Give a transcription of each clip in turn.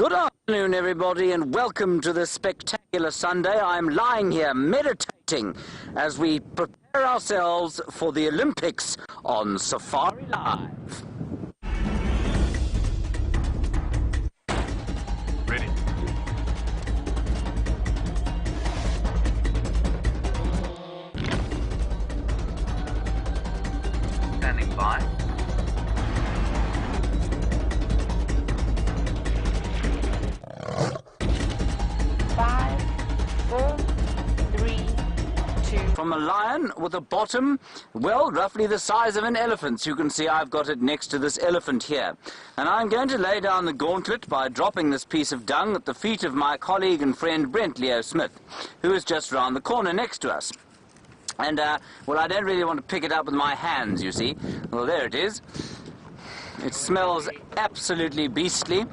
Good afternoon, everybody, and welcome to this spectacular Sunday. I'm lying here meditating as we prepare ourselves for the Olympics on Safari Live. Ready. Standing by. From a lion with a bottom, well, roughly the size of an elephant. You can see I've got it next to this elephant here. And I'm going to lay down the gauntlet by dropping this piece of dung at the feet of my colleague and friend Brent Leo Smith, who is just round the corner next to us. And, well, I don't really want to pick it up with my hands, you see. Well, there it is. It smells absolutely beastly.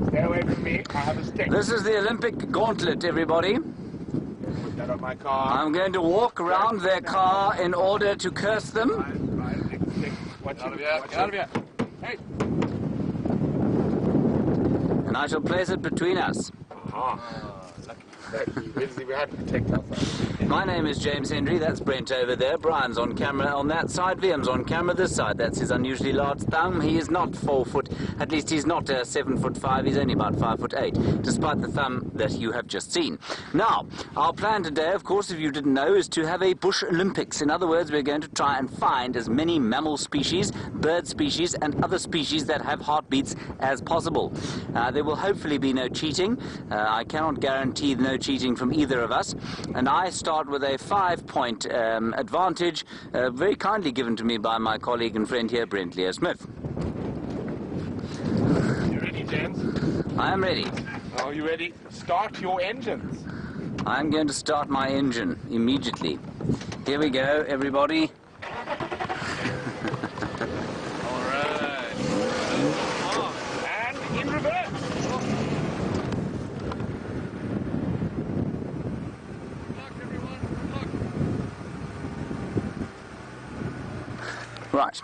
Stay away from me. I have a stick. This is the Olympic gauntlet, everybody. Put that on my car. I'm going to walk around their car in order to curse them. Get out of here. Get out of here. Hey. And I shall place it between us. Lucky. We had to protect ourselves. My name is James Henry, that's Brent over there. Brian's on camera on that side, Liam's on camera this side. That's his unusually large thumb. He is not 4 foot, at least he's not 7'5", he's only about 5'8", despite the thumb that you have just seen. Now, our plan today, of course, if you didn't know, is to have a Bush Olympics. In other words, we're going to try and find as many mammal species, bird species, and other species that have heartbeats as possible. There will hopefully be no cheating. I cannot guarantee no cheating from either of us, and I start with a 5-point advantage, very kindly given to me by my colleague and friend here, Brent Leo Smith. You ready, James? I am ready. Are you ready? Start your engines. I'm going to start my engine immediately. Here we go, everybody. All right. And in reverse. Right.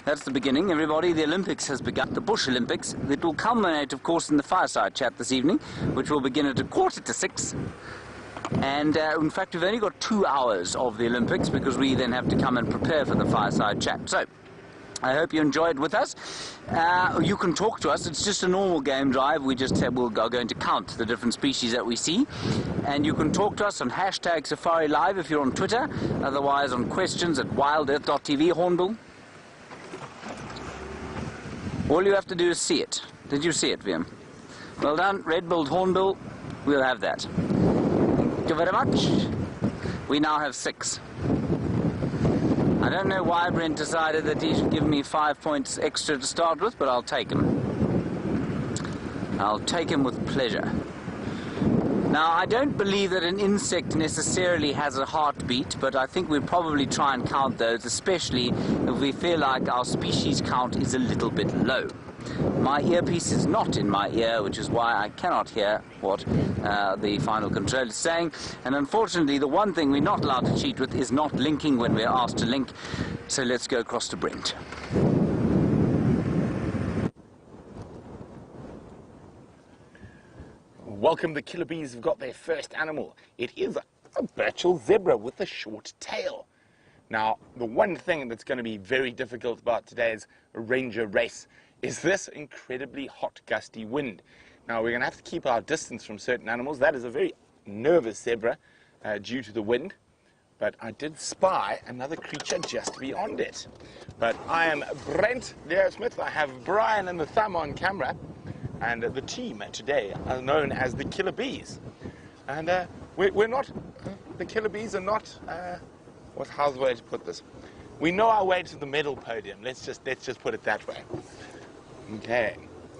That's the beginning, everybody. The Olympics has begun, the Bush Olympics. It will culminate, of course, in the fireside chat this evening, which will begin at 5:45. And, in fact, we've only got 2 hours of the Olympics because we then have to come and prepare for the fireside chat. So, I hope you enjoyed with us. You can talk to us. It's just a normal game drive. We just are going to count the different species that we see. And you can talk to us on hashtag SafariLive if you're on Twitter. Otherwise on questions at wildearth.tv, Hornbill. All you have to do is see it. Did you see it, Liam? Well done, red-billed hornbill. We'll have that. Thank you very much. We now have 6. I don't know why Brent decided that he should give me 5 points extra to start with, but I'll take him. I'll take him with pleasure. Now, I don't believe that an insect necessarily has a heartbeat, but I think we'll probably try and count those, especially if we feel like our species count is a little bit low. My earpiece is not in my ear, which is why I cannot hear what the final control is saying. And unfortunately, the one thing we're not allowed to cheat with is not linking when we're asked to link. So let's go across to Brent. Welcome, the killer bees have got their first animal. It is a Birchall zebra with a short tail. Now, the one thing that's going to be very difficult about today's ranger race is this incredibly hot, gusty wind. Now, we're going to have to keep our distance from certain animals. That is a very nervous zebra due to the wind. But I did spy another creature just beyond it. But I am Brent Leo Smith. I have Brian and the thumb on camera. And the team today are known as the Killer Bees. And we're not, the Killer Bees are not, how's the way to put this? We know our way to the medal podium. Let's just put it that way. Okay,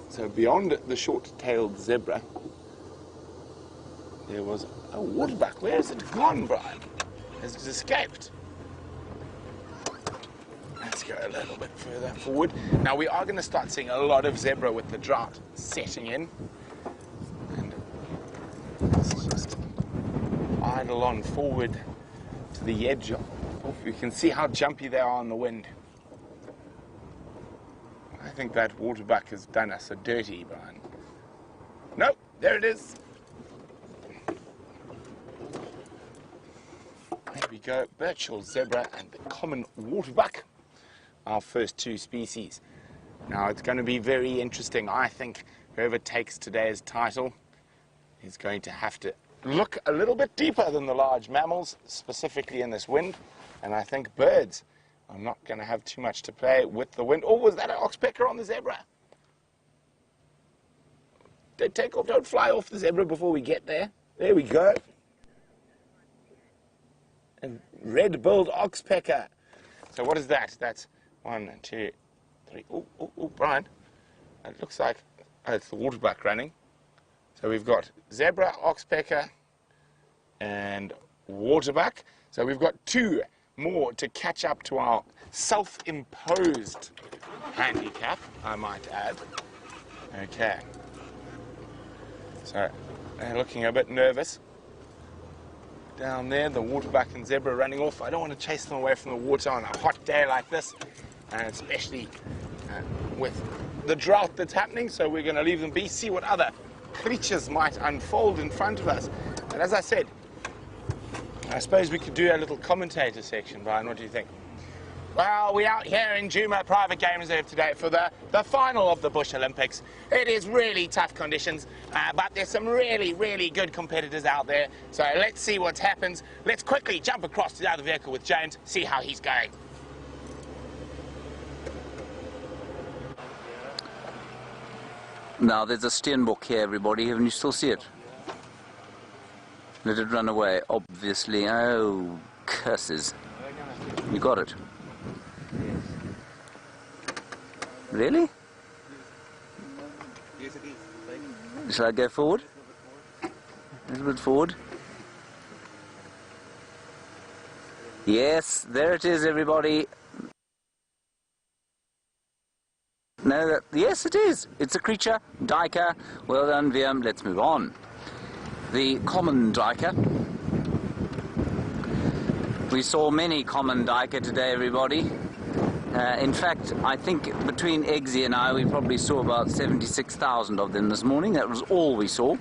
so beyond the short-tailed zebra, there was a waterbuck. Where has it gone, Brian? Has it escaped? Let's go a little bit further forward. Now we are going to start seeing a lot of zebra with the drought setting in. And let's just idle on forward to the edge. You can see how jumpy they are on the wind. I think that waterbuck has done us a dirty, Brian. Nope, there it is. There we go, Birchall zebra and the common waterbuck, our first two species. Now it's going to be very interesting. I think whoever takes today's title is going to have to look a little bit deeper than the large mammals, specifically in this wind. And I think birds are not going to have too much to play with the wind. Oh, was that an oxpecker on the zebra? Don't take off, don't fly off the zebra before we get there. There we go. A red-billed oxpecker. So what is that? That's 1, 2, 3. Oh, Brian. It looks like it's the waterbuck running. So we've got zebra, oxpecker, and waterbuck. So we've got 2 more to catch up to our self-imposed handicap, I might add. Okay. So they're looking a bit nervous. Down there, the waterbuck and zebra running off. I don't want to chase them away from the water on a hot day like this, and especially with the drought that's happening, so we're going to leave them be, see what other creatures might unfold in front of us. And as I said, I suppose we could do a little commentator section, Brian. What do you think? Well, we're out here in Djuma Private Game Reserve today for the final of the Bush Olympics. It is really tough conditions, but there's some really, really good competitors out there. So let's see what happens. Let's quickly jump across to the other vehicle with James, see how he's going. Now, there's a steenbok here, everybody. Can you still see it? Let it run away, obviously. Oh, curses. You got it. Really? Yes, it is. Shall I go forward? A little bit forward. Yes, there it is, everybody. No, yes, it is. It's a creature. Duiker. Well done, Viam. Let's move on. The common duiker. We saw many common duiker today, everybody. In fact, I think between Eggsy and I, we probably saw about 76,000 of them this morning. That was all we saw.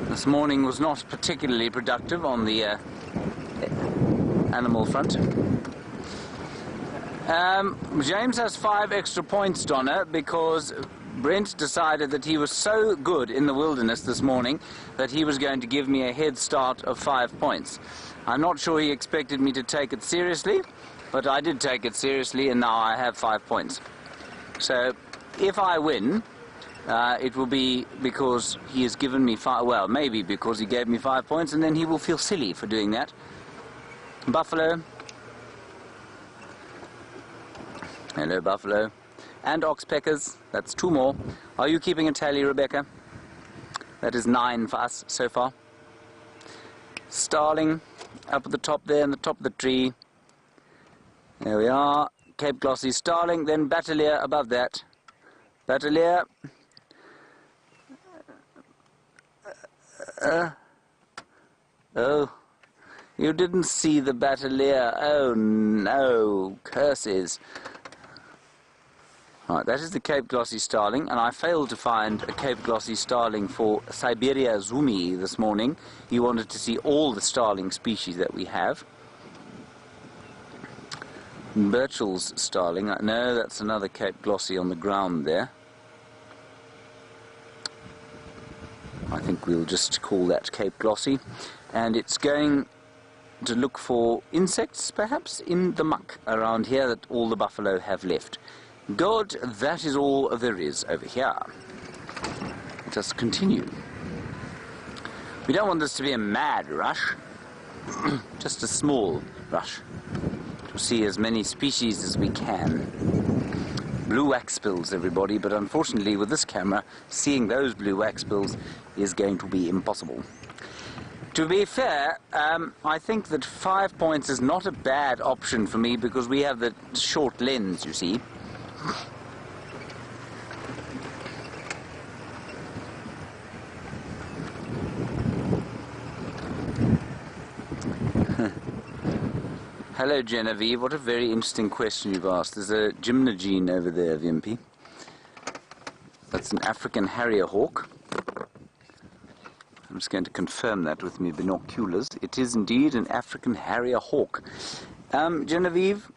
This morning was not particularly productive on the animal front. James has 5 extra points, Donna, because Brent decided that he was so good in the wilderness this morning that he was going to give me a head start of 5 points. I'm not sure he expected me to take it seriously, but I did take it seriously, and now I have 5 points. So if I win, it will be because he has given me 5, well, maybe because he gave me 5 points, and then he will feel silly for doing that. Buffalo. Hello, buffalo. And oxpeckers. That's 2 more. Are you keeping a tally, Rebecca? That is 9 for us so far. Starling, up at the top there, in the top of the tree. There we are. Cape Glossy starling, then Battalier above that. Battalier. Oh, you didn't see the Battalier. Oh no, curses. Right, that is the Cape Glossy starling, and I failed to find a Cape Glossy starling for Siberia Zumi this morning. He wanted to see all the starling species that we have. Birchall's starling, no, that's another Cape Glossy on the ground there. I think we'll just call that Cape Glossy. And it's going to look for insects, perhaps, in the muck around here that all the buffalo have left. Good, that is all there is over here. Let us continue. We don't want this to be a mad rush, just a small rush, to see as many species as we can. Blue waxbills, everybody, but unfortunately with this camera, seeing those blue waxbills is going to be impossible. To be fair, I think that 5 points is not a bad option for me because we have the short lens, you see. Hello, Genevieve. What a very interesting question you've asked. There's a gymnogene over there, Vimpy. That's an African harrier hawk. I'm just going to confirm that with my binoculars. It is indeed an African harrier hawk. Genevieve,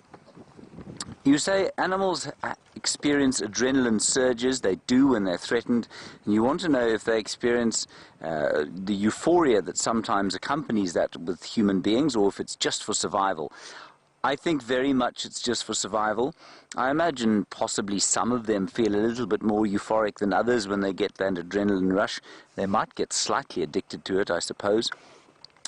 you say animals experience adrenaline surges. They do when they're threatened. And you want to know if they experience the euphoria that sometimes accompanies that with human beings, or if it's just for survival. I think very much it's just for survival. I imagine possibly some of them feel a little bit more euphoric than others when they get that adrenaline rush. They might get slightly addicted to it, I suppose.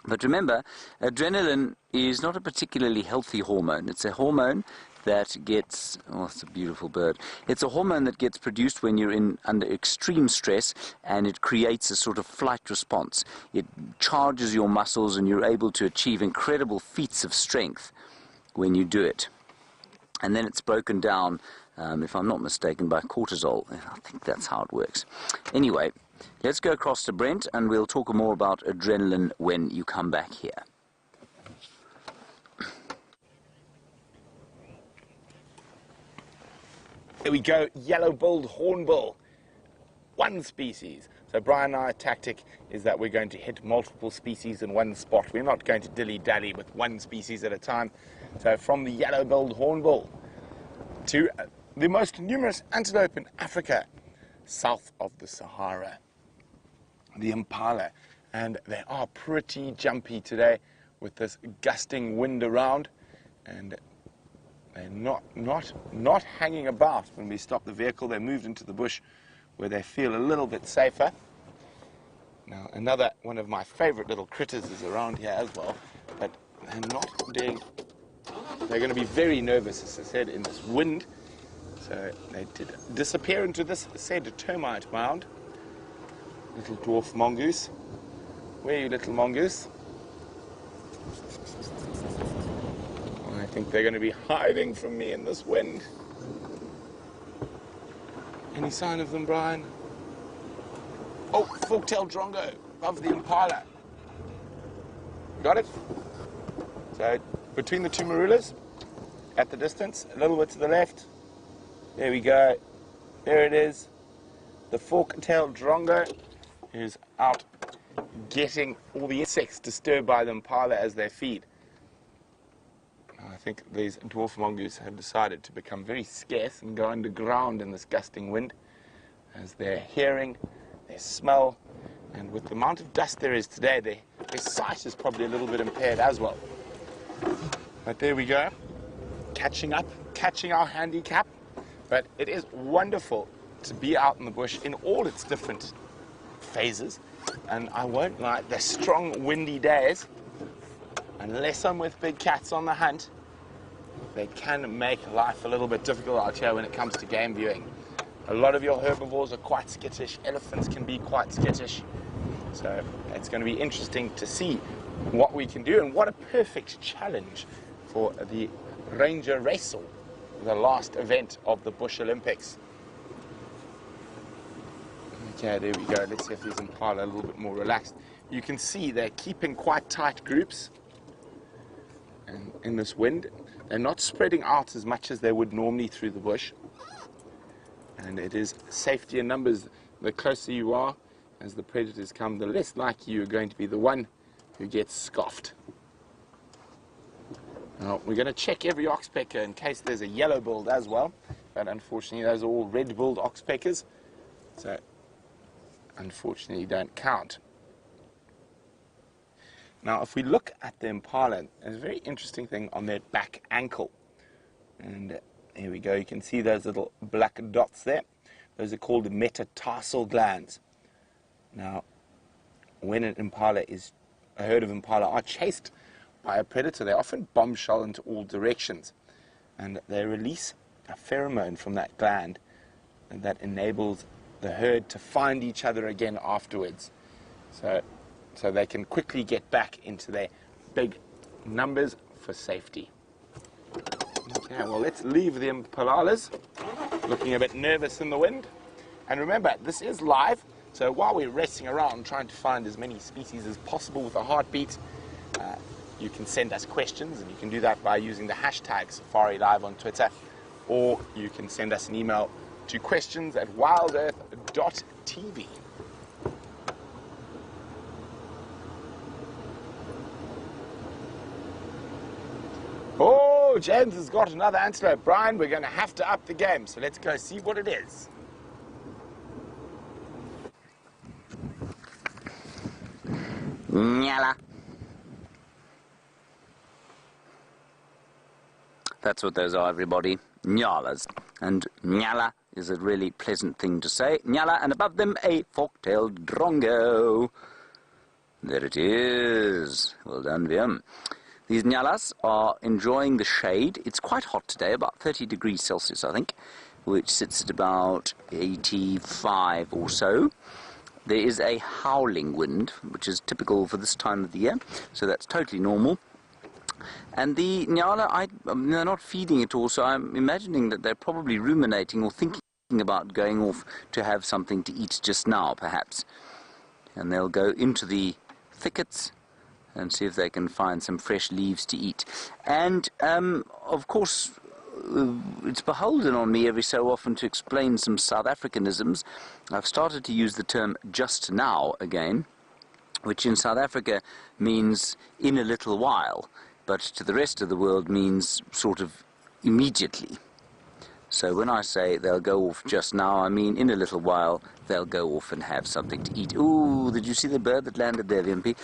But remember, adrenaline is not a particularly healthy hormone. It's a hormone that gets, oh, it's a beautiful bird. It's a hormone that gets produced when you're under extreme stress, and it creates a sort of flight response. It charges your muscles, and you're able to achieve incredible feats of strength when you do it. And then it's broken down, if I'm not mistaken, by cortisol. I think that's how it works. Anyway, let's go across to Brent, and we'll talk more about adrenaline when you come back here. There we go, yellow-billed hornbill, one species. So Brian and I's tactic is that we're going to hit multiple species in one spot. We're not going to dilly-dally with one species at a time. So from the yellow-billed hornbill to the most numerous antelope in Africa, south of the Sahara, the impala. And they are pretty jumpy today with this gusting wind around, and they're not hanging about when we stop the vehicle. They moved into the bush where they feel a little bit safer. Now, another one of my favorite little critters is around here as well, but they're going to be very nervous, as I said, in this wind. So they did disappear into this said termite mound. Little dwarf mongoose. Where are you, little mongoose? I think they're going to be hiding from me in this wind. Any sign of them, Brian? Oh, fork-tailed drongo above the impala. Got it? So between the two marulas, at the distance, a little bit to the left. There we go. There it is. The fork-tailed drongo is out getting all the insects disturbed by the impala as they feed. I think these dwarf mongoose have decided to become very scarce and go underground in this gusting wind, as their hearing, their smell, and with the amount of dust there is today, their sight is probably a little bit impaired as well. But there we go, catching up, catching our handicap. But it is wonderful to be out in the bush in all its different phases. And I won't lie, the strong windy days, unless I'm with big cats on the hunt, they can make life a little bit difficult out here when it comes to game viewing. A lot of your herbivores are quite skittish. Elephants can be quite skittish. So it's going to be interesting to see what we can do, and what a perfect challenge for the Ranger Racer, the last event of the Bush Olympics. Okay, there we go. Let's see if these impala are a little bit more relaxed. You can see they're keeping quite tight groups, and in this wind they're not spreading out as much as they would normally through the bush. And it is safety in numbers. The closer you are, as the predators come, the less likely you're going to be the one who gets scoffed. Now, we're going to check every oxpecker in case there's a yellow-billed as well, but unfortunately those are all red-billed oxpeckers, so unfortunately don't count. Now, if we look at the impala, there's a very interesting thing on their back ankle. And here we go, you can see those little black dots there. Those are called metatarsal glands. Now, when a herd of impala are chased by a predator, they often bombshell into all directions. And they release a pheromone from that gland, and that enables the herd to find each other again afterwards. So they can quickly get back into their big numbers for safety. Okay, well, let's leave the impalas looking a bit nervous in the wind. And remember, this is live, so while we're racing around trying to find as many species as possible with a heartbeat, you can send us questions, and you can do that by using the hashtag SafariLive on Twitter, or you can send us an email to questions@wildearth.tv. Oh, James has got another antelope. Brian, we're going to have to up the game, so let's go see what it is. Nyala. That's what those are, everybody. Nyalas. And nyala is a really pleasant thing to say. Nyala, and above them a fork-tailed drongo. There it is. Well done, Viam. These nyalas are enjoying the shade. It's quite hot today, about 30 degrees Celsius, I think, which sits at about 85 or so. There is a howling wind, which is typical for this time of the year, so that's totally normal. And the nyala, they're not feeding at all, so I'm imagining that they're probably ruminating or thinking about going off to have something to eat just now, perhaps. And they'll go into the thickets and see if they can find some fresh leaves to eat. And, of course, it's beholden on me every so often to explain some South Africanisms. I've started to use the term just now again, which in South Africa means in a little while, but to the rest of the world means sort of immediately. So when I say they'll go off just now, I mean in a little while they'll go off and have something to eat. Ooh, did you see the bird that landed there, VMP?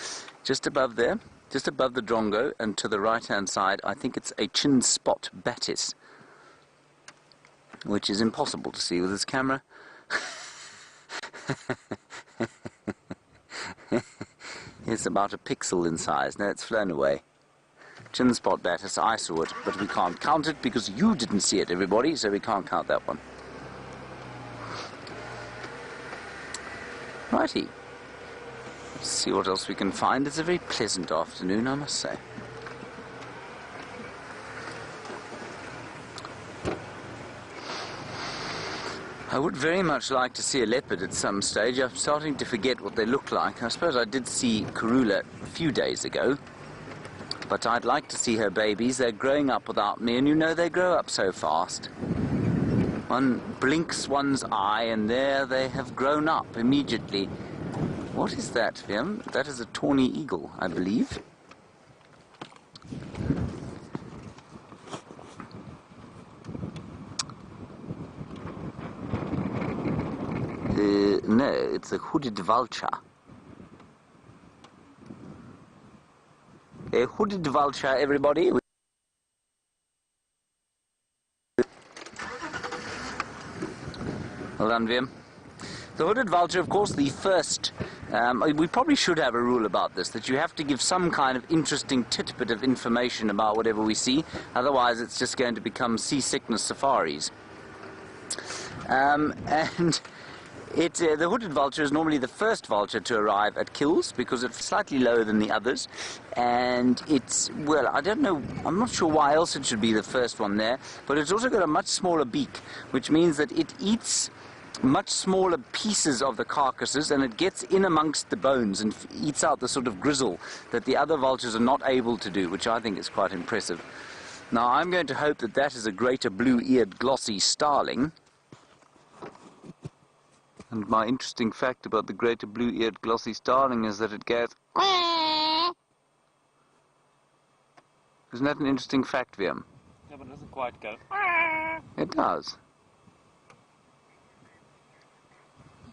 Just above there, just above the drongo, and to the right-hand side, I think it's a chin spot batis, which is impossible to see with this camera. It's about a pixel in size. Now it's flown away. Chin spot batis, I saw it, but we can't count it because you didn't see it, everybody, so we can't count that one. Righty. Let's see what else we can find. It's a very pleasant afternoon, I must say. I would very much like to see a leopard at some stage. I'm starting to forget what they look like. I suppose I did see Karula a few days ago, but I'd like to see her babies. They're growing up without me, and you know they grow up so fast. One blinks one's eye, and there they have grown up immediately. What is that, Viam? That is a tawny eagle, I believe. No, it's a hooded vulture. A hooded vulture, everybody. Well done, Viam. The hooded vulture, of course, the first... we probably should have a rule about this, that you have to give some kind of interesting tidbit of information about whatever we see, otherwise it's just going to become seasickness safaris. The hooded vulture is normally the first vulture to arrive at kills because it's slightly lower than the others, and it's, well, I don't know, I'm not sure why else it should be the first one there, but it's also got a much smaller beak, which means that it eats much smaller pieces of the carcasses, and it gets in amongst the bones and eats out the sort of gristle that the other vultures are not able to do, which I think is quite impressive. Now, I'm going to hope that that is a greater blue-eared glossy starling. And my interesting fact about the greater blue-eared glossy starling is that it goes... Isn't that an interesting fact, Viam? Yeah, but it doesn't quite go. It does.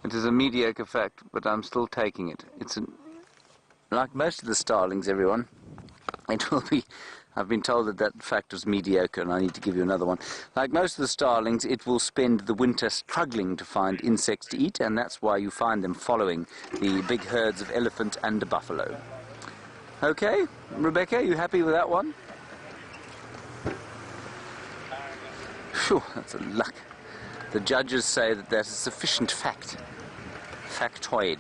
It is a mediocre fact, but I'm still taking it. It's like most of the starlings, everyone. It will be... I've been told that that fact was mediocre, and I need to give you another one. Like most of the starlings, it will spend the winter struggling to find insects to eat, and that's why you find them following the big herds of elephant and buffalo. Okay, Rebecca, are you happy with that one? Phew, that's a luck. The judges say that that's a sufficient fact. Factoid.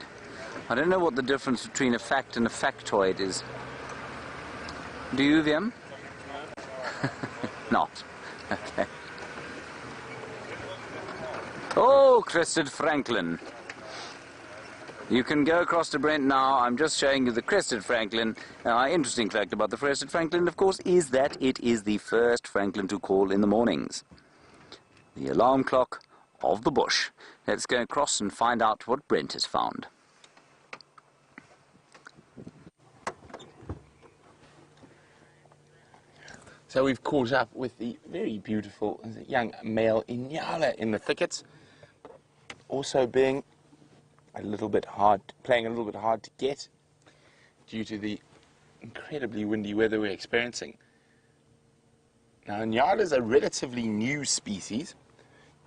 I don't know what the difference between a fact and a factoid is. Do you, Viam? Not. Okay. Oh, crested Franklin. You can go across to Brent now. I'm just showing you the crested francolin. Interesting fact about the crested francolin, of course, is that it is the first francolin to call in the mornings. The alarm clock of the bush. Let's go across and find out what Brent has found. So we've caught up with the very beautiful young male Inyala in the thickets. Also being playing a little bit hard to get due to the incredibly windy weather we're experiencing. Now, Inyala is a relatively new species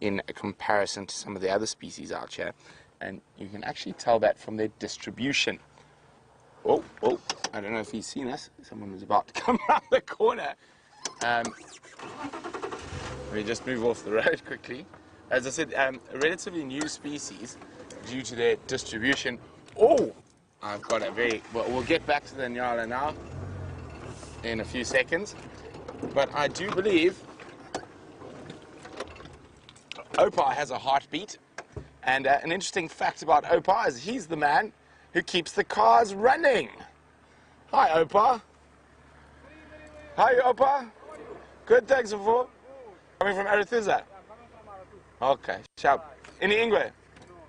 in comparison to some of the other species out here, and you can actually tell that from their distribution. Oh, I don't know if he's seen us. Someone was about to come around the corner. Let me just move off the road quickly. As I said, a relatively new species due to their distribution. Oh, I've got a very... Well, we'll get back to the Nyala now in a few seconds. But I do believe Opar has a heartbeat. And an interesting fact about Opar is he's the man who keeps the cars running. Hi, Opar. Hi, Opar. Good, thanks for coming from Arethusa. Okay, sharp. Any English?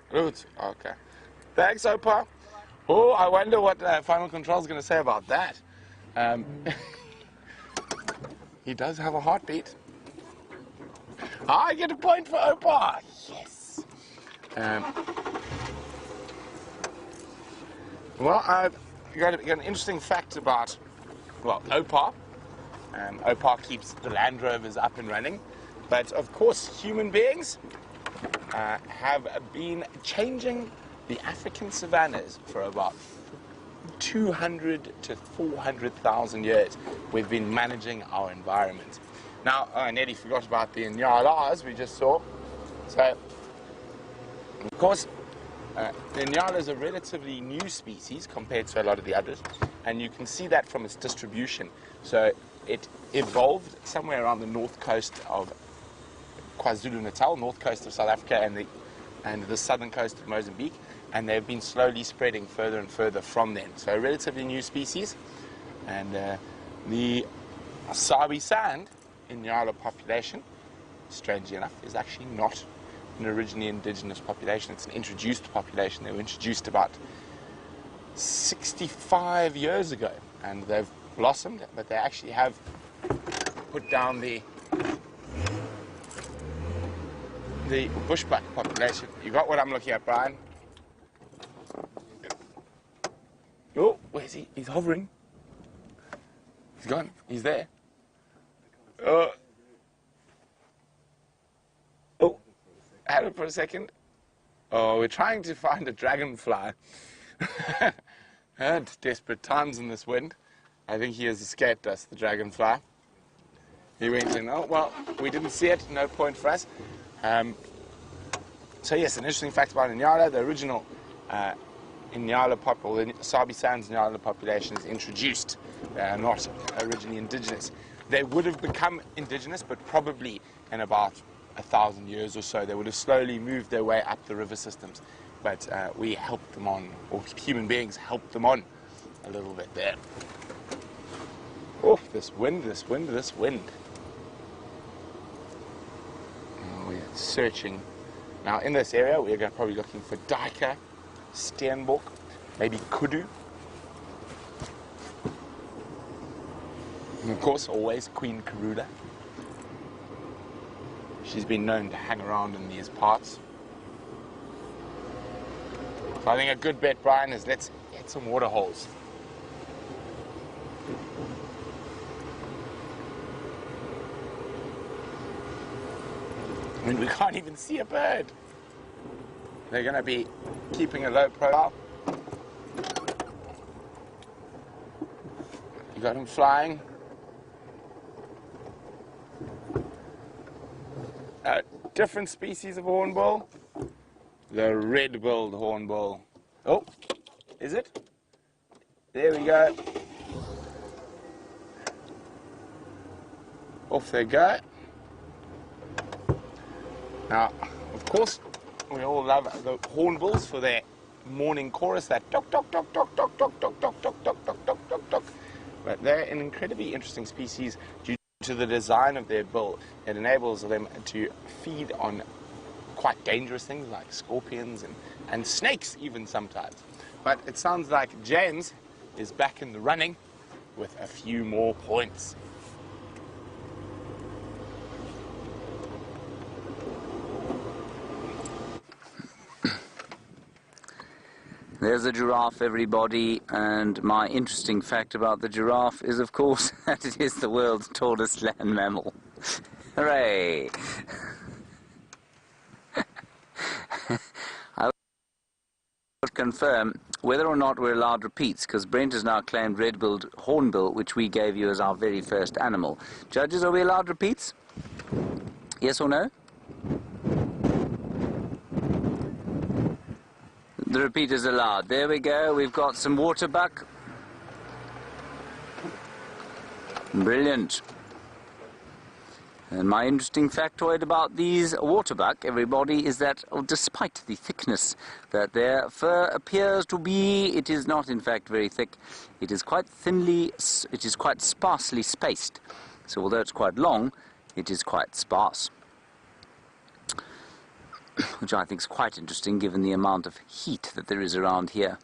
Roots. Okay. Thanks, Opar. Oh, I wonder what Final Control is going to say about that. He does have a heartbeat. I get a point for Opar. Yes. Well, I've got an interesting fact about, well, Opar. Opar keeps the Land Rovers up and running. But, of course, human beings have been changing the African savannas for about 200 to 400,000 years. We've been managing our environment. Now, I nearly forgot about the Nyalas we just saw. So, of course, the Nyala is a relatively new species compared to a lot of the others, and you can see that from its distribution. So, it evolved somewhere around the north coast of KwaZulu-Natal, north coast of South Africa, and the southern coast of Mozambique, and they've been slowly spreading further and further from then. So a relatively new species, and the Sabi sand in Nyala population, strangely enough, is actually not an originally indigenous population. It's an introduced population. They were introduced about 65 years ago, and they've blossomed, but they actually have put down the bushbuck population. You got what I'm looking at, Brian? Oh, where's he? He's hovering. He's gone. He's there. Oh, had it for a second. Oh, we're trying to find a dragonfly. And desperate times in this wind. I think he has escaped us, the dragonfly. He went in. Oh, well, we didn't see it. No point for us. So yes, an interesting fact about Inyala, the original Inyala the Sabi Sands Inyala population is introduced. They are not originally indigenous. They would have become indigenous, but probably in about 1,000 years or so. They would have slowly moved their way up the river systems. But we helped them on, or human beings helped them on a little bit there. Oh, this wind. Oh, we're searching. Now, in this area, we're probably looking for Duiker, Steenbok, maybe Kudu. And of course, always Queen Karula. She's been known to hang around in these parts. So I think a good bet, Brian, is let's get some water holes. I mean, we can't even see a bird. They're going to be keeping a low profile. You got him flying. A different species of hornbill. The red-billed hornbill. Oh, is it? There we go. Off they go. Now, of course, we all love the hornbills for their morning chorus, that tock, tock, tock, tock, tock, tock, tock, tock, tock, tock, tock, tock, tock, tock. But they're an incredibly interesting species due to the design of their bill. It enables them to feed on quite dangerous things like scorpions and snakes even sometimes. But it sounds like James is back in the running with a few more points. There's a giraffe, everybody, and my interesting fact about the giraffe is, of course, that it is the world's tallest land mammal. Hooray! I would confirm whether or not we're allowed repeats, because Brent has now claimed red-billed hornbill, which we gave you as our very first animal. Judges, are we allowed repeats? Yes or no? The repeat is allowed. There we go. We've got some waterbuck. Brilliant. And my interesting factoid about these waterbuck, everybody, is that despite the thickness that their fur appears to be, it is not in fact very thick. It is quite sparsely spaced. So although it's quite long, it is quite sparse. Which I think is quite interesting given the amount of heat that there is around here.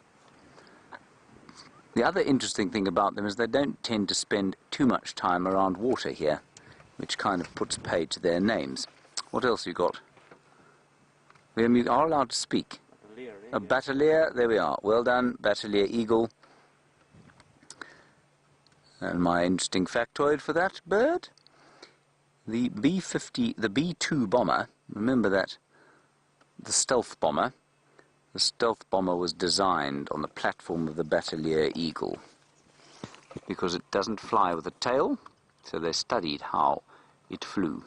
The other interesting thing about them is they don't tend to spend too much time around water here, which kind of puts pay to their names. What else you got? William, you are allowed to speak. A Battalier, there we are. Well done, Battalier Eagle. And my interesting factoid for that bird, the B-50, the B-2 bomber, remember that, the stealth bomber was designed on the platform of the Battalier Eagle because it doesn't fly with a tail, so they studied how it flew.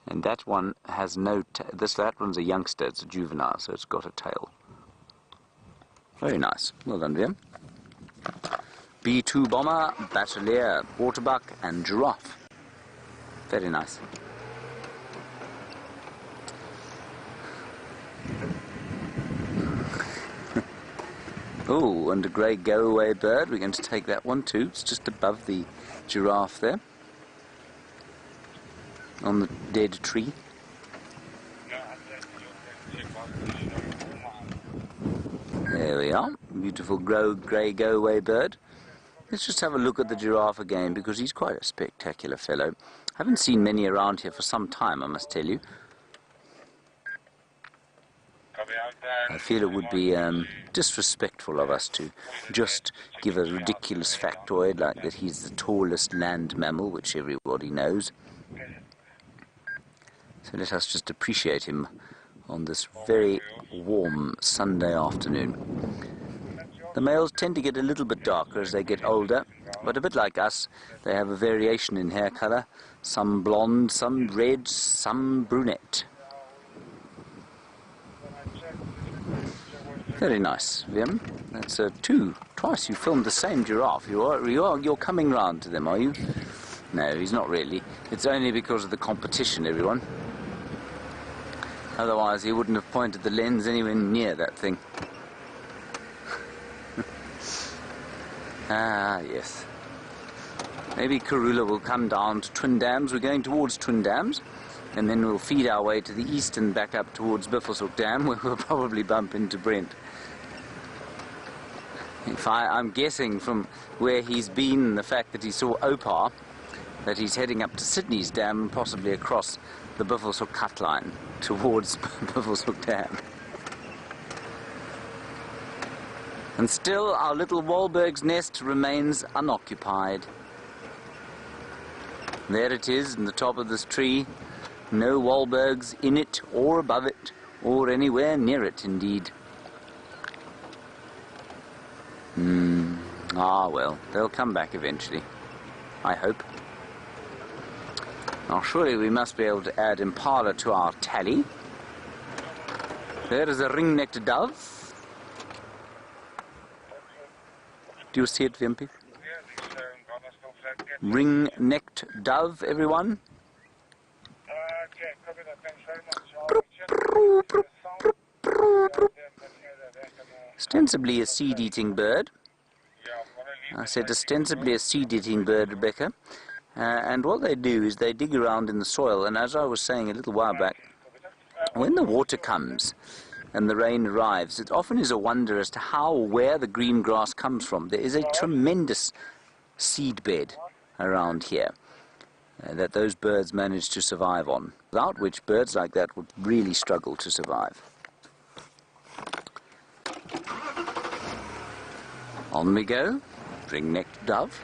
And that one has no that one's a youngster, it's a juvenile, so it's got a tail. Very nice. Well done, Liam. B-2 bomber, Battalier, waterbuck and giraffe. Very nice. Oh, and a grey go-away bird. We're going to take that one too. It's just above the giraffe there, on the dead tree. There we are. Beautiful grey go-away bird. Let's just have a look at the giraffe again, because he's quite a spectacular fellow. I haven't seen many around here for some time, I must tell you. I feel it would be disrespectful of us to just give a ridiculous factoid like that he's the tallest land mammal, which everybody knows. So let us just appreciate him on this very warm Sunday afternoon. The males tend to get a little bit darker as they get older, but a bit like us, they have a variation in hair colour. Some blonde, some red, some brunette. Very nice, Vim. That's twice you filmed the same giraffe. You're coming round to them, are you? No, he's not really. It's only because of the competition, everyone. Otherwise, he wouldn't have pointed the lens anywhere near that thing. Ah, yes. Maybe Karula will come down to Twin Dams. We're going towards Twin Dams. And then we'll feed our way to the east and back up towards Buffelshoek Dam, where we'll probably bump into Brent. I'm guessing from where he's been and the fact that he saw Opar, that he's heading up to Sydney's Dam and possibly across the Buffelshoek cut line towards Buffelshoek Dam. And still our little Wahlberg's nest remains unoccupied. There it is in the top of this tree. No Wahlbergs in it or above it or anywhere near it indeed. Ah well, they'll come back eventually, I hope. Now surely we must be able to add impala to our tally. There is a ring-necked dove. Do you see it, Wimpy? Ring-necked dove, everyone. Ostensibly a seed-eating bird. I said ostensibly a seed-eating bird, Rebecca. And what they do is they dig around in the soil, and as I was saying a little while back, when the water comes and the rain arrives, it often is a wonder as to how or where the green grass comes from. There is a tremendous seed bed around here that those birds manage to survive on, without which birds like that would really struggle to survive. On we go, ring-necked dove.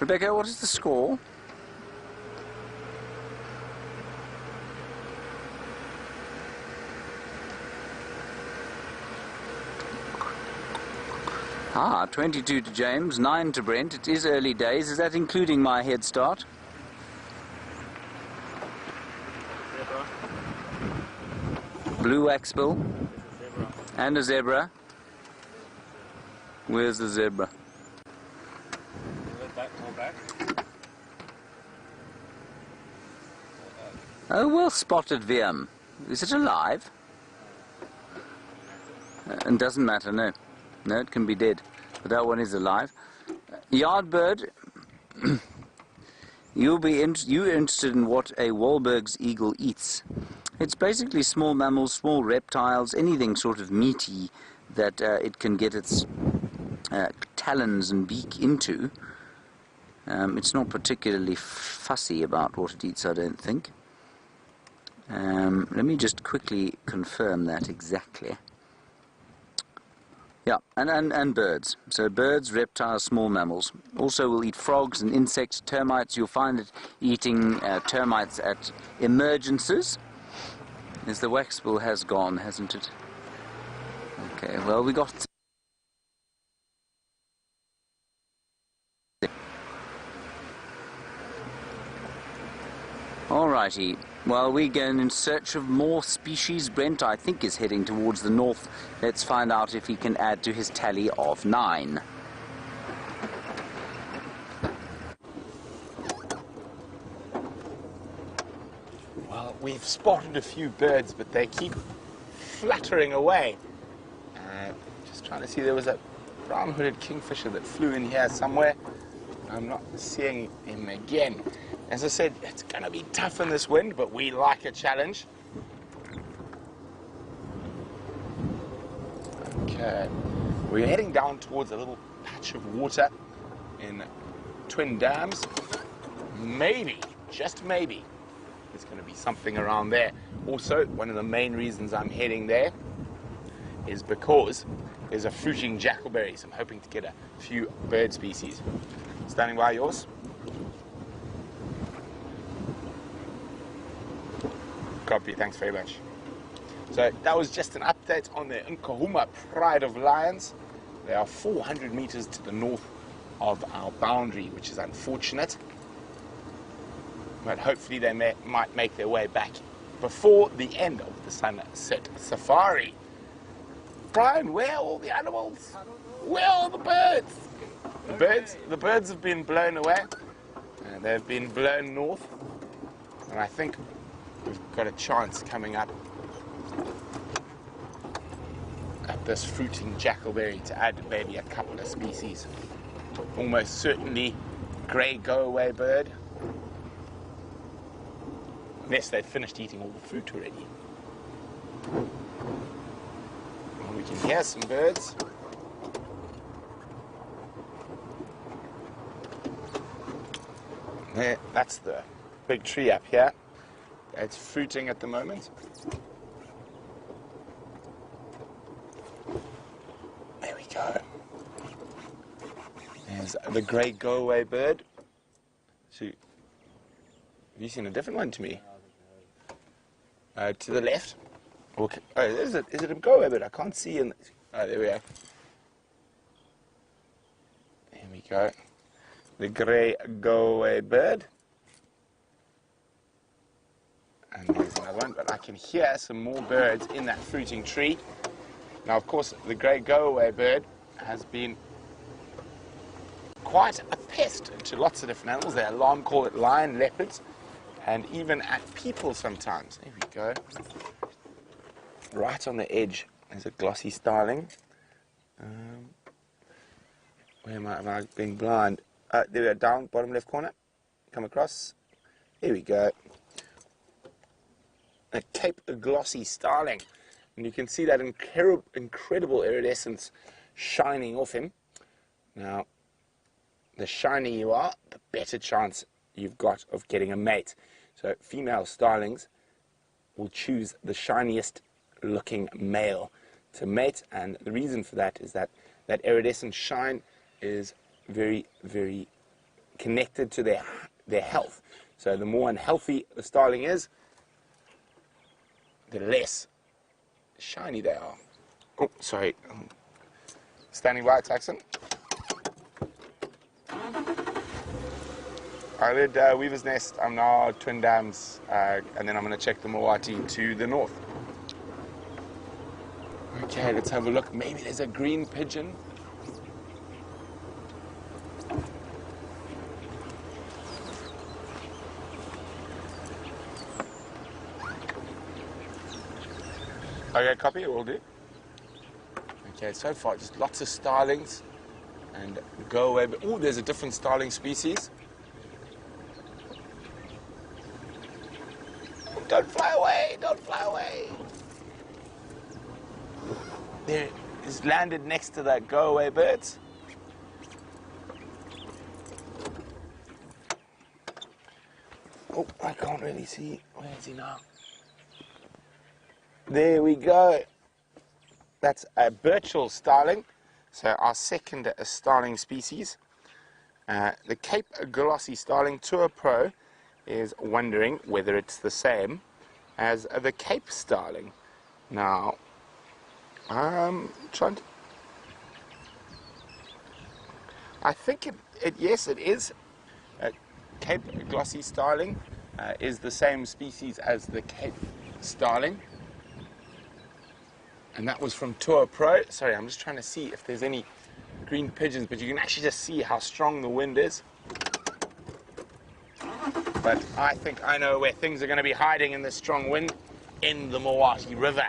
Rebecca, what is the score? Ah, 22 to James, 9 to Brent. It is early days. Is that including my head start? Zebra. Blue waxbill. Zebra. And a zebra. Where's the zebra? Let that pull back. Oh, well spotted, VM. Is it alive? And doesn't matter, no. No, it can be dead. But that one is alive. Yardbird, you're interested in what a Wahlberg's eagle eats. It's basically small mammals, small reptiles, anything sort of meaty that it can get its talons and beak into. It's not particularly fussy about what it eats, I don't think. Let me just quickly confirm that exactly. Yeah, and birds. So birds, reptiles, small mammals. Also will eat frogs and insects, termites. You'll find it eating termites at emergences. As the waxbill has gone, hasn't it? Okay, well we got... Alrighty, well we're going in search of more species. Brent, I think, is heading towards the north. Let's find out if he can add to his tally of 9. Well, we've spotted a few birds, but they keep fluttering away. Just trying to see, there was a brown-hooded kingfisher that flew in here somewhere. I'm not seeing him again. As I said, it's going to be tough in this wind, but we like a challenge. Okay, we're heading down towards a little patch of water in Twin Dams. Maybe, just maybe, there's going to be something around there. Also, one of the main reasons I'm heading there is because there's a fruiting jackalberry, so I'm hoping to get a few bird species. Standing by, yours. Copy, thanks very much. So that was just an update on the Nkahuma Pride of Lions. They are 400 meters to the north of our boundary, which is unfortunate. But hopefully they might make their way back before the end of the sunset safari. Brian, where are all the animals? Where are the birds? The birds have been blown away. They've been blown north. And I think we've got a chance coming up at this fruiting jackalberry to add maybe a couple of species. Almost certainly grey go-away bird. Unless they've finished eating all the fruit already. And we can hear some birds. There, that's the big tree up here. It's fruiting at the moment. There we go. There's the grey go-away bird. So, have you seen a different one to me? To the left. Okay. Oh, is it a go-away bird? I can't see. Oh, there we are. There we go. The grey go-away bird. And there's another one, but I can hear some more birds in that fruiting tree. Now, of course, the grey go-away bird has been quite a pest to lots of different animals. They alarm call it lion, leopards, and even at people sometimes. There we go. Right on the edge is a glossy starling. Where am I being blind? There we go, down, bottom left corner. Come across. Here we go. A Cape glossy starling. And you can see that incredible iridescence shining off him. Now, the shinier you are, the better chance you've got of getting a mate. So female starlings will choose the shiniest looking male to mate, and the reason for that is that that iridescent shine is very, very connected to their health. So the more unhealthy the starling is, the less shiny they are. Oh, sorry. Standing by, Taxon. I did Weaver's Nest. I'm now Twin Dams, and then I'm going to check the Mawati to the north. Okay, let's have a look. Maybe there's a green pigeon. Okay, copy, it will do. Okay, so far just lots of starlings and go away. Oh, there's a different starling species. Don't fly away, don't fly away. There is landed next to that go away birds. Oh, I can't really see. Where is he now? There we go. That's a Birchall starling. So our second starling species. The Cape glossy starling Tour Pro is wondering whether it's the same as the Cape starling. Now, I'm trying to... I think yes, it is. Cape glossy starling is the same species as the Cape starling. And that was from Tour Pro. Sorry, I'm just trying to see if there's any green pigeons, but you can actually just see how strong the wind is. But I think I know where things are going to be hiding in this strong wind, in the Mawati River.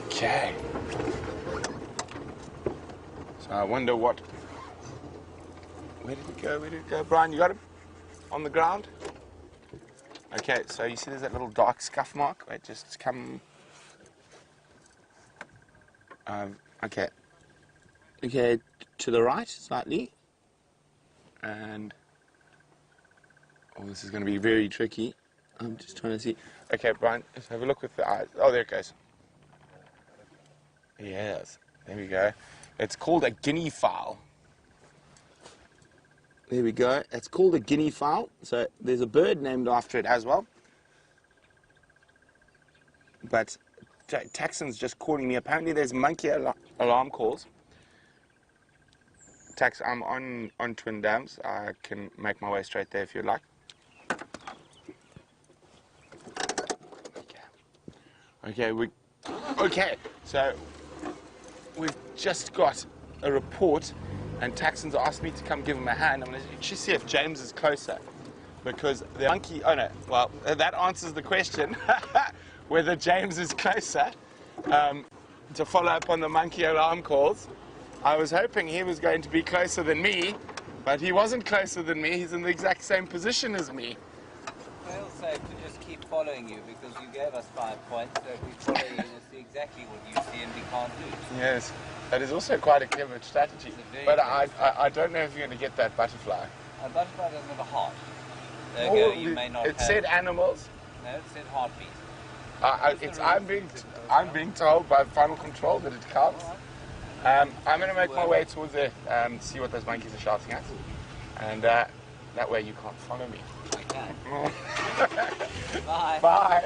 Okay. So I wonder what... Where did it go? Where did it go? Brian, you got him? On the ground? Okay, so you see there's that little dark scuff mark? Wait, just come... Okay. Okay, to the right, slightly. And... Oh, this is going to be very tricky. I'm just trying to see... Okay, Brian, let's have a look with the eyes. Oh, there it goes. Yes, there we go. It's called a guinea fowl. There we go. It's called a guinea fowl. So there's a bird named after it as well. But Taxon's just calling me. Apparently there's monkey alarm calls. Tax, I'm on Twin Dams. I can make my way straight there if you'd like. Okay, so we've just got a report, and Taxon's asked me to come give him a hand. I'm going to just see if James is closer, because the monkey... Oh no, well, that answers the question, whether James is closer, to follow up on the monkey alarm calls. I was hoping he was going to be closer than me, but he wasn't closer than me. He's in the exact same position as me. Well, safe to just keep following you, because you gave us 5 points, so if we follow you, we'll see exactly what you see and we can't lose. Yes, that is also quite a clever strategy. But I don't know if you're going to get that butterfly. A butterfly doesn't have a heart. Oh, you may not it said animals. No, it said heartbeat. I'm being told by Final Control that it counts. I'm going to make my way towards there, see what those monkeys are shouting at, and that way you can't follow me. Okay. Bye. Bye.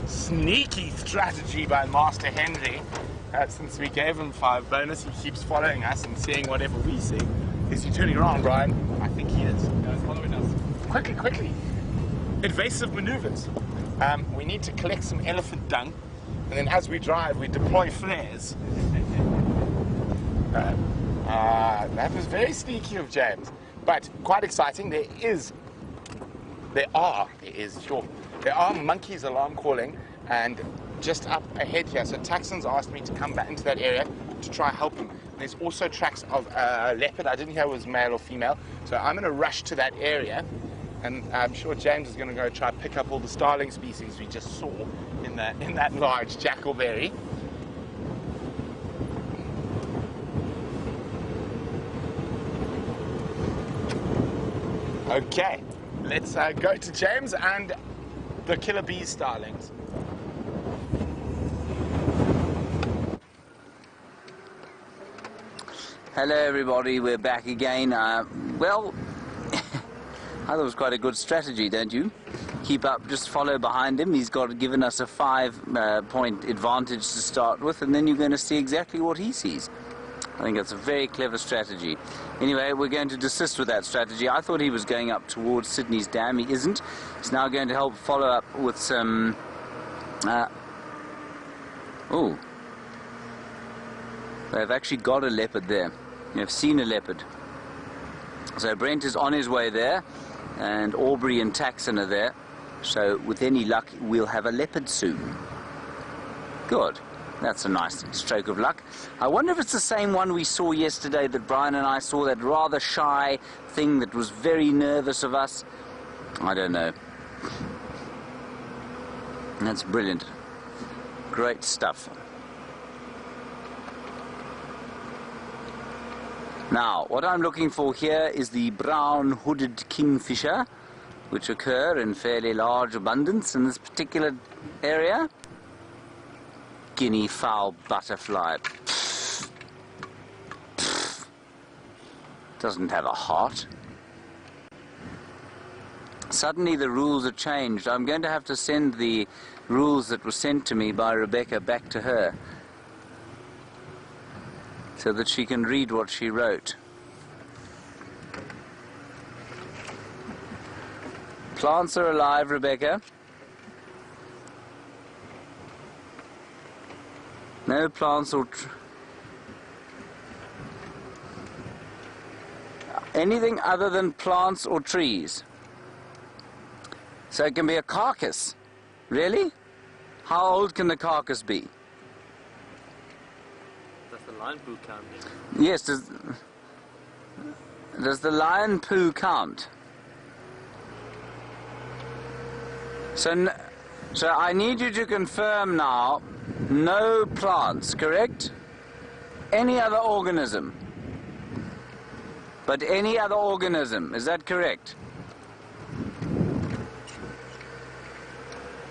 Sneaky strategy by Master Henry. Since we gave him 5 bonus, he keeps following us and seeing whatever we see. Is he turning around, Brian? I think he is. No, he's following us. Quickly. Evasive maneuvers. We need to collect some elephant dung, and then as we drive, we deploy flares. That was very sneaky of James. But quite exciting. There is There are monkeys alarm calling, and just up ahead here. So Taxon's asked me to come back into that area to try help him. There's also tracks of a leopard. I didn't hear it was male or female, so I'm going to rush to that area, and I'm sure James is going to go try pick up all the starling species we just saw in that large jackalberry. Okay, let's go to James and the killer bees starlings. Hello everybody, we're back again. Well, I thought it was quite a good strategy, don't you? Keep up, just follow behind him. He's given us a 5-point advantage to start with, and then you're going to see exactly what he sees. I think that's a very clever strategy. Anyway, we're going to desist with that strategy. I thought he was going up towards Sydney's Dam. He isn't. He's now going to help follow up with some... oh. They've actually got a leopard there. You've seen a leopard. So Brent is on his way there, and Aubrey and Taxon are there. So with any luck, we'll have a leopard soon. Good. That's a nice stroke of luck. I wonder if it's the same one we saw yesterday that Brian and I saw, that rather shy thing that was very nervous of us. I don't know. That's brilliant. Great stuff. Now, what I'm looking for here is the brown hooded kingfisher, which occur in fairly large abundance in this particular area. Guinea fowl butterfly. Pfft. Pfft. Doesn't have a heart. Suddenly the rules are changed. I'm going to have to send the rules that were sent to me by Rebecca back to her, so that she can read what she wrote. Plants are alive, Rebecca. No plants or anything other than plants or trees. So it can be a carcass. Really? How old can the carcass be? Does the lion poo count? Yes, does the lion poo count? So I need you to confirm now, no plants, correct? Any other organism? But any other organism, is that correct?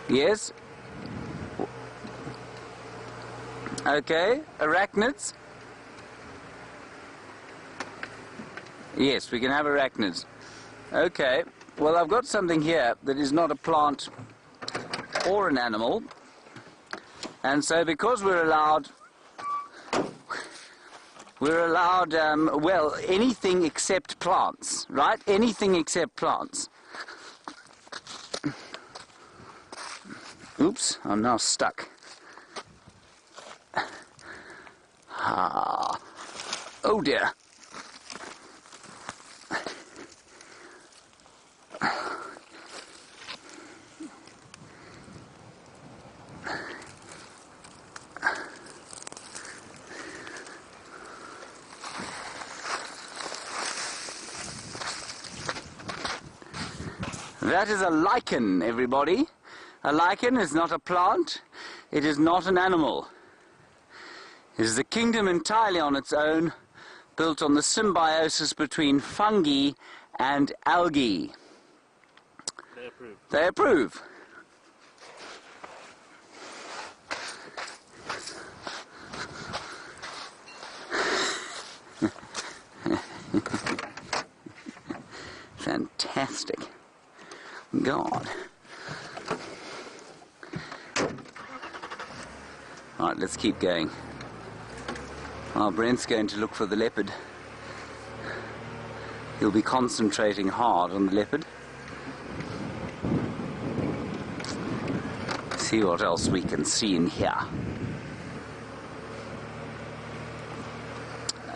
Yes? Okay, arachnids? Yes, we can have arachnids. Okay, well I've got something here that is not a plant or an animal, and so because we're allowed, well, anything except plants, right? Anything except plants. Oops, I'm now stuck. Ah, oh dear. That is a lichen, everybody. A lichen is not a plant. It is not an animal. It is a kingdom entirely on its own, built on the symbiosis between fungi and algae. They approve. They approve. Fantastic. God. All right, let's keep going. Brent's going to look for the leopard. He'll be concentrating hard on the leopard. See what else we can see in here.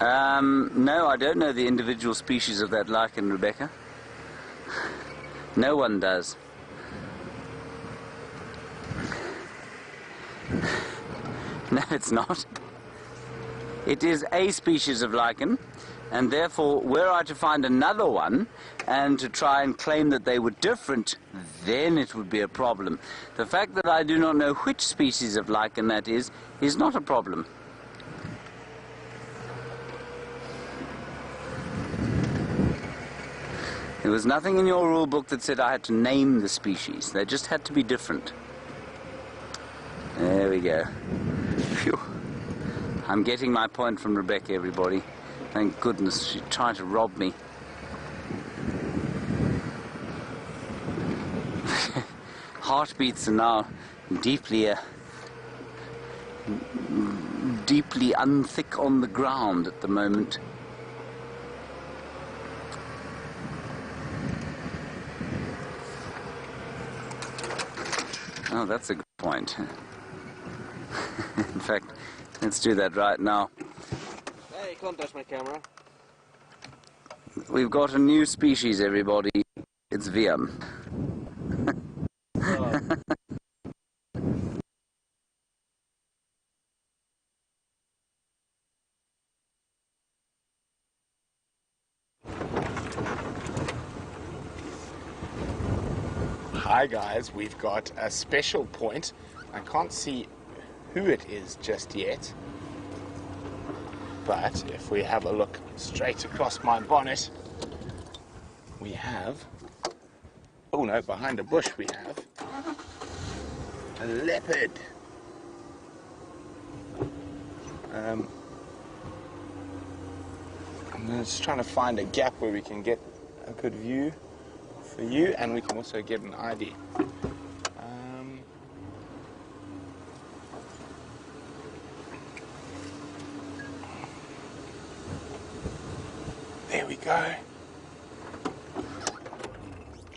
No, I don't know the individual species of that lichen, Rebecca. No one does. No, it's not. It is a species of lichen, and therefore, were I to find another one and to try and claim that they were different, then it would be a problem. The fact that I do not know which species of lichen that is not a problem. There was nothing in your rule book that said I had to name the species. They just had to be different. There we go. Phew. I'm getting my point from Rebecca, everybody. Thank goodness, she tried to rob me. Heartbeats are now deeply unthick on the ground at the moment. Oh, that's a good point. In fact, let's do that right now. Hey, can't touch my camera. We've got a new species, everybody. It's VM. Hi guys, we've got a special point. I can't see who it is just yet, but if we have a look straight across my bonnet, we have, oh no, behind a bush we have a leopard. I'm just trying to find a gap where we can get a good view for you, and we can also get an ID. There we go.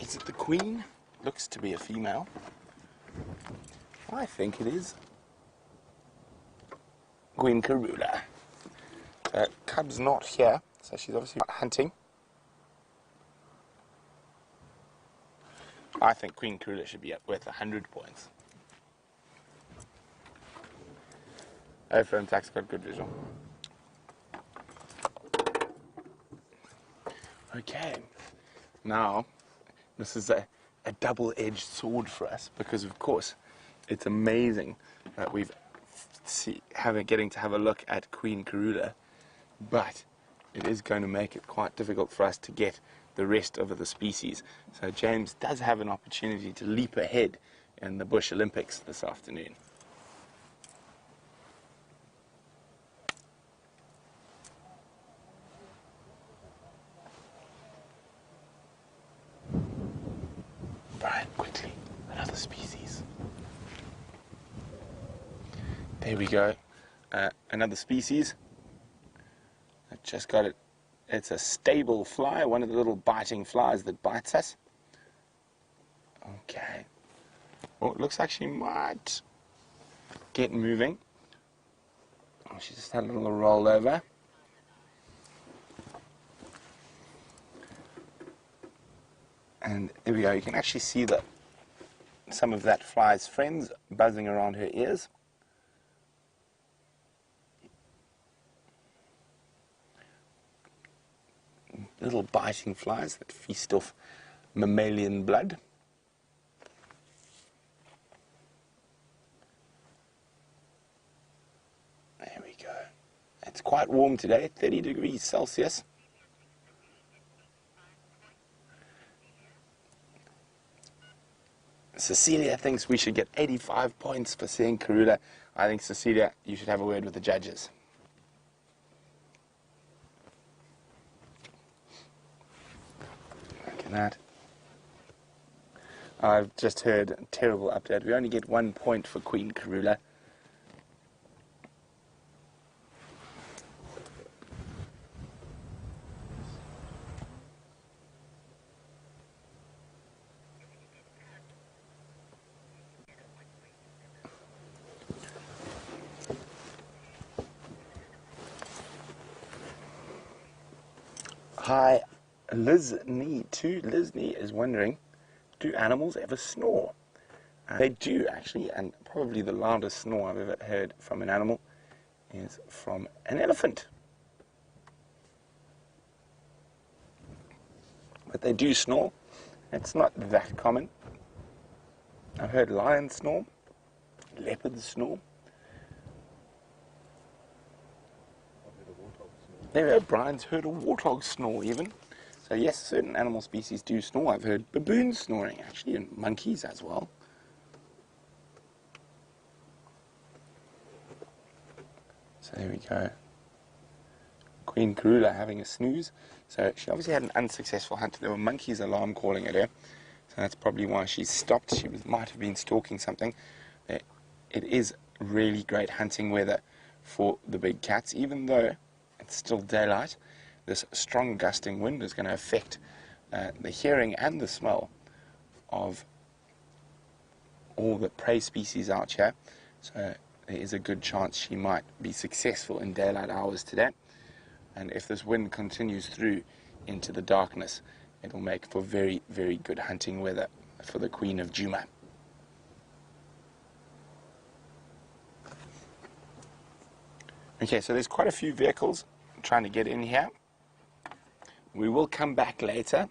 Is it the queen? Looks to be a female. I think it is. Queen Karula. Cub's not here, so she's obviously hunting. I think Queen Karula should be worth 100 points. Oh, phone tax got good visual. Okay, now this is a double-edged sword for us, because of course it's amazing that we've getting to have a look at Queen Karula, but it is going to make it quite difficult for us to get the rest of the species. So James does have an opportunity to leap ahead in the Bush Olympics this afternoon. Brian, quickly, another species. There we go, another species. I just got it. It's a stable fly, one of the little biting flies that bites us. Okay. Well, it looks like she might get moving. Oh, she just had a little roll over. And there we go. You can actually see some of that fly's friends buzzing around her ears. Little biting flies that feast off mammalian blood. There we go. It's quite warm today, 30 degrees Celsius. Cecilia thinks we should get 85 points for seeing Karula. I think, Cecilia, you should have a word with the judges. Look at that. I've just heard a terrible update. We only get 1 point for Queen Karula. Hi, Liz Nee too. Liz Nee is wondering do animals ever snore? They do, actually, and probably the loudest snore I've ever heard from an animal is from an elephant. But they do snore. It's not that common. I've heard lions snore, leopards snore. There, Brian's heard a warthog snore even. So yes, certain animal species do snore. I've heard baboons snoring actually, and monkeys as well. So there we go. Queen Karula having a snooze. So she obviously had an unsuccessful hunt. There were monkeys alarm calling at her. So that's probably why she stopped. She might have been stalking something. It is really great hunting weather for the big cats, even though it's still daylight. This strong gusting wind is going to affect the hearing and the smell of all the prey species out here. So there is a good chance she might be successful in daylight hours today. And if this wind continues through into the darkness, it will make for very, very good hunting weather for the Queen of Djuma. Okay, so there's quite a few vehicles trying to get in here. We will come back later.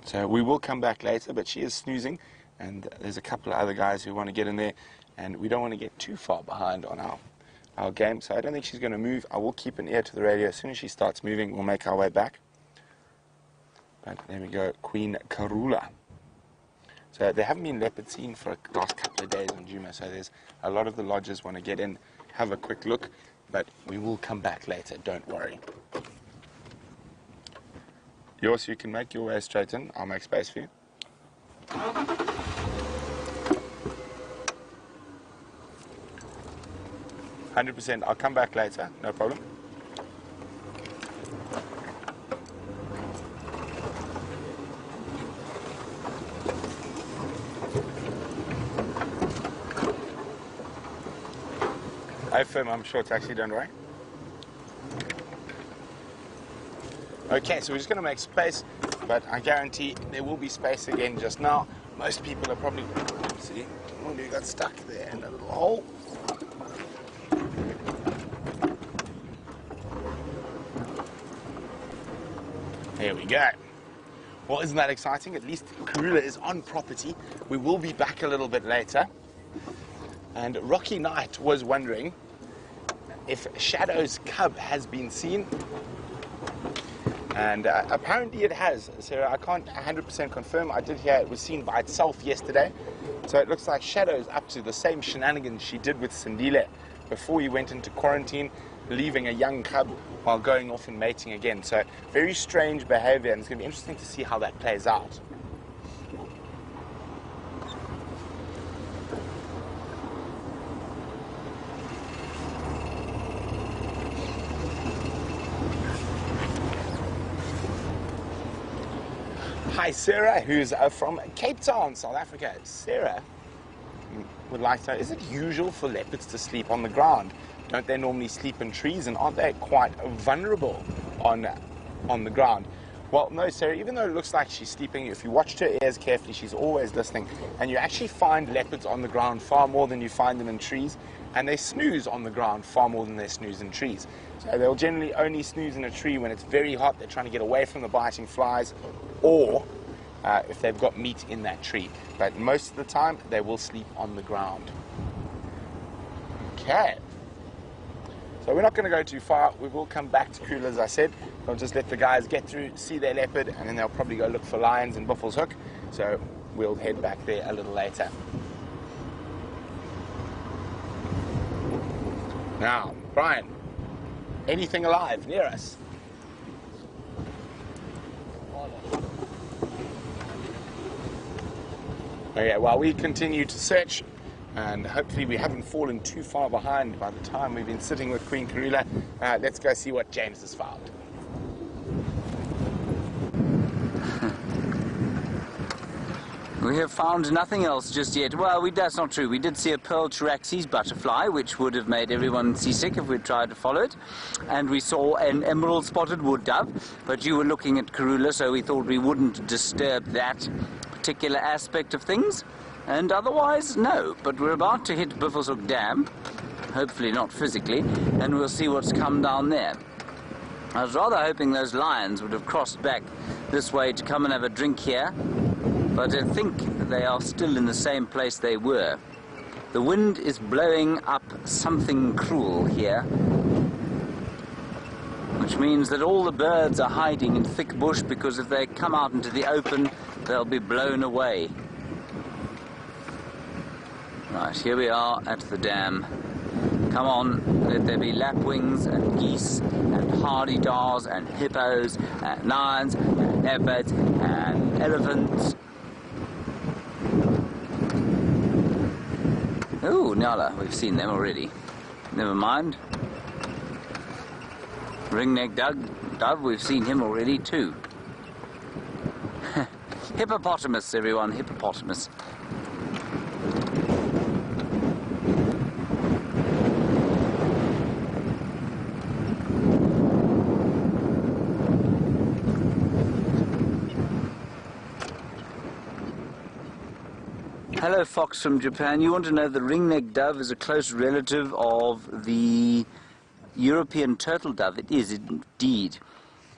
So we will come back later, but she is snoozing, and there's a couple of other guys who want to get in there, and we don't want to get too far behind on our game, so I don't think she's going to move. I will keep an ear to the radio. As soon as she starts moving, we'll make our way back. But there we go, Queen Karula. So there haven't been leopards seen for the last couple of days on Djuma, so there's a lot of the lodges want to get in, have a quick look, but we will come back later, don't worry. Yours, you can make your way straight in. I'll make space for you. 100%. I'll come back later, no problem. I firm, I'm sure it's actually done right. Okay, so we're just going to make space, but I guarantee there will be space again just now. Most people are probably, see, one dude got stuck there in a little hole. There we go. Well, isn't that exciting? At least Karula is on property. We will be back a little bit later. And Rocky Knight was wondering if Shadow's cub has been seen. And apparently it has. Sarah, I can't 100% confirm. I did hear it was seen by itself yesterday. So it looks like Shadow's up to the same shenanigans she did with Sindile before he went into quarantine, leaving a young cub while going off and mating again. So very strange behavior, and it's going to be interesting to see how that plays out. Hi Sarah, who's from Cape Town, South Africa. Sarah would like to know, is it usual for leopards to sleep on the ground? Don't they normally sleep in trees, and aren't they quite vulnerable on the ground? Well, no, Sarah, even though it looks like she's sleeping, if you watched her ears carefully, she's always listening. And you actually find leopards on the ground far more than you find them in trees. And they snooze on the ground far more than they snooze in trees. So they'll generally only snooze in a tree when it's very hot, they're trying to get away from the biting flies, or if they've got meat in that tree. But most of the time, they will sleep on the ground. Okay. So we're not going to go too far. We will come back to Karula, as I said. We'll just let the guys get through, see their leopard, and then they'll probably go look for lions in Buffelshoek Hook. So we'll head back there a little later. Now, Brian, anything alive near us? Okay, while we continue to search, and hopefully we haven't fallen too far behind by the time we've been sitting with Queen Karula, let's go see what James has found. We have found nothing else just yet. Well, that's not true. We did see a pearl Charaxes butterfly, which would have made everyone seasick if we'd tried to follow it. And we saw an emerald spotted wood dove, but you were looking at Karula, so we thought we wouldn't disturb that particular aspect of things. And otherwise, no. But we're about to hit Buffelshoek Dam, hopefully not physically, and we'll see what's come down there. I was rather hoping those lions would have crossed back this way to come and have a drink here, but I think they are still in the same place they were. The wind is blowing up something cruel here, which means that all the birds are hiding in thick bush, because if they come out into the open, they'll be blown away. Right, here we are at the dam. Come on, let there be lapwings and geese and hardy-daws and hippos and lions and leopards and elephants. Oh, Nala, we've seen them already. Never mind. Ringneck dove, we've seen him already too. Hippopotamus, everyone, hippopotamus. Hello, Fox from Japan. You want to know the ringneck dove is a close relative of the European turtle dove? It is indeed.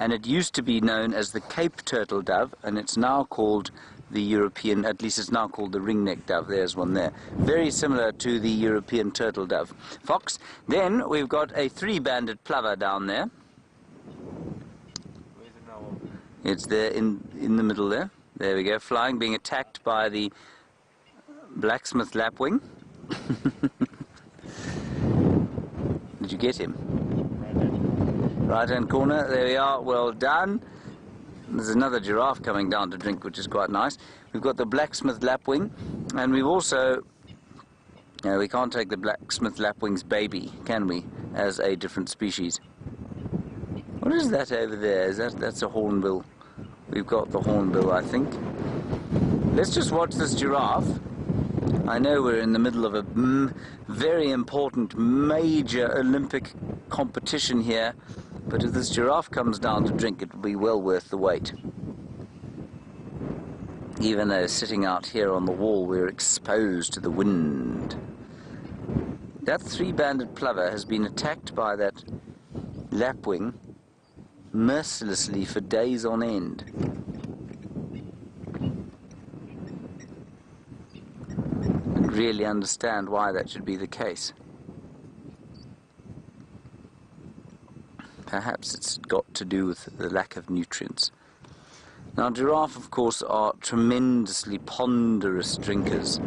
And it used to be known as the Cape turtle dove, and it's now called the European, at least it's now called the ringneck dove. There's one there. Very similar to the European turtle dove. Fox. Then we've got a three-banded plover down there. Where's it now? It's there in the middle there. There we go, flying, being attacked by the blacksmith lapwing. Did you get him? Right hand corner, there we are, well done. There's another giraffe coming down to drink, which is quite nice. We've got the blacksmith lapwing, and we've also, we can't take the blacksmith lapwing's baby, can we, as a different species. What is that over there? That's a hornbill. We've got the hornbill, I think. Let's just watch this giraffe. I know we're in the middle of a very important major Olympic competition here, but if this giraffe comes down to drink, it will be well worth the wait. Even though sitting out here on the wall, we're exposed to the wind. That three-banded plover has been attacked by that lapwing mercilessly for days on end. Really understand why that should be the case. Perhaps it's got to do with the lack of nutrients. Now, giraffe, of course, are tremendously ponderous drinkers.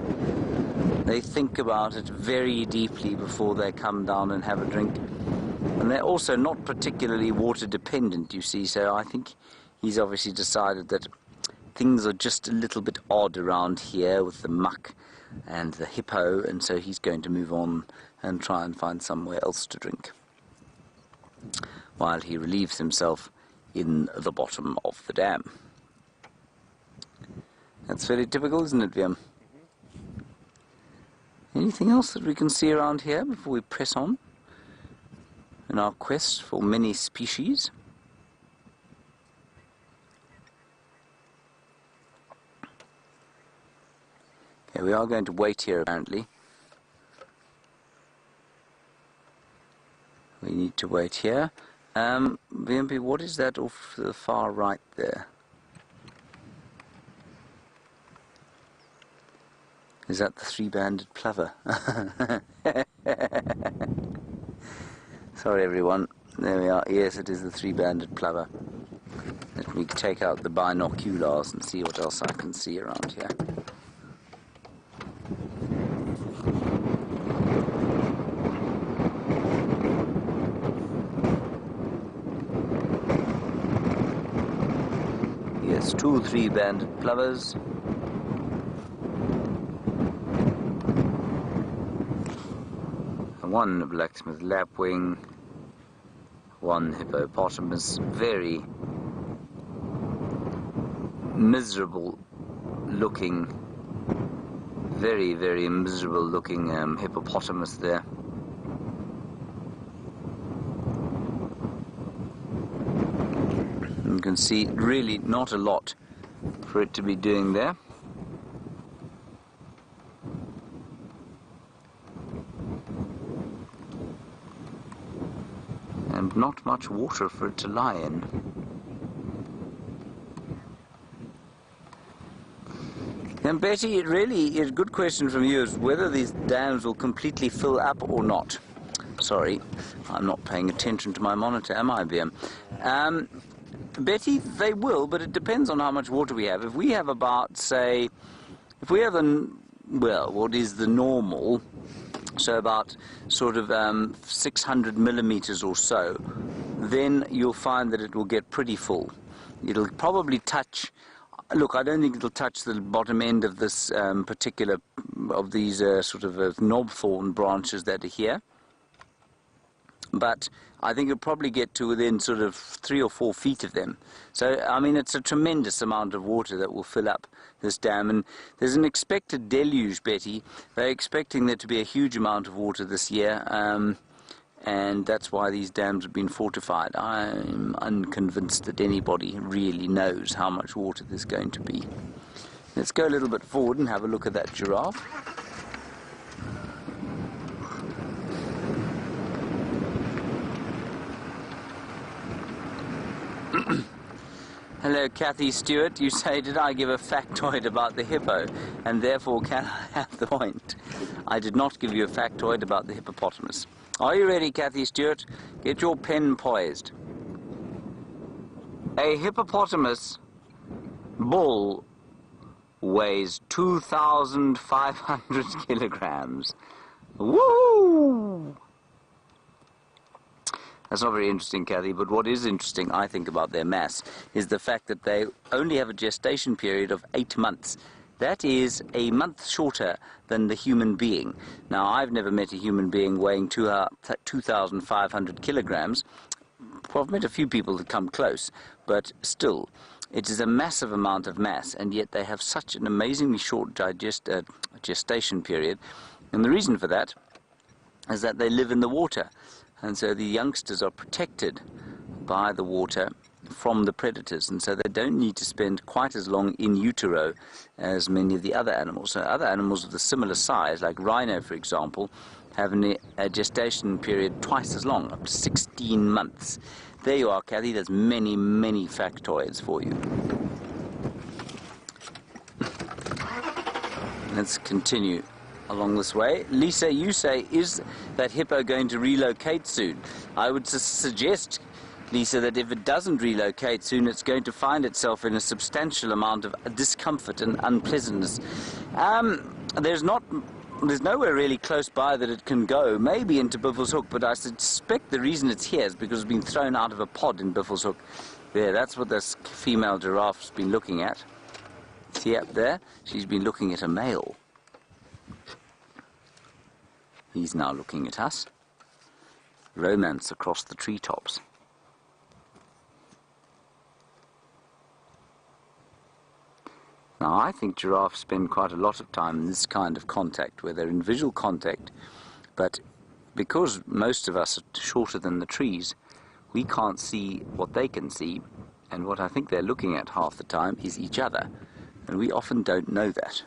They think about it very deeply before they come down and have a drink. And they're also not particularly water dependent, you see, so I think he's obviously decided that things are just a little bit odd around here with the muck and the hippo, and so he's going to move on and try and find somewhere else to drink while he relieves himself in the bottom of the dam. That's very typical, isn't it, Viam? Anything else that we can see around here before we press on in our quest for many species? Okay, we are going to wait here, apparently. We need to wait here. VMP, what is that off to the far right there? Is that the three-banded plover? Sorry, everyone. There we are. Yes, it is the three-banded plover. Let me take out the binoculars and see what else I can see around here. Yes, 2 three-banded plovers. One blacksmith lapwing, one hippopotamus, very miserable looking Very, very miserable looking hippopotamus there. You can see really not a lot for it to be doing there. And not much water for it to lie in. And Betty, it really is a good question from you is whether these dams will completely fill up or not. Sorry, I'm not paying attention to my monitor, am I, BM? Betty, they will, but it depends on how much water we have. If we have about, say, if we have well, what is the normal, so about sort of 600 millimeters or so, then you'll find that it will get pretty full. It'll probably touch, look, I don't think it'll touch the bottom end of this particular, of these sort of knobthorn branches that are here. But I think it'll probably get to within sort of 3 or 4 feet of them. So, I mean, it's a tremendous amount of water that will fill up this dam. And there's an expected deluge, Betty. They're expecting there to be a huge amount of water this year. And that's why these dams have been fortified. I'm unconvinced that anybody really knows how much water there's going to be. Let's go a little bit forward and have a look at that giraffe. Hello, Kathy Stewart. You say, did I give a factoid about the hippo, and therefore can I have the point? I did not give you a factoid about the hippopotamus. Are you ready, Kathy Stewart? Get your pen poised. A hippopotamus bull weighs 2,500 kilograms. Woo! That's not very interesting, Kathy, but what is interesting, I think, about their mass is the fact that they only have a gestation period of 8 months. That is a month shorter than the human being. Now, I've never met a human being weighing 2,500 kilograms. Well, I've met a few people that come close, but still, it is a massive amount of mass, and yet they have such an amazingly short gestation period. And the reason for that is that they live in the water. And so the youngsters are protected by the water from the predators, and so they don't need to spend quite as long in utero as many of the other animals. So other animals of the similar size, like rhino, for example, have a gestation period twice as long, up to 16 months. There you are, Kathy. There's many, many factoids for you. Let's continue along this way. Lisa, you say, is that hippo going to relocate soon? I would suggest, Lisa, that if it doesn't relocate soon, it's going to find itself in a substantial amount of discomfort and unpleasantness. There's nowhere really close by that it can go, maybe into Biffle's Hook, but I suspect the reason it's here is because it's been thrown out of a pod in Biffle's Hook. There, that's what this female giraffe's been looking at. See up there? She's been looking at a male. He's now looking at us. Romance across the treetops. Now, I think giraffes spend quite a lot of time in this kind of contact, where they're in visual contact, but because most of us are shorter than the trees, we can't see what they can see, and what I think they're looking at half the time is each other, and we often don't know that.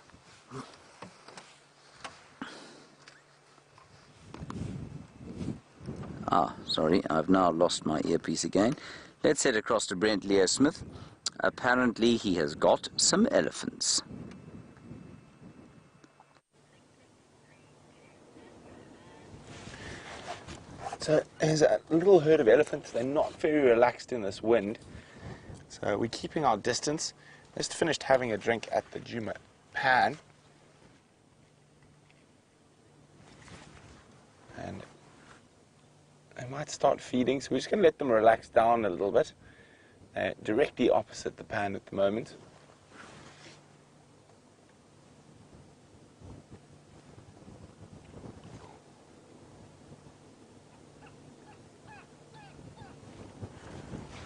Sorry, I've now lost my earpiece again. Let's head across to Brent Leo Smith. Apparently he has got some elephants. So there's a little herd of elephants. They're not very relaxed in this wind. So we're keeping our distance. Just finished having a drink at the Juma Pan. And they might start feeding, so we're just going to let them relax down a little bit. Directly opposite the pan at the moment.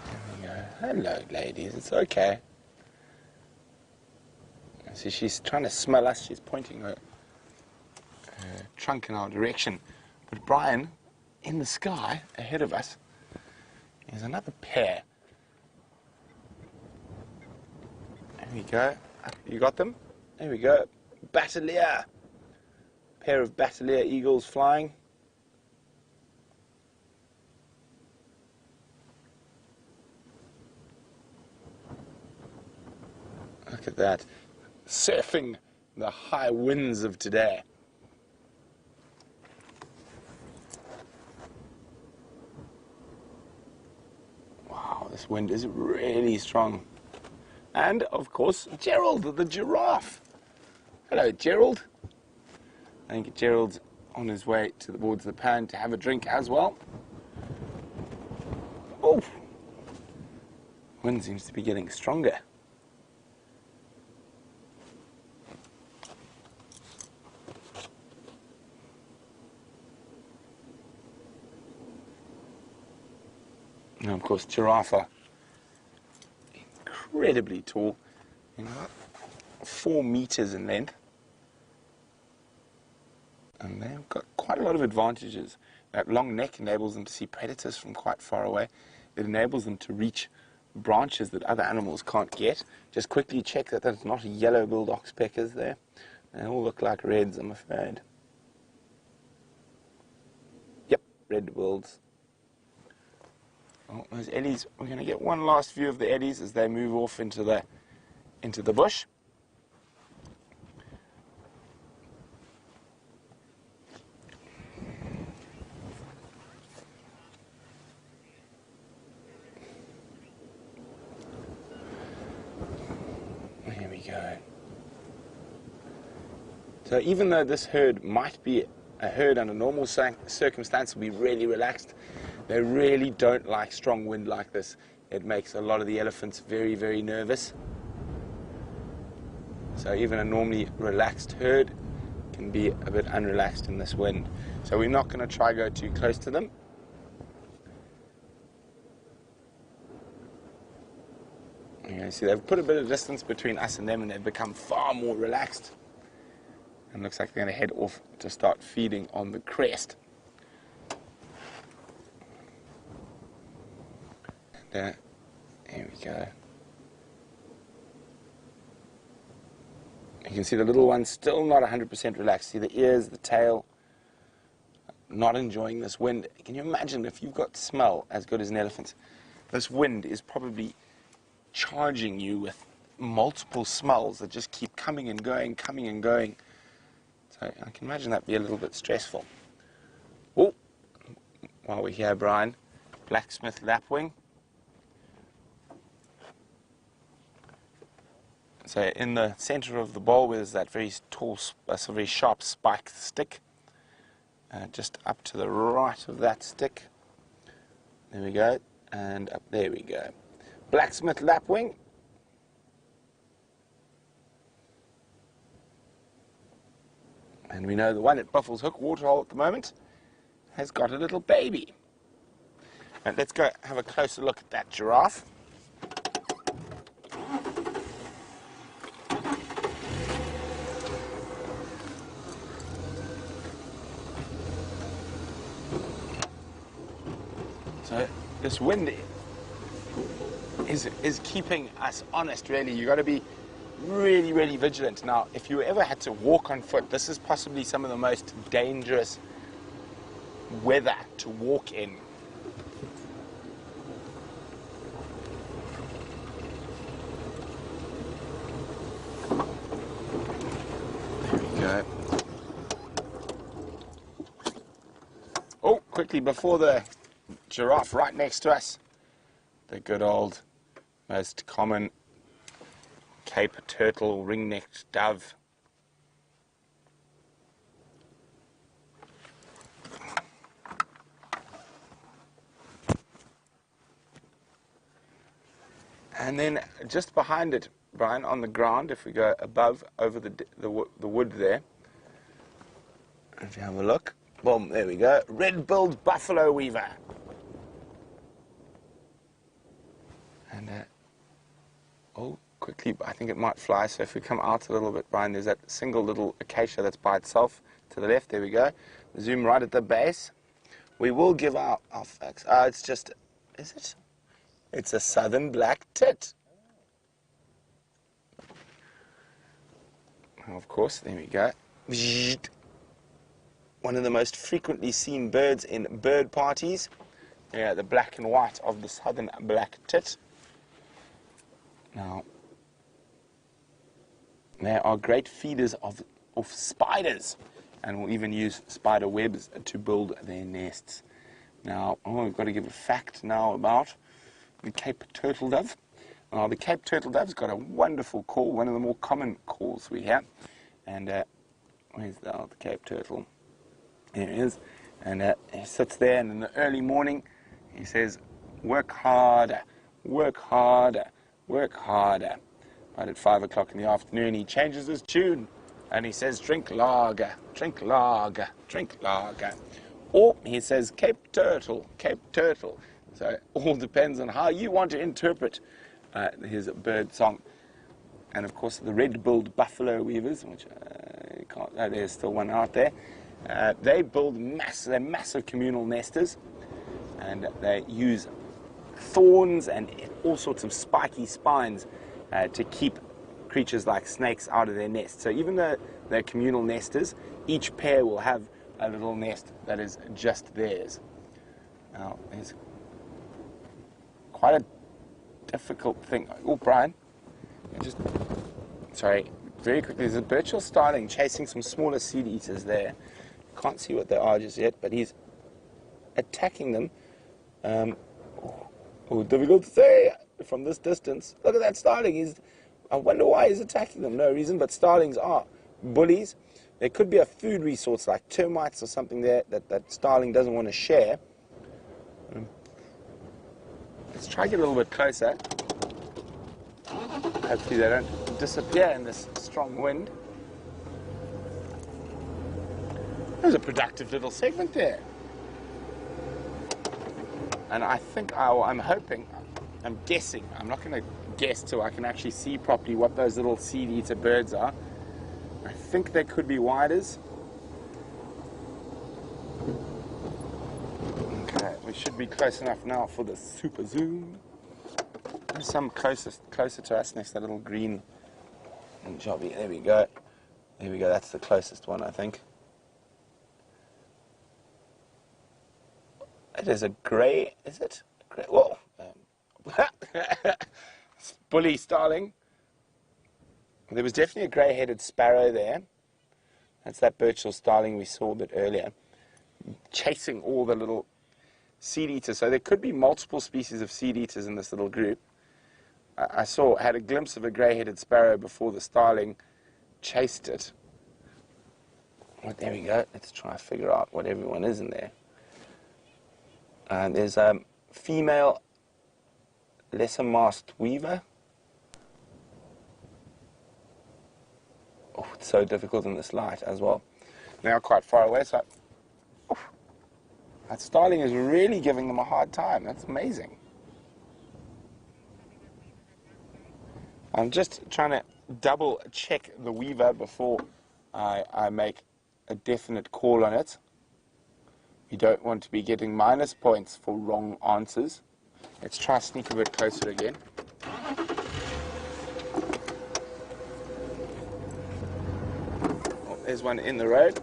There we go. Hello, ladies. It's okay. See, she's trying to smell us. She's pointing her trunk in our direction. But Brian, in the sky ahead of us, is another pair. There we go. You got them? There we go. Battalier. Pair of Battalier eagles flying. Look at that. Surfing the high winds of today. Wow, this wind is really strong. And, of course, Gerald, the giraffe. Hello, Gerald. I think Gerald's on his way towards the pan to have a drink as well. Oh, wind seems to be getting stronger. And, of course, giraffe are incredibly tall, about 4 meters in length. And they've got quite a lot of advantages. That long neck enables them to see predators from quite far away. It enables them to reach branches that other animals can't get. Just quickly check that there's not yellow-billed oxpeckers there. They all look like reds, I'm afraid. Yep, red-bills. Oh, those eddies. We're going to get one last view of the eddies as they move off into the bush. There we go. So even though this herd might be a herd under normal circumstances will be really relaxed, they really don't like strong wind like this. It makes a lot of the elephants very, very nervous. So even a normally relaxed herd can be a bit unrelaxed in this wind. So we're not going to try go too close to them. You see, they've put a bit of distance between us and them, and they've become far more relaxed. And looks like they're going to head off to start feeding on the crest. And, there we go. You can see the little one's still not 100% relaxed. See the ears, the tail, not enjoying this wind. Can you imagine if you've got smell as good as an elephant? This wind is probably charging you with multiple smells that just keep coming and going, coming and going. So I can imagine that be a little bit stressful. Oh, while we're here, Brian, blacksmith lapwing. So in the center of the bowl there's that very tall, very sharp spiked stick. Just up to the right of that stick. There we go. And up there we go. Blacksmith lapwing. And we know the one at Buffalo's Hook Waterhole at the moment has got a little baby. And let's go have a closer look at that giraffe. So this wind is keeping us honest, really. You've got to be really, really vigilant. Now, if you ever had to walk on foot, this is possibly some of the most dangerous weather to walk in. There we go. Oh, quickly, before the giraffe right next to us, the good old, most common Cape turtle, ring-necked dove. And then just behind it, Brian, on the ground, if we go above, over the wood there, if you have a look, boom, there we go, red-billed buffalo weaver. And oh, quickly, but I think it might fly. So if we come out a little bit, Brian, there's that single little acacia that's by itself to the left. There we go. Zoom right at the base. We will give our facts. It's just, is it? It's a southern black tit. Of course, there we go. One of the most frequently seen birds in bird parties. Yeah, the black and white of the southern black tit. Now, they are great feeders of spiders, and will even use spider webs to build their nests. Now, we've got to give a fact now about the Cape turtle dove. The Cape turtle dove's got a wonderful call, one of the more common calls we have. And where's the Cape turtle? Here he is. And he sits there, and in the early morning, he says, work harder, work harder, work harder. Right at 5 o'clock in the afternoon, he changes his tune, and he says, drink lager, drink lager, drink lager. Or he says, Cape turtle, Cape turtle. So it all depends on how you want to interpret his bird song. And of course, the red-billed buffalo weavers, which there's still one out there. They build massive communal nesters, and they use thorns and all sorts of spiky spines to keep creatures like snakes out of their nest. So even though they're communal nesters, each pair will have a little nest that is just theirs. Now, there's quite a difficult thing. Oh, Brian, sorry, very quickly, there's a Birchall starling chasing some smaller seed eaters there. Can't see what they are just yet, but he's attacking them. Difficult to say from this distance. Look at that starling. I wonder why he's attacking them. No reason, but starlings are bullies. There could be a food resource like termites or something there that starling doesn't want to share. Let's try to get a little bit closer. Hopefully they don't disappear in this strong wind. There's a productive little segment there. And I think I'm hoping, I'm guessing, I'm not going to guess till I can actually see properly what those little seed eater birds are. I think they could be widers. Okay, we should be close enough now for the super zoom. There's some closer to us next to that little green jobby. There we go. There we go, that's the closest one, I think. It is a grey, is it? Grey, whoa. Bully starling. There was definitely a grey-headed sparrow there. That's that Birchall starling we saw a bit earlier, chasing all the little seed eaters. So there could be multiple species of seed eaters in this little group. I had a glimpse of a grey-headed sparrow before the starling chased it. Well, there we go. Let's try and figure out what everyone is in there. And there's a female lesser-masked weaver. Oh, it's so difficult in this light as well. They are quite far away, so that starling is really giving them a hard time. That's amazing. I'm just trying to double check the weaver before I make a definite call on it. You don't want to be getting minus points for wrong answers. Let's try sneak a bit closer again. Oh, there's one in the road.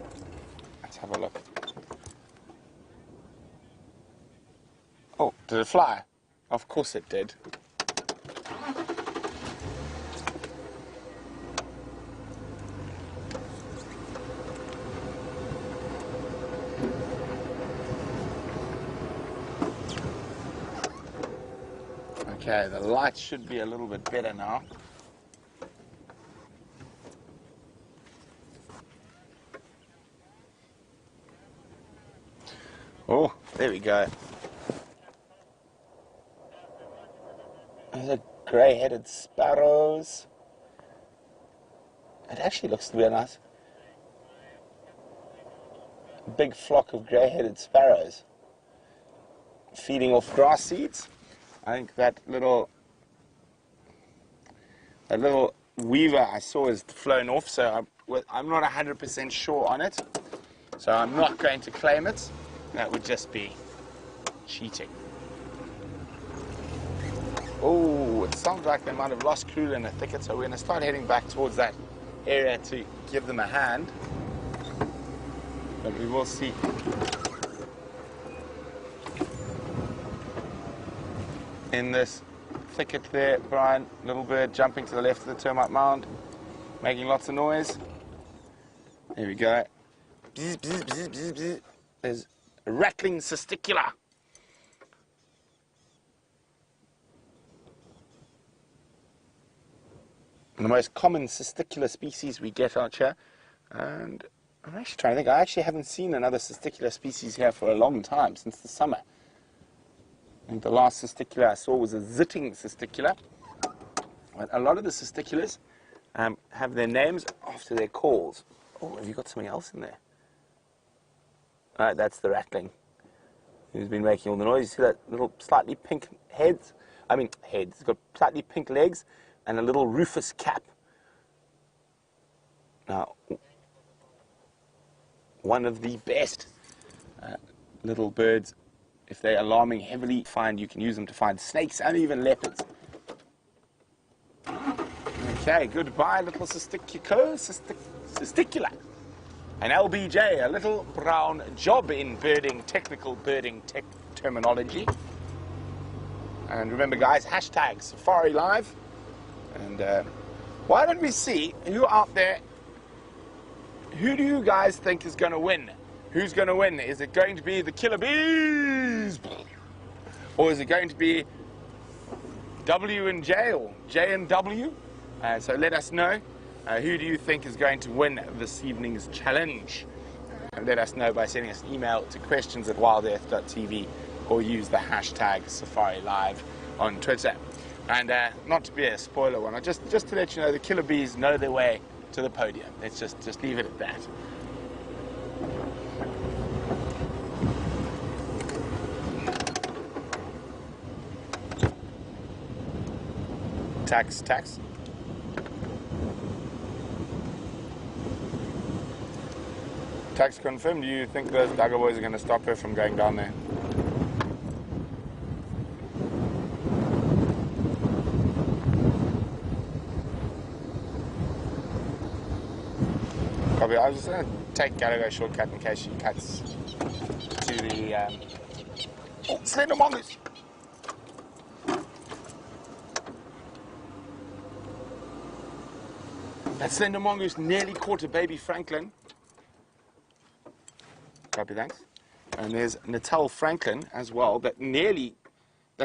Let's have a look. Oh, did it fly? Of course it did. Okay, the light should be a little bit better now. Oh, there we go. There's a grey-headed sparrows. It actually looks to be a nice big flock of grey-headed sparrows feeding off grass seeds. I think that little A little weaver I saw has flown off, so I'm not 100% sure on it. So I'm not going to claim it. That would just be cheating. Oh, it sounds like they might have lost crew in the thicket, so we're going to start heading back towards that area to give them a hand. But we will see. In this thicket there, Brian, little bird jumping to the left of the termite mound, making lots of noise. There we go. Bzz, bzz, bzz, bzz, bzz. There's a rattling cesticula. The most common cesticular species we get out here. And I'm actually trying to think, I actually haven't seen another cesticular species here for a long time, since the summer. I think the last cesticular I saw was a zitting cesticula. But a lot of the cesticulars have their names after their calls. Oh, have you got something else in there? That's the rattling. Who's been making all the noise. You see that little slightly pink heads? It's got slightly pink legs and a little rufous cap. Now, one of the best little birds, if they're alarming heavily, you can use them to find snakes and even leopards. Okay, goodbye, little cesticula. An LBJ, a little brown job in birding, technical birding terminology. And remember, guys, hashtag SafariLIVE. And why don't we see who out there, who do you guys think is going to win? Who's going to win? Is it going to be the killer bees? Or is it going to be W and J, or J and W? So let us know. Who do you think is going to win this evening's challenge? Let us know by sending us an email to questions@wildearth.tv or use the hashtag SafariLIVE on Twitter. And not to be a spoiler one, just to let you know, the killer bees know their way to the podium. Let's just leave it at that. Tax. Tax confirmed. Do you think those Duggar boys are going to stop her from going down there? Copy. I was just going to take Gallagher shortcut in case she cuts to the slender mongoose. That slender mongoose nearly caught a baby Franklin. Copy, thanks. And there's Natal Franklin as well, that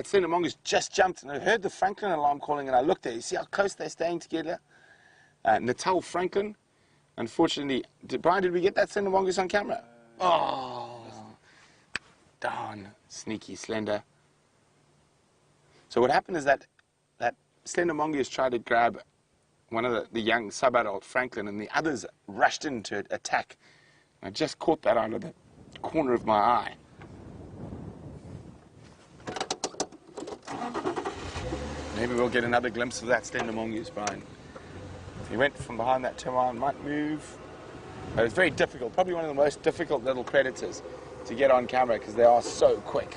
slender mongoose just jumped, and I heard the Franklin alarm calling, and I looked at it. You see how close they're staying together? Natal Franklin, unfortunately, Brian, did we get that slender mongoose on camera? Oh, darn, sneaky slender. So what happened is that slender mongoose tried to grab one of the young sub-adult Franklin, and the others rushed in to attack. I just caught that out of the corner of my eye. Maybe we'll get another glimpse of that slender mongoose, Brian. If he went from behind that termite, might move. But it's very difficult, probably one of the most difficult little predators to get on camera because they are so quick.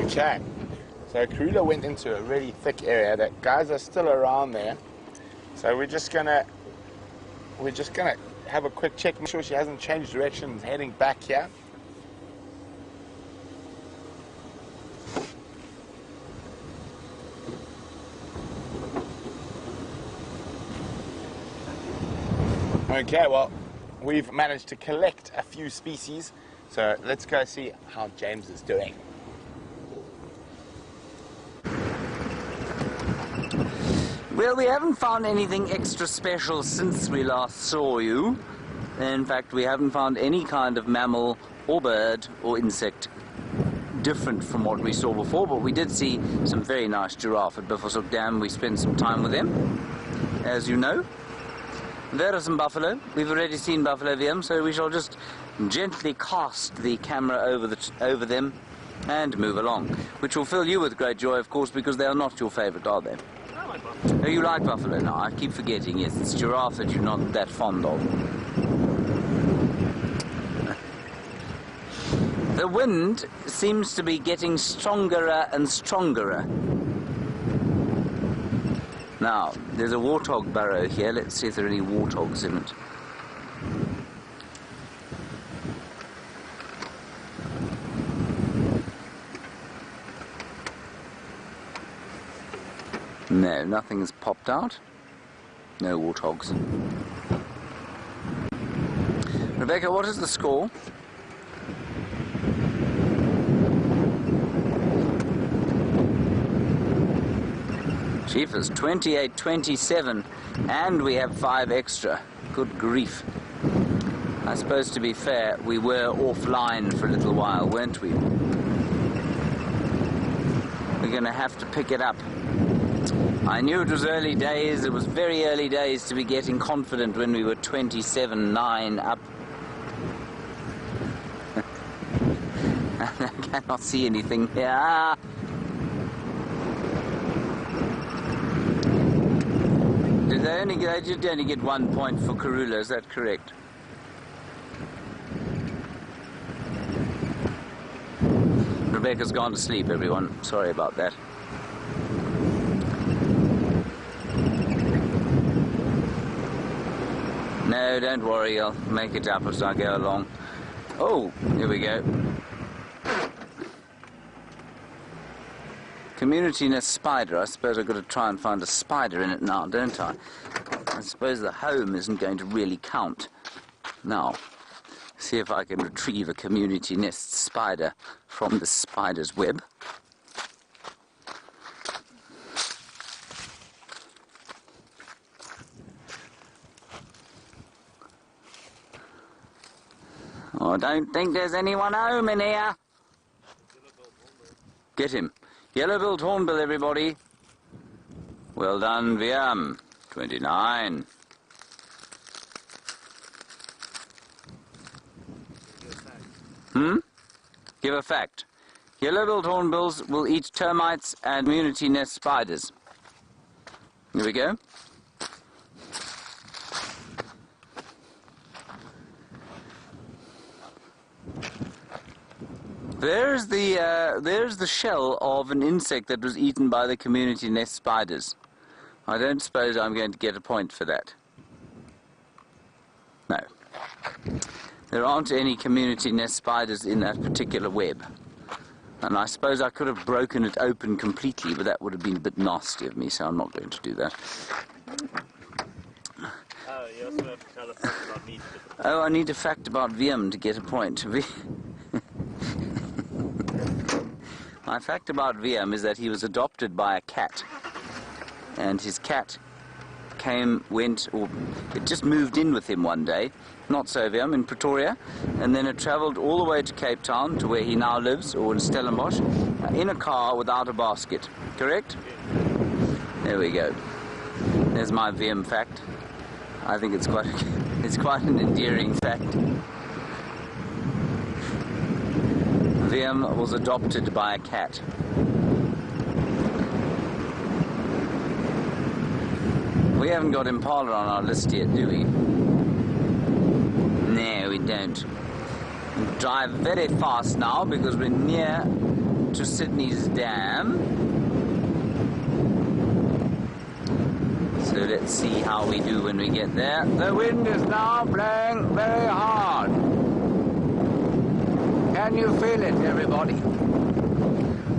Okay, so Karula went into a really thick area. That guys are still around there, so we're just gonna have a quick check, make sure she hasn't changed directions, heading back here. Okay, well, we've managed to collect a few species, so let's go see how James is doing. Well, we haven't found anything extra special since we last saw you. In fact, we haven't found any kind of mammal or bird or insect different from what we saw before, but we did see some very nice giraffe at Buffelshoek Dam. We spent some time with them, as you know. There are some buffalo. We've already seen buffalo VM, so we shall just gently cast the camera over them and move along, which will fill you with great joy, of course, because they are not your favourite, are they? I like buffalo. Oh, you like buffalo now? I keep forgetting. Yes, it's giraffe that you're not that fond of. The wind seems to be getting stronger and stronger. Now, there's a warthog burrow here. Let's see if there are any warthogs in it. No, nothing has popped out. No warthogs. Rebecca, what is the score? Jeepers, 28-27, and we have 5 extra. Good grief. I suppose, to be fair, we were offline for a little while, weren't we? We're going to have to pick it up. I knew it was early days. It was very early days to be getting confident when we were 27-9 up. I cannot see anything here. They did only get 1 point for Karula, is that correct? Rebecca's gone to sleep, everyone. Sorry about that. No, don't worry, I'll make it up as I go along. Oh, here we go. Community nest spider. I suppose I've got to try and find a spider in it now, don't I? I suppose the home isn't going to really count. Now, see if I can retrieve a community nest spider from the spider's web. Oh, I don't think there's anyone home in here. Get him. Yellow-billed hornbill, everybody. Well done, VM. 29. Give a fact. Yellow-billed hornbills will eat termites and community nest spiders. Here we go. There's the shell of an insect that was eaten by the community nest spiders. I don't suppose I'm going to get a point for that. No. There aren't any community nest spiders in that particular web. And I suppose I could have broken it open completely, but that would have been a bit nasty of me, so I'm not going to do that. Oh, you also have to tell a fact about me. Oh, I need a fact about VM to get a point. My fact about VM is that he was adopted by a cat. And his cat it just moved in with him one day, not so VM, in Pretoria, and then it travelled all the way to Cape Town, to where he now lives, or in Stellenbosch, in a car without a basket. Correct? There we go. There's my VM fact. I think it's quite an endearing fact. VM was adopted by a cat. We haven't got impala on our list yet, do we? No, we don't. We drive very fast now because we're near to Sydney's dam. So let's see how we do when we get there. The wind is now blowing very hard. Can you feel it, everybody?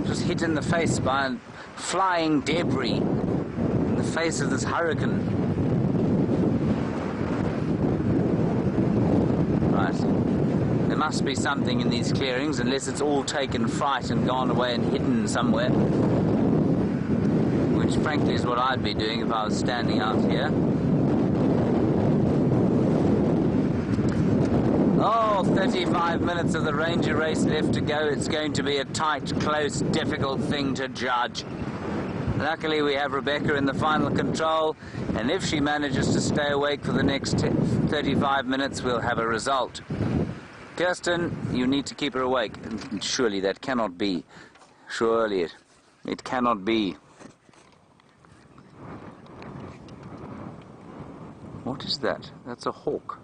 Just hit in the face by flying debris. The face of this hurricane. Right. There must be something in these clearings, unless it's all taken fright and gone away and hidden somewhere. which frankly is what I'd be doing if I was standing out here. Oh, 35 minutes of the Ranger race left to go. It's going to be a tight, close, difficult thing to judge. Luckily, we have Rebecca in the final control, and if she manages to stay awake for the next 35 minutes, we'll have a result. Kirsten, you need to keep her awake. Surely that cannot be. Surely it cannot be. What is that? That's a hawk.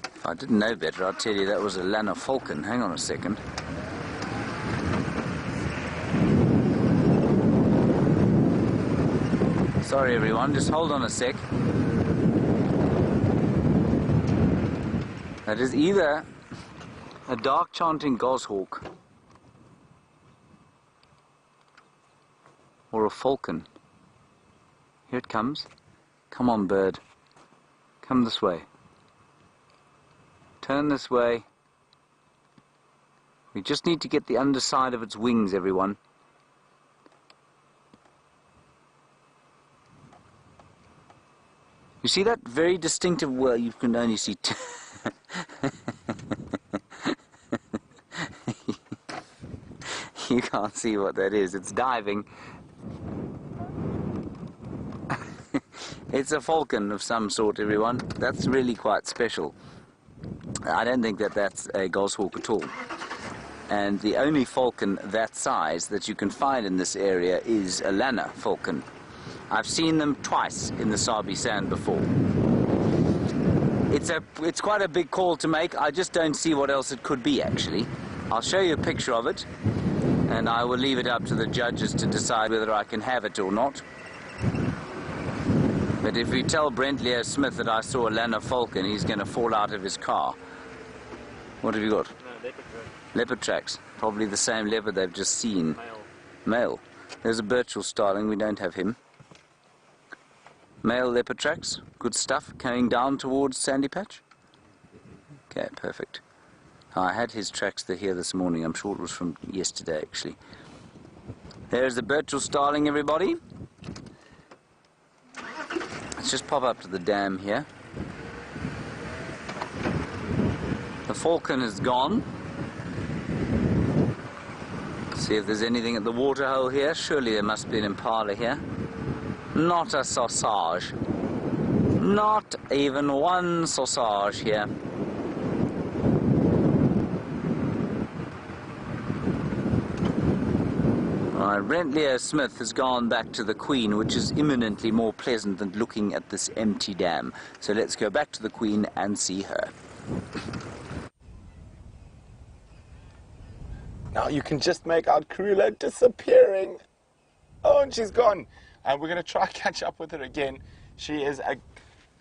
If I didn't know better, I'd tell you that was a Lanner falcon. Hang on a second. Sorry everyone, just hold on a sec. That is either a dark chanting goshawk or a falcon. Here it comes. Come on, bird. Come this way. Turn this way. We just need to get the underside of its wings, everyone. You see that very distinctive, well, you can only see you can't see what that is. It's diving. It's a falcon of some sort, everyone. That's really quite special. I don't think that that's a goshawk at all. And the only falcon that size that you can find in this area is a Lanner falcon. I've seen them twice in the Sabi Sand before. It's quite a big call to make. I just don't see what else it could be, actually. I'll show you a picture of it, and I will leave it up to the judges to decide whether I can have it or not. But if you tell Brent Leo Smith that I saw a Lanner falcon, he's going to fall out of his car. What have you got? No, leopard tracks. Leopard tracks. Probably the same leopard they've just seen. Male. Male. There's a Birchall starling. We don't have him. Male leopard tracks. Good stuff. Coming down towards Sandy Patch. Okay, perfect. I had his tracks here this morning. I'm sure it was from yesterday, actually. There's the Birchall starling, everybody. Let's just pop up to the dam here. The falcon is gone. See if there's anything at the waterhole here. Surely there must be an impala here. Not a sausage. Not even one sausage here. Brent Leo Smith has gone back to the Queen, which is imminently more pleasant than looking at this empty dam. So let's go back to the Queen and see her. Now you can just make out Karula disappearing. Oh, and she's gone. And we're going to try to catch up with her again. She is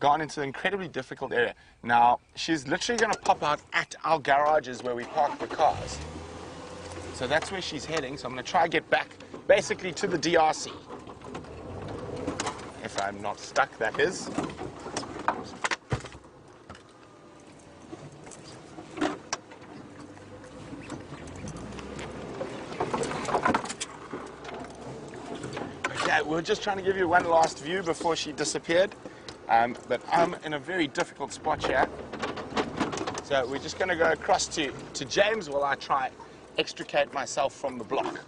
gone into an incredibly difficult area. Now, she's literally going to pop out at our garages where we park the cars. So that's where she's heading. So I'm going to try to get back basically to the DRC. If I'm not stuck, that is. Okay, we're just trying to give you one last view before she disappeared. But I'm in a very difficult spot here. So we're just going to go across to James while I try extricate myself from the block.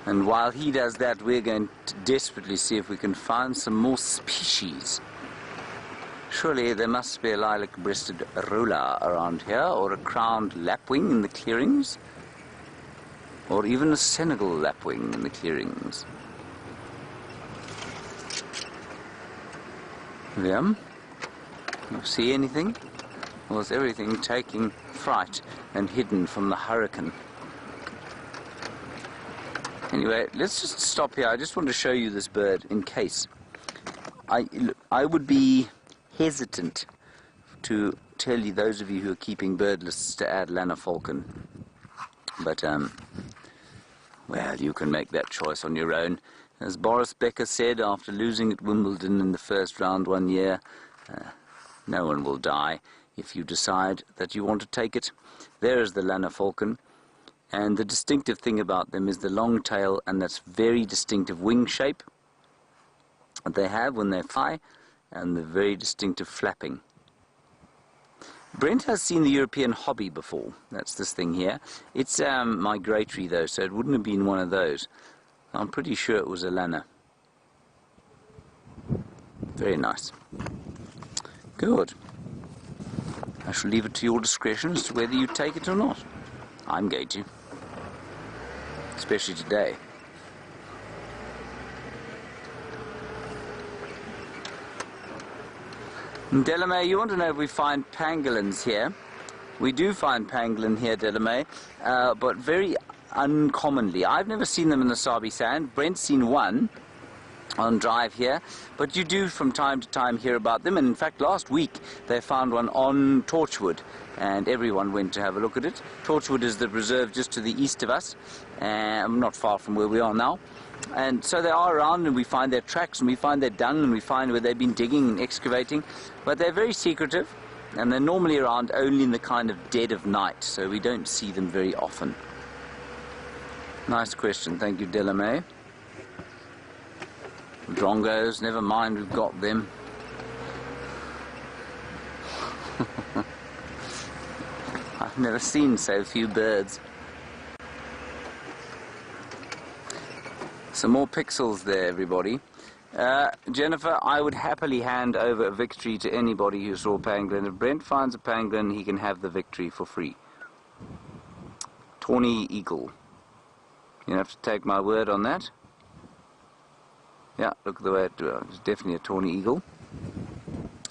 And while he does that, we're going to desperately see if we can find some more species. Surely there must be a lilac-breasted rolla around here, or a crowned lapwing in the clearings, or even a Senegal lapwing in the clearings. Yeah. You see anything? Or is everything taking fright and hidden from the hurricane? Anyway, let's just stop here. I just want to show you this bird in case. I would be hesitant to tell you, those of you who are keeping bird lists, to add Lanner falcon. But, well, you can make that choice on your own. As Boris Becker said after losing at Wimbledon in the first round one year, no one will die. if you decide that you want to take it. There is the Lanner falcon, and the distinctive thing about them is the long tail and that very distinctive wing shape that they have when they fly, and the very distinctive flapping. Brent has seen the European hobby before. That's this thing here. It's migratory though, so it wouldn't have been one of those. I'm pretty sure it was a Lanner. Very nice. Good. I shall leave it to your discretion as to whether you take it or not. I'm going to. Especially today. Delamay, you want to know if we find pangolins here? We do find pangolin here, Delamay, but very uncommonly. I've never seen them in the Sabi Sand. Brent's seen one on drive here, but you do from time to time hear about them, and in fact last week they found one on Torchwood and everyone went to have a look at it. Torchwood is the reserve just to the east of us, not far from where we are now, and so they are around, and we find their tracks and we find their dung and we find where they've been digging and excavating, but they're very secretive and they're normally around only in the kind of dead of night, so we don't see them very often. Nice question, thank you, Delamay. Drongos, never mind, we've got them. I've never seen so few birds. Some more pixels there, everybody. Jennifer, I would happily hand over a victory to anybody who saw pangolin. If Brent finds a pangolin, he can have the victory for free. Tawny eagle. You have to take my word on that. Yeah, look at the way it was definitely a tawny eagle.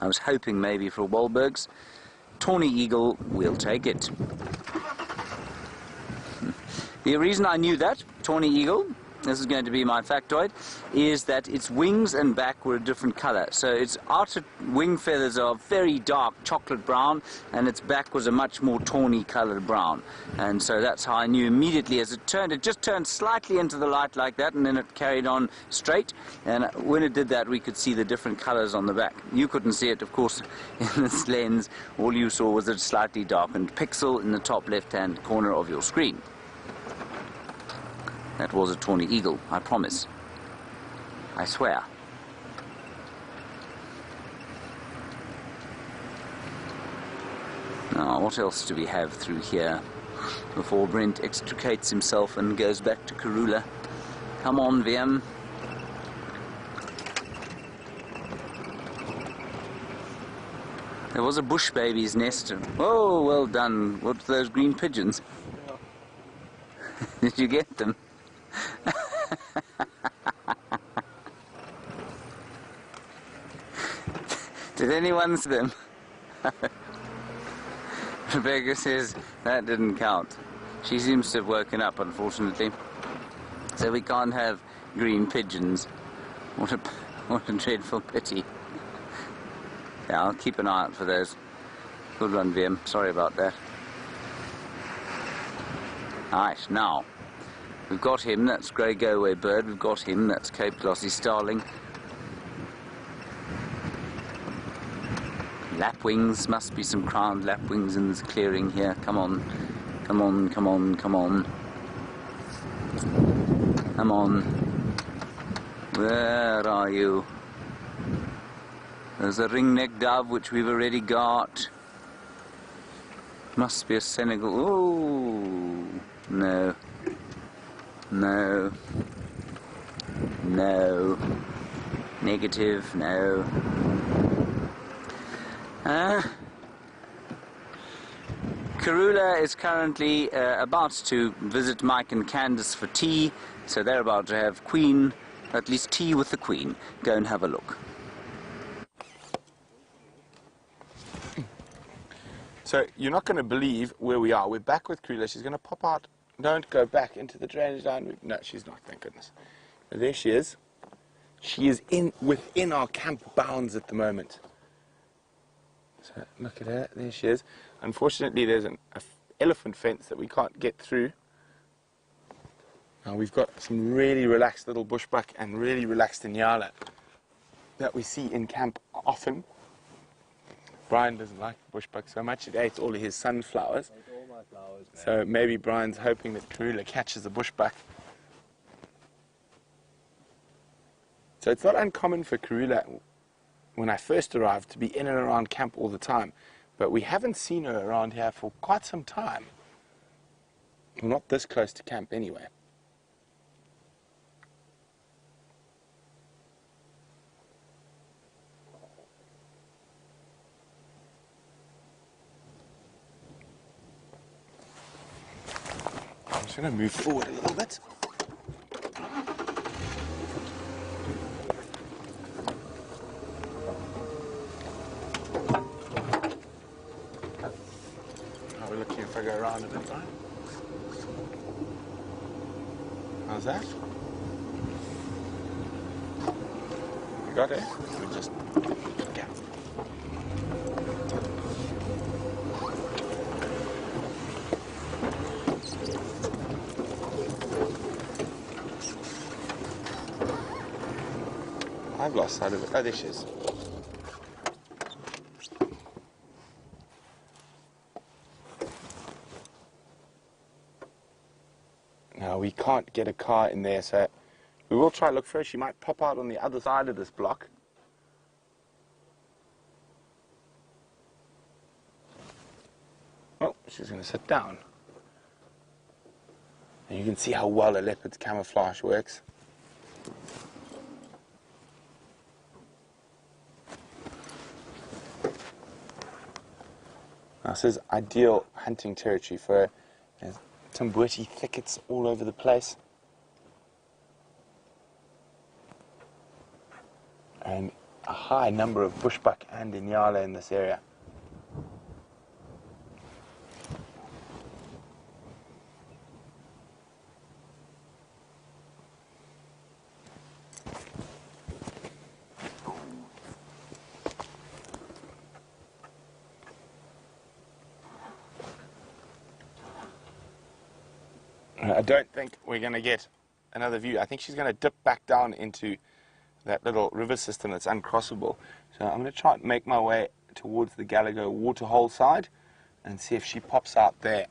I was hoping maybe for a Wahlberg's. Tawny eagle, we'll take it. The reason I knew that, tawny eagle, this is going to be my factoid, is that its wings and back were a different color. So its outer wing feathers are very dark chocolate brown, and its back was a much more tawny colored brown. And so that's how I knew immediately as it turned. It just turned slightly into the light like that, and then it carried on straight. And when it did that, we could see the different colors on the back. You couldn't see it, of course, in this lens. All you saw was a slightly darkened pixel in the top left-hand corner of your screen. That was a tawny eagle, I promise. I swear. Now, what else do we have through here before Brent extricates himself and goes back to Karula? Come on, VM. There was a bush baby's nest. Oh, well done. What's those green pigeons? Did you get them? Did anyone see them? Rebecca says that didn't count. She seems to have woken up, unfortunately. So we can't have green pigeons. What a dreadful pity. Yeah, I'll keep an eye out for those. Good one, VM. Sorry about that. Alright, now. We've got him, that's grey go-away bird. We've got him, that's Cape glossy starling. Lapwings, must be some crowned lapwings in this clearing here. Come on, come on, come on, come on. Come on. Where are you? There's a ringneck dove, which we've already got. Must be a Senegal. Oh, no. No. No. Negative, no. Karula is currently about to visit Mike and Candace for tea, so they're about to have Queen, at least tea with the Queen. Go and have a look. So you're not going to believe where we are. We're back with Karula. She's going to pop out. Don't go back into the drainage line. No, she's not, thank goodness. There she is. She is within our camp bounds at the moment. So look at her, there she is. Unfortunately, there's an elephant fence that we can't get through. Now we've got some really relaxed little bushbuck and really relaxed inyala that we see in camp often. Brian doesn't like bushbuck so much. It ate all of his sunflowers. Ate all my flowers, man. So maybe Brian's hoping that Karula catches a bushbuck. So it's not uncommon for Karula, when I first arrived, to be in and around camp all the time. But we haven't seen her around here for quite some time. Well, not this close to camp anyway. I'm just going to move forward a little bit. How are we looking if I go around a bit, right? How's that? You got it? We just yeah. I've lost sight of it. Oh, there she is. Now, we can't get a car in there, so we will try to look for her. She might pop out on the other side of this block. Oh, she's going to sit down. And you can see how well a leopard's camouflage works. Now, this is ideal hunting territory for her. There's Tumbuti thickets all over the place. And a high number of bushbuck and inyala in this area. I don't think we're going to get another view. I think she's going to dip back down into that little river system that's uncrossable. So I'm going to try and make my way towards the Gallagher waterhole side and see if she pops out there.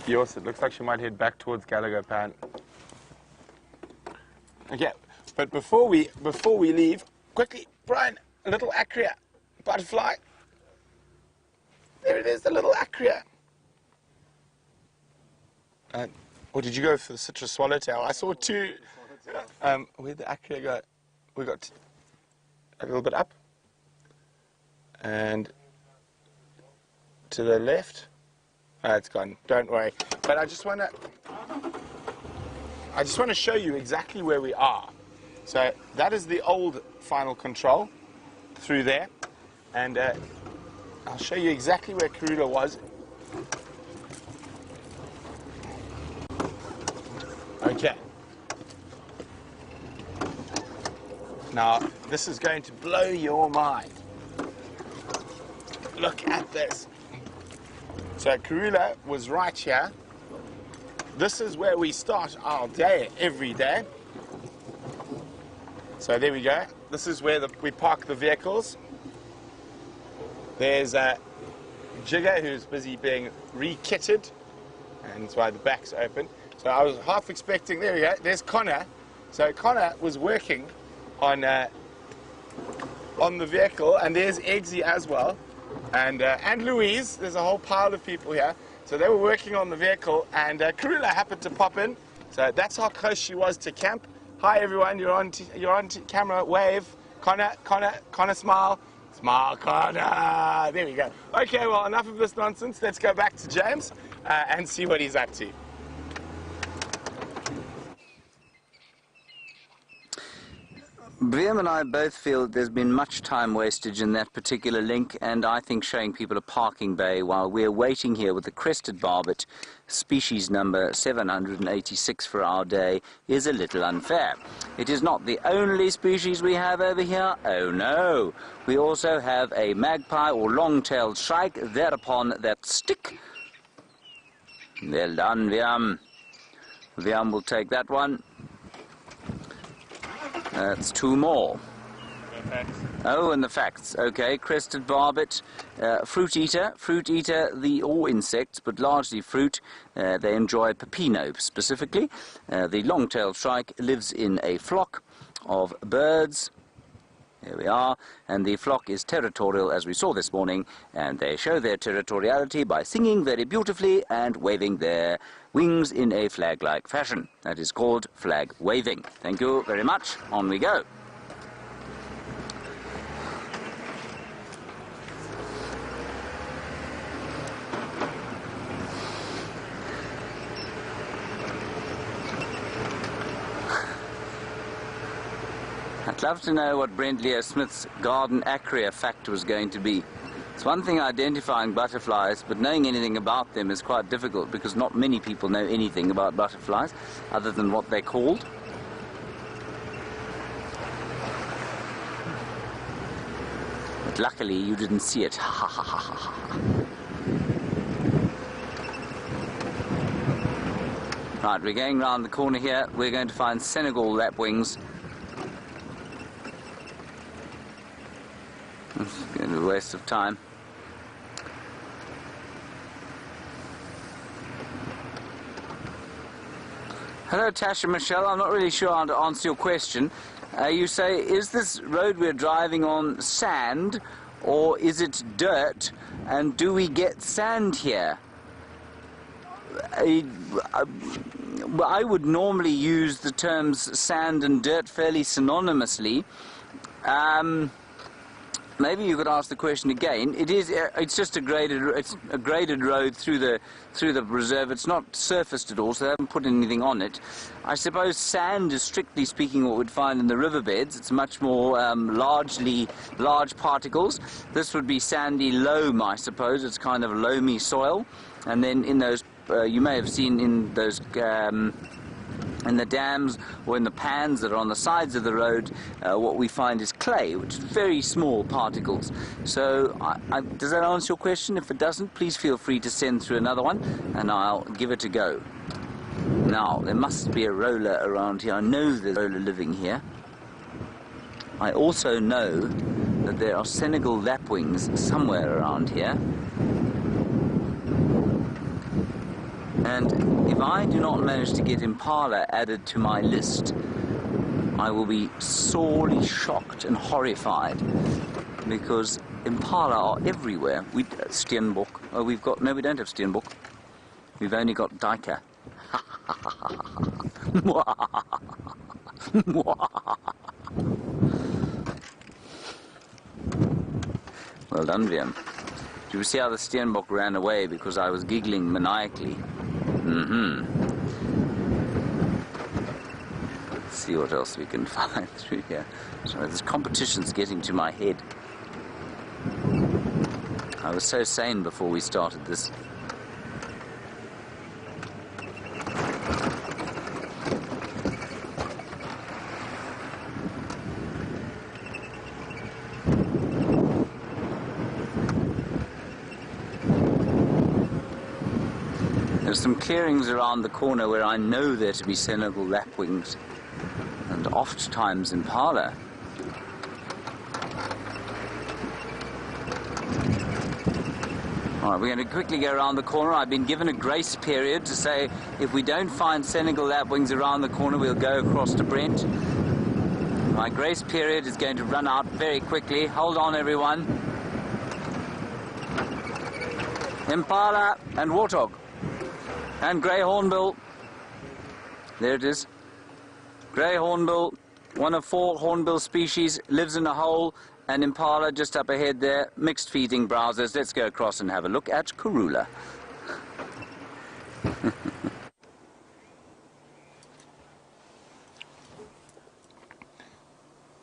Yes, it looks like she might head back towards Gallagher Pan. Okay, but before we leave, quickly, Brian, a little acria butterfly. There it is, the little acria. Or did you go for the citrus swallowtail? I saw two. Where'd the acria go? We got a little bit up and to the left. It's gone. Don't worry. But I just want to show you exactly where we are. So that is the old final control through there, and I'll show you exactly where Karula was. Okay. Now this is going to blow your mind. Look at this. So Karula was right here. This is where we start our day every day. So there we go. This is where we park the vehicles. There's Jigger, who's busy being re-kitted, and that's why the back's open. So I was half expecting, there we go, there's Connor. So Connor was working on the vehicle, and there's Eggsy as well. And Louise, there's a whole pile of people here. So they were working on the vehicle, and Karula happened to pop in. So that's how close she was to camp. Hi everyone, you're on camera. Wave, Connor, smile, Connor. There we go. Okay, well, enough of this nonsense. Let's go back to James and see what he's up to. Briam and I both feel there's been much time wastage in that particular link, and I think showing people a parking bay while we're waiting here with the crested barbet, species number 786 for our day, is a little unfair. It is not the only species we have over here, oh no. We also have a magpie or long-tailed shrike, thereupon that stick. Well done, Briam. Liam will take that one. That's 2 more. Oh, and the facts. Okay, crested barbet, fruit eater, all insects, but largely fruit. They enjoy pepino specifically. The long-tailed shrike lives in a flock of birds. Here we are, and the flock is territorial, as we saw this morning, and they show their territoriality by singing very beautifully and waving their wings in a flag-like fashion. That is called flag waving. Thank you very much. On we go. I'd love to know what Brent Leo Smith's garden acria fact was going to be. It's one thing identifying butterflies, but knowing anything about them is quite difficult because not many people know anything about butterflies other than what they're called. But luckily you didn't see it. Ha ha ha ha ha. Right, we're going round the corner here. We're going to find Senegal lapwings. It's going to be a waste of time. Hello, Tasha Michelle. I'm not really sure how to answer your question. You say, is this road we're driving on sand or is it dirt? And do we get sand here? I would normally use the terms sand and dirt fairly synonymously. Maybe you could ask the question again. It's just a graded road through the reserve. It's not surfaced at all, so they haven't put anything on it. I suppose sand is strictly speaking what we'd find in the riverbeds. It's much more large particles. This would be sandy loam, I suppose. It's kind of loamy soil, and then in those you may have seen in those. In the dams or in the pans that are on the sides of the road, what we find is clay, which is very small particles. So does that answer your question? If it doesn't, please feel free to send through another one and I'll give it a go. Now, there must be a roller around here. I know there's a roller living here. I also know that there are Senegal lapwings somewhere around here. And if I do not manage to get impala added to my list, I will be sorely shocked and horrified because impala are everywhere. Steenbok. Oh, we don't have Steenbok. We've only got duiker. Well done, Liam. Do you see how the Steenbok ran away because I was giggling maniacally? Let's see what else we can find through here. Sorry, this competition's getting to my head. I was so sane before we started this. There's some clearings around the corner where I know there to be Senegal lapwings and oft times impala. Alright, we're going to quickly go around the corner. I've been given a grace period to say if we don't find Senegal lapwings around the corner, we'll go across to Brent. My grace period is going to run out very quickly. Hold on, everyone. Impala and warthog. And grey hornbill. There it is. Grey hornbill, one of 4 hornbill species, lives in a hole, and impala just up ahead there, mixed feeding browsers. Let's go across and have a look at Karula.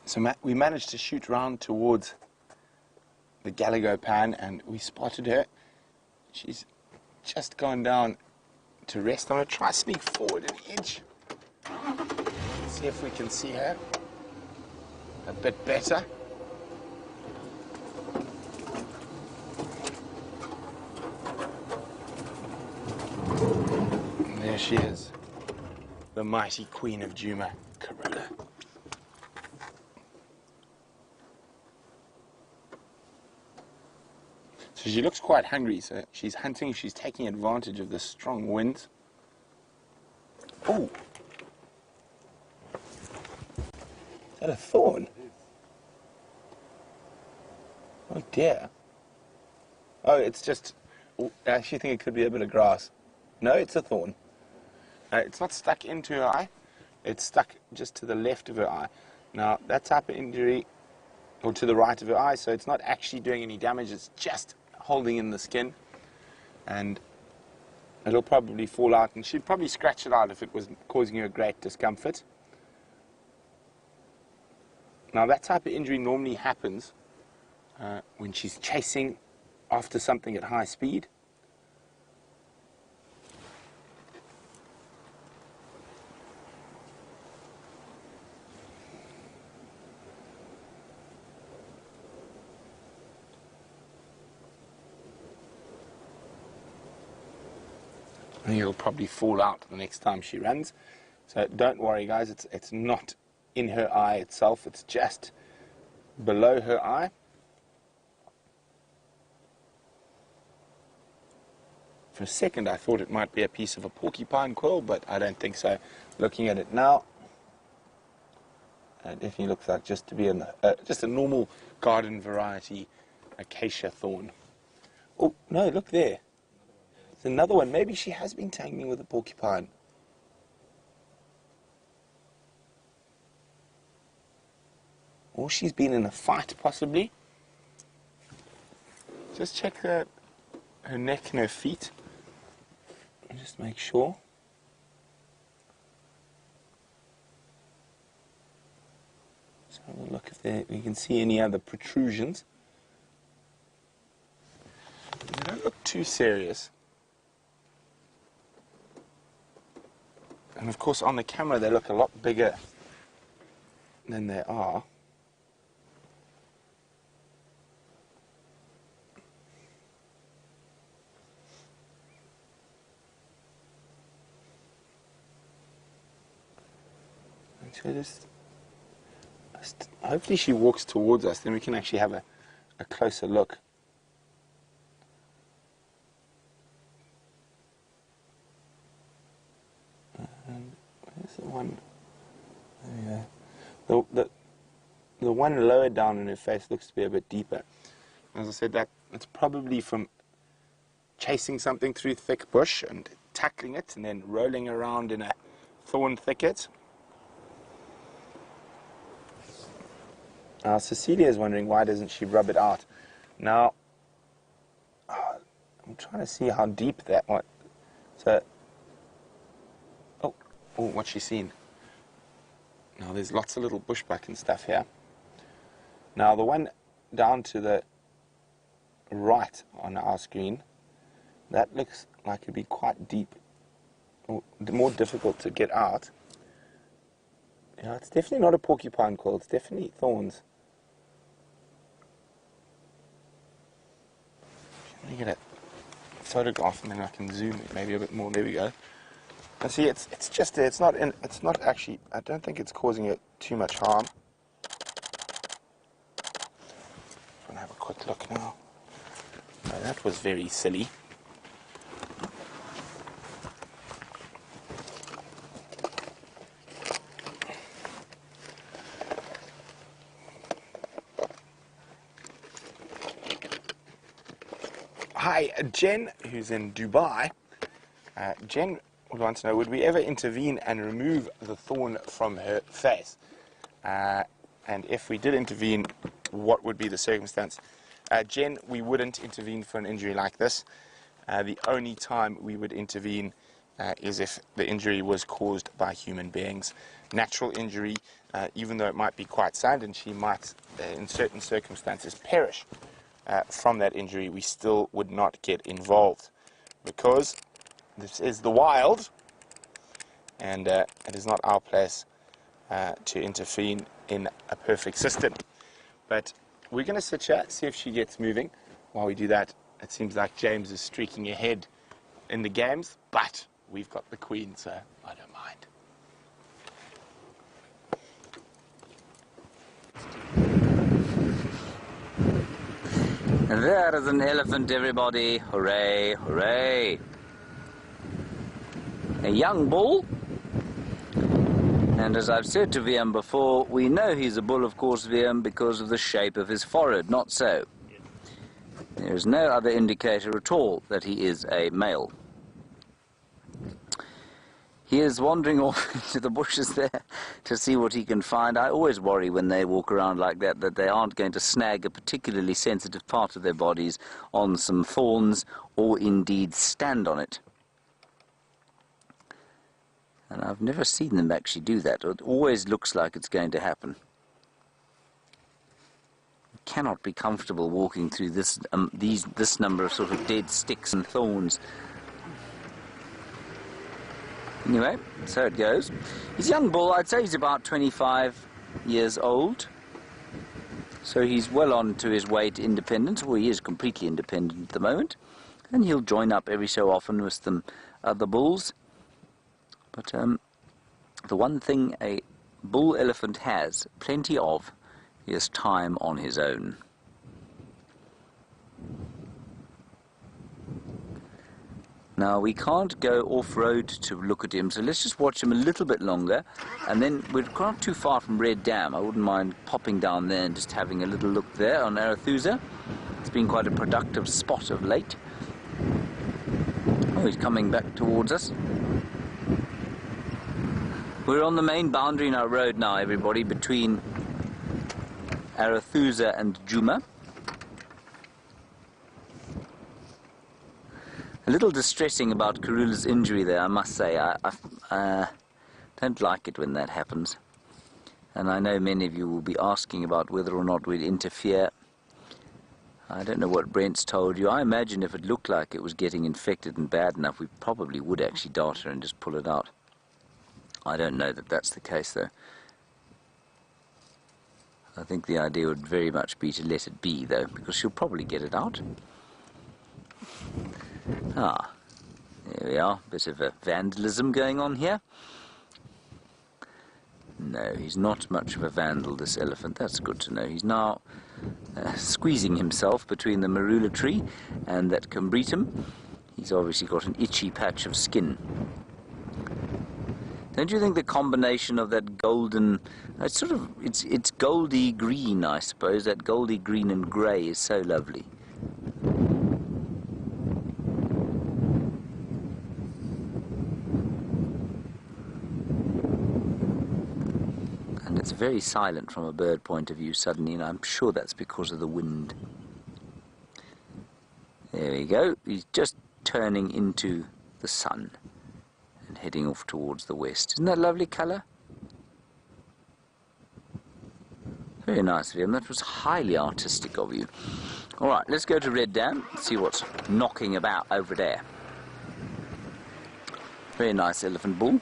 So we managed to shoot round towards the Gallagher pan and we spotted her. She's just gone down to rest. I'm going to try sneak forward an inch. See if we can see her a bit better. And there she is. the mighty Queen of Djuma, Karula. So she looks quite hungry, so she's hunting, she's taking advantage of the strong wind. Oh! Is that a thorn? Oh dear. Oh, it's just... I actually think it could be a bit of grass. No, it's a thorn. It's not stuck into her eye. It's stuck just to the left of her eye. Now, that type of injury, or to the right of her eye, so it's not actually doing any damage. It's just holding in the skin. And it'll probably fall out. And she'd probably scratch it out if it was causing her great discomfort. Now, that type of injury normally happens when she's chasing after something at high speed. I think it'll probably fall out the next time she runs. So don't worry, guys, it's not in her eye itself, it's just below her eye. For a second I thought it might be a piece of a porcupine quill, but I don't think so. Looking at it now, it definitely looks like just to be just a normal garden variety acacia thorn. Oh, no, look there. There's another one. Maybe she has been tangling with a porcupine. Or she's been in a fight, possibly. Just check her neck and her feet. And just make sure. So have a look if we can see any other protrusions. They don't look too serious. And of course on the camera they look a lot bigger than they are. So just hopefully she walks towards us, then we can actually have a closer look. And where's the one? There we go. The one lower down in her face looks to be a bit deeper. As I said, it's probably from chasing something through thick bush and tackling it and then rolling around in a thorn thicket. Cecilia is wondering why doesn't she rub it out. Now, I'm trying to see how deep that one. So, oh, what's she seen? Now there's lots of little bushbuck and stuff here. Now the one down to the right on our screen, that looks like it'd be quite deep, more difficult to get out. Yeah, it's definitely not a porcupine quill. It's definitely thorns. Let me get a photograph and then I can zoom it maybe a bit more. There we go. And see, it's just there. It's not actually. I don't think it's causing it too much harm. I'm gonna have a quick look now. Oh, that was very silly. Hi, Jen, who's in Dubai. Jen would want to know, would we ever intervene and remove the thorn from her face? And if we did intervene, what would be the circumstance? Jen, we wouldn't intervene for an injury like this. The only time we would intervene is if the injury was caused by human beings. Natural injury, even though it might be quite sad and she might, in certain circumstances, perish from that injury, we still would not get involved because this is the wild and it is not our place to intervene in a perfect system. But we're going to sit here, see if she gets moving. While we do that, it seems like James is streaking ahead in the games, but we've got the queen, so I don't mind. And there is an elephant, everybody. Hooray, hooray. A young bull. And as I've said to VM before, we know he's a bull, of course, VM, because of the shape of his forehead. Not so. There is no other indicator at all that he is a male. He is wandering off into the bushes there to see what he can find. I always worry when they walk around like that they aren't going to snag a particularly sensitive part of their bodies on some thorns or indeed stand on it. And I've never seen them actually do that. It always looks like it's going to happen. You cannot be comfortable walking through this number of sort of dead sticks and thorns. Anyway, so it goes. He's a young bull. I'd say he's about 25 years old. So he's well on to his way to independence, or he is completely independent at the moment. And he'll join up every so often with some other bulls. But the one thing a bull elephant has plenty of is time on his own. Now, we can't go off-road to look at him, so let's just watch him a little bit longer, and then we're not too far from Red Dam. I wouldn't mind popping down there and just having a little look there on Arethusa. It's been quite a productive spot of late. Oh, he's coming back towards us. We're on the main boundary in our road now, everybody, between Arethusa and Djuma. A little distressing about Karula's injury there, I must say. I don't like it when that happens. And I know many of you will be asking about whether or not we'd interfere. I don't know what Brent's told you. I imagine if it looked like it was getting infected and bad enough, we probably would actually dart her and just pull it out. I don't know that that's the case, though. I think the idea would very much be to let it be, though, because she'll probably get it out. Ah, there we are. Bit of a vandalism going on here. No, he's not much of a vandal, this elephant. That's good to know. He's now squeezing himself between the marula tree and that combretum. He's obviously got an itchy patch of skin. Don't you think the combination of that golden, it's goldy green, I suppose, that goldy green and grey is so lovely. And it's very silent from a bird point of view suddenly, and I'm sure that's because of the wind. There we go, he's just turning into the sun and heading off towards the west. Isn't that a lovely colour? Very nice of him. That was highly artistic of you. Alright, let's go to Red Dam, see what's knocking about over there. Very nice elephant bull.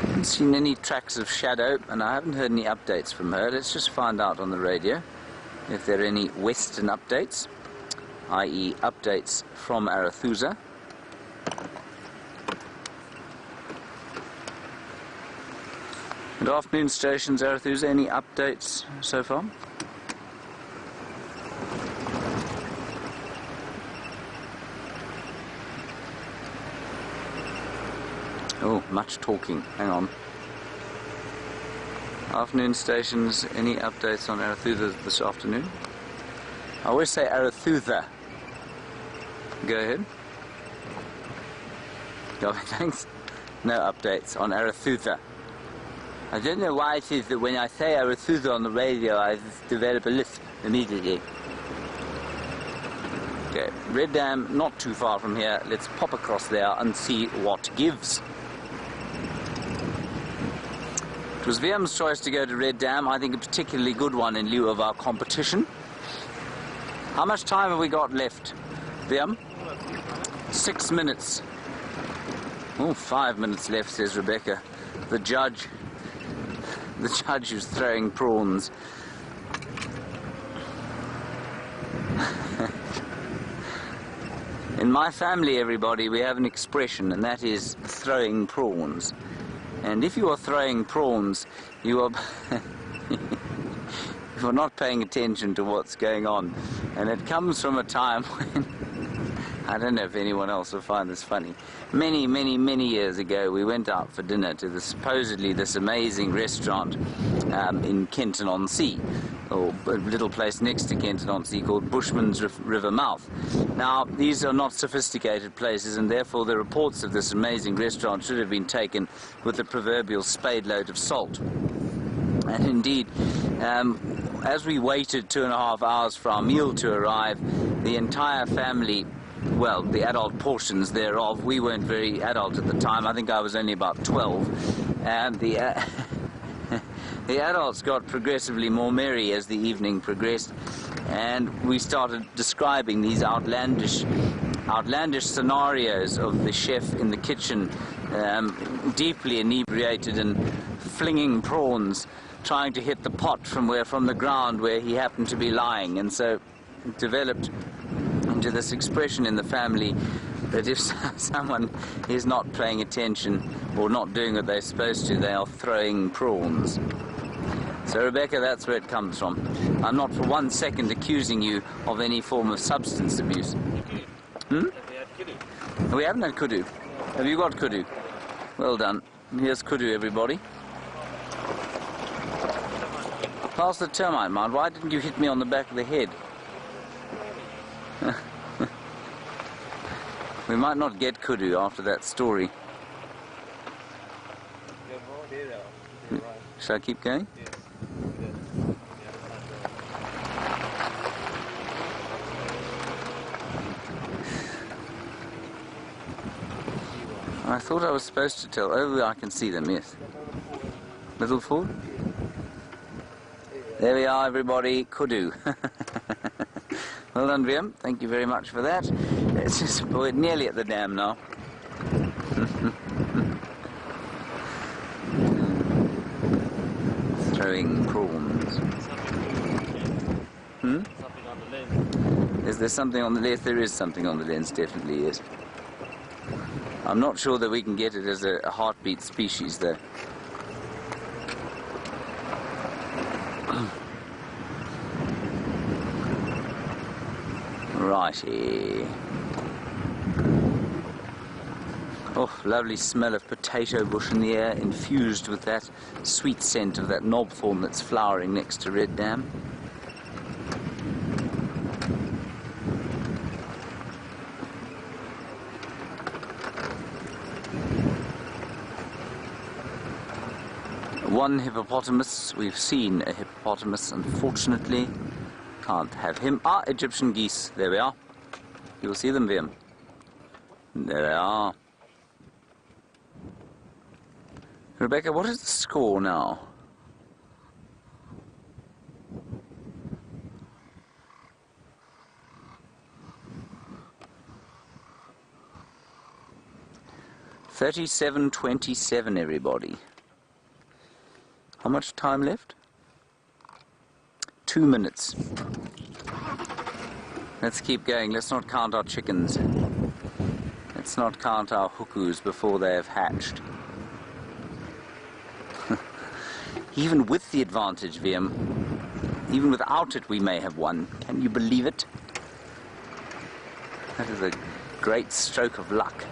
Haven't seen any tracks of Shadow, and I haven't heard any updates from her. Let's just find out on the radio if there are any western updates, i.e. updates from Arethusa. Good afternoon, stations, Arethusa. Any updates so far? Oh, much talking. Hang on. Afternoon stations, any updates on Arethusa this afternoon? I always say Arethusa. Go ahead. Go, thanks. No updates on Arethusa. I don't know why it is that when I say Arethusa on the radio, I just develop a lisp immediately. Okay, Red Dam, not too far from here. Let's pop across there and see what gives. It was VM's choice to go to Red Dam. I think a particularly good one in lieu of our competition. How much time have we got left, VM? 6 minutes. Oh, 5 minutes left, says Rebecca. The judge who's throwing prawns. In my family, everybody, we have an expression, and that is throwing prawns. And if you are throwing prawns, you are you are not paying attention to what's going on. And it comes from a time when, I don't know if anyone else will find this funny. Many, many, many years ago, we went out for dinner to supposedly this amazing restaurant in Kenton-on-Sea, or a little place next to Kenton-on-Sea called Bushman's River Mouth. Now, these are not sophisticated places, and therefore the reports of this amazing restaurant should have been taken with the proverbial spade load of salt. And indeed, as we waited 2.5 hours for our meal to arrive, the entire family, well, the adult portions thereof, we weren't very adult at the time, I think I was only about 12, and the adults got progressively more merry as the evening progressed, and we started describing these outlandish scenarios of the chef in the kitchen, deeply inebriated and flinging prawns, trying to hit the pot from the ground where he happened to be lying. And so it developed into this expression in the family that if someone is not paying attention or not doing what they're supposed to, they are throwing prawns. So Rebecca, that's where it comes from. I'm not for 1 second accusing you of any form of substance abuse. We haven't had kudu. Have you got kudu? Well done. Here's kudu, everybody. Pass the termite mound. Why didn't you hit me on the back of the head? We might not get kudu after that story. Shall I keep going? I thought I was supposed to tell. Oh, I can see them, yes. Little fool? There we are, everybody. Kudu. Well done, Graham. Thank you very much for that. We're nearly at the dam now. Throwing prawns. Something on the lens. Is there something on the lens? There is something on the lens, definitely is. I'm not sure that we can get it as a heartbeat species, though. Righty. Oh, lovely smell of potato bush in the air, infused with that sweet scent of that knobthorn that's flowering next to Red Dam. One hippopotamus. We've seen a hippopotamus, unfortunately. Can't have him. Ah, Egyptian geese. There we are. You will see them, Liam. There they are. Rebecca, what is the score now? $37-27, everybody. How much time left? 2 minutes. Let's keep going. Let's not count our chickens. Let's not count our hukus before they have hatched. Even with the advantage, VM, even without it, we may have won. Can you believe it? That is a great stroke of luck.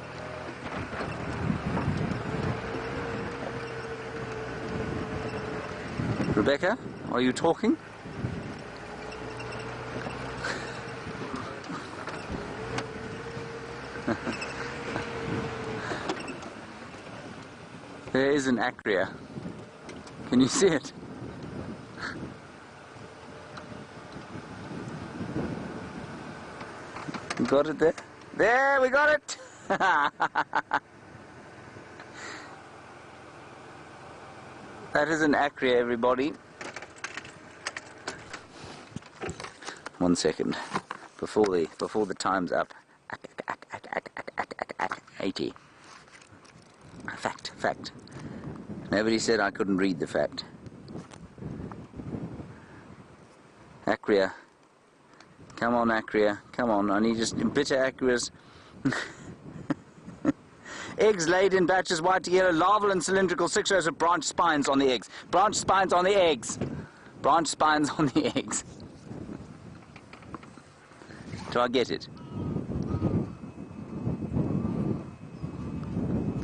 Rebecca, are you talking? There is an acria. Can you see it? You got it there? There, we got it! That is an acria, everybody. 1 second. Before the time's up. 80. Fact. Nobody said I couldn't read the fact. Acria. Come on, Acria. Come on, I need just bitter Acrias. Eggs laid in batches, white to yellow, larval and cylindrical, 6 rows of branch spines on the eggs. Branch spines on the eggs. Branch spines on the eggs. Do I get it?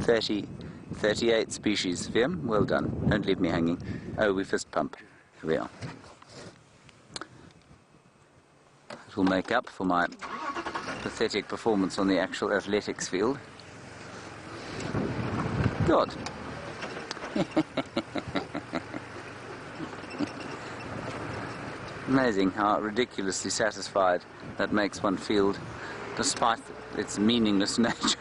38 species. Viam, well done. Don't leave me hanging. Oh, we fist pump. Here we are. It will make up for my pathetic performance on the actual athletics field. Good. Amazing how ridiculously satisfied that makes one feel, despite its meaningless nature.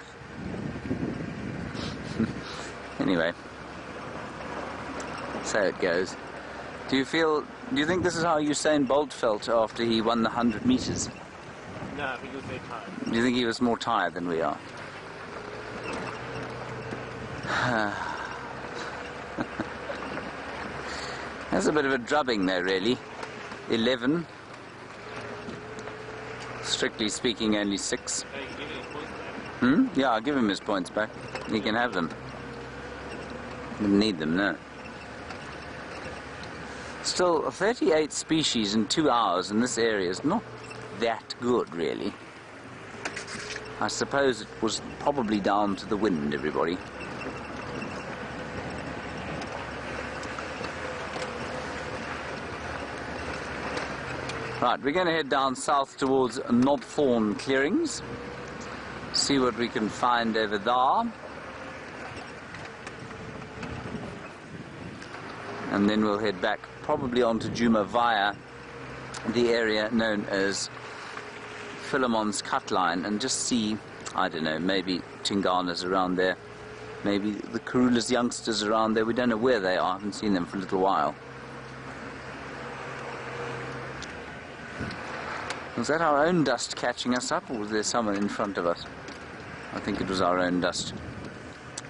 Anyway, so it goes. Do you think this is how Usain Bolt felt after he won the 100 meters? No, I think he was very tired. Do you think he was more tired than we are? That's a bit of a drubbing there, really. 11. Strictly speaking, only 6. Hey, you give him his points back. Yeah, I'll give him his points back. He can have them. Didn't need them, no. Still, 38 species in 2 hours in this area is not that good, really. I suppose it was probably down to the wind, everybody. Right, we're going to head down south towards Knobthorne Clearings. See what we can find over there. And then we'll head back probably onto Djuma via the area known as Philemon's Cut Line and just see, I don't know, maybe Tingana's around there, maybe the Karula's youngsters around there. We don't know where they are. I haven't seen them for a little while. Was that our own dust catching us up, or was there someone in front of us? I think it was our own dust.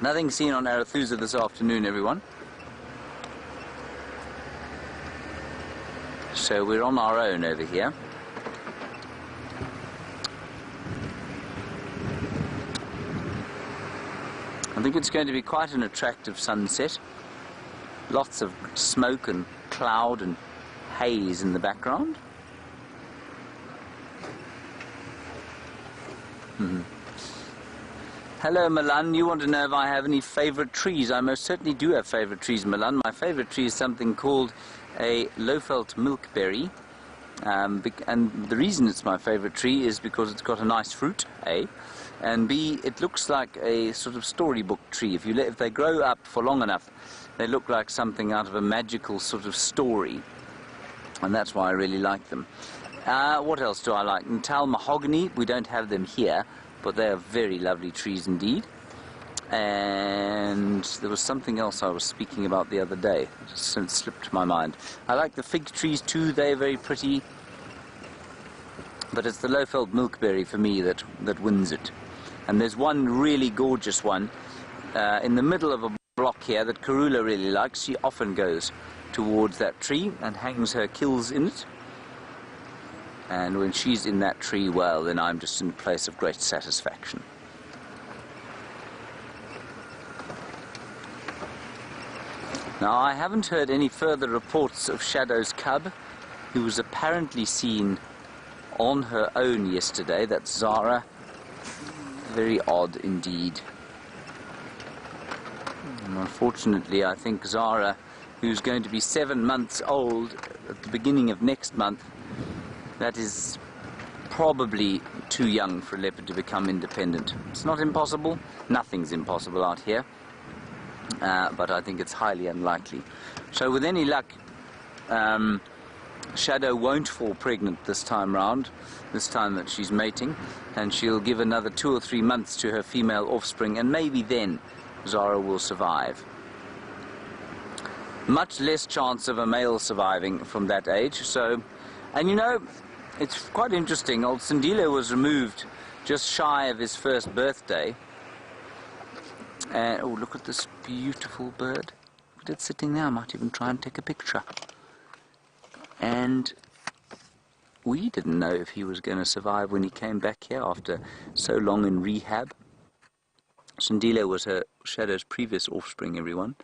Nothing seen on Arathusa this afternoon, everyone. So we're on our own over here. I think it's going to be quite an attractive sunset. Lots of smoke and cloud and haze in the background. Hello Milan, you want to know if I have any favourite trees? I most certainly do have favourite trees, Milan. My favourite tree is something called a Lowveld milkberry, and the reason it's my favourite tree is because it's got a nice fruit, A, and B, it looks like a sort of storybook tree. If they grow up for long enough, they look like something out of a magical sort of story, and that's why I really like them. What else do I like? Natal mahogany, we don't have them here, but they are very lovely trees indeed. And there was something else I was speaking about the other day. It just slipped my mind. I like the fig trees too, they're very pretty. But it's the Lowveld milkberry for me that wins it. And there's one really gorgeous one in the middle of a block here that Karula really likes. She often goes towards that tree and hangs her kills in it. And when she's in that tree, well, then I'm just in a place of great satisfaction. Now, I haven't heard any further reports of Shadow's cub, who was apparently seen on her own yesterday. That's Zara. Very odd indeed. And unfortunately, I think Zara, who's going to be 7 months old at the beginning of next month, that is probably too young for a leopard to become independent. It's not impossible. Nothing's impossible out here. But I think it's highly unlikely. So with any luck, Shadow won't fall pregnant this time round, this time that she's mating, and she'll give another 2 or 3 months to her female offspring, and maybe then Zara will survive. Much less chance of a male surviving from that age. So, and you know, it's quite interesting. Old Sindile was removed just shy of his first birthday. Oh, look at this beautiful bird. Look at it sitting there. I might even try and take a picture. And we didn't know if he was going to survive when he came back here after so long in rehab. Sindile was her Shadow's previous offspring, everyone.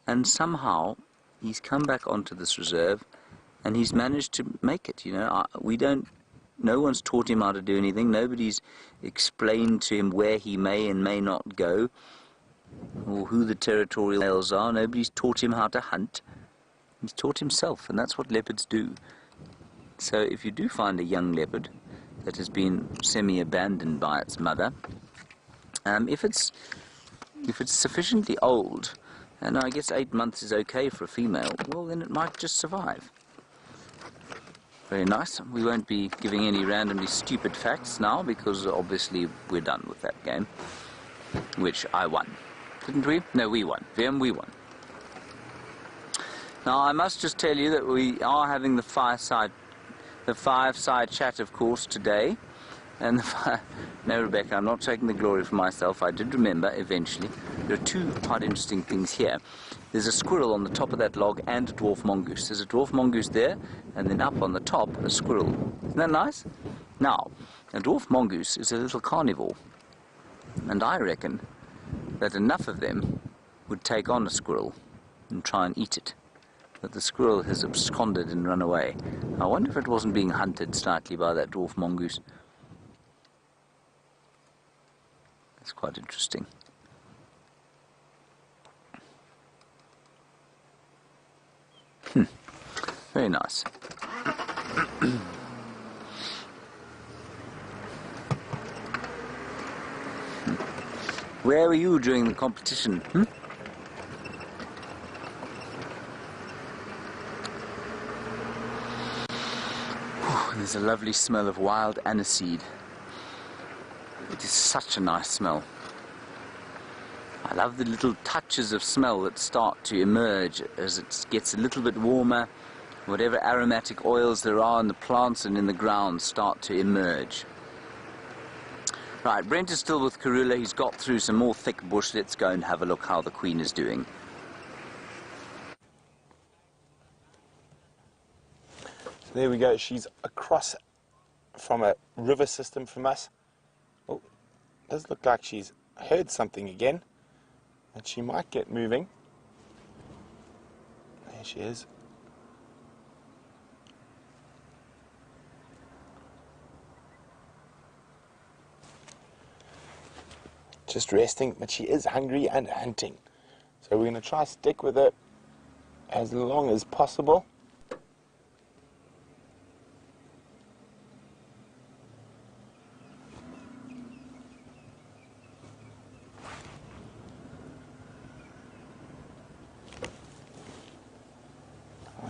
And somehow he's come back onto this reserve and he's managed to make it, you know. No one's taught him how to do anything. Nobody's explained to him where he may and may not go, or who the territorial males are. Nobody's taught him how to hunt. He's taught himself, and that's what leopards do. So if you do find a young leopard that has been semi-abandoned by its mother, if it's sufficiently old, and I guess 8 months is okay for a female, well then it might just survive. Very nice. We won't be giving any randomly stupid facts now, because obviously we're done with that game, which I won. Didn't we? No, we won. We won. Now I must just tell you that we are having the five-side chat, of course, today. And no, Rebecca, I'm not taking the glory for myself. I did remember, eventually. There are two quite interesting things here. There's a squirrel on the top of that log and a dwarf mongoose. There's a dwarf mongoose there, and then up on the top, a squirrel. Isn't that nice? Now, a dwarf mongoose is a little carnivore. And I reckon that enough of them would take on a squirrel and try and eat it. But the squirrel has absconded and run away. I wonder if it wasn't being hunted slightly by that dwarf mongoose. It's quite interesting. Very nice. Where were you during the competition? There's a lovely smell of wild aniseed. It is such a nice smell. I love the little touches of smell that start to emerge as it gets a little bit warmer. Whatever aromatic oils there are in the plants and in the ground start to emerge. Right, Brent is still with Karula. He's got through some more thick bush. Let's go and have a look how the Queen is doing. There we go. She's across from a river system from us. Oh, does look like she's heard something again, and she might get moving. There she is. Just resting, but she is hungry and hunting. So we're going to try to stick with her as long as possible.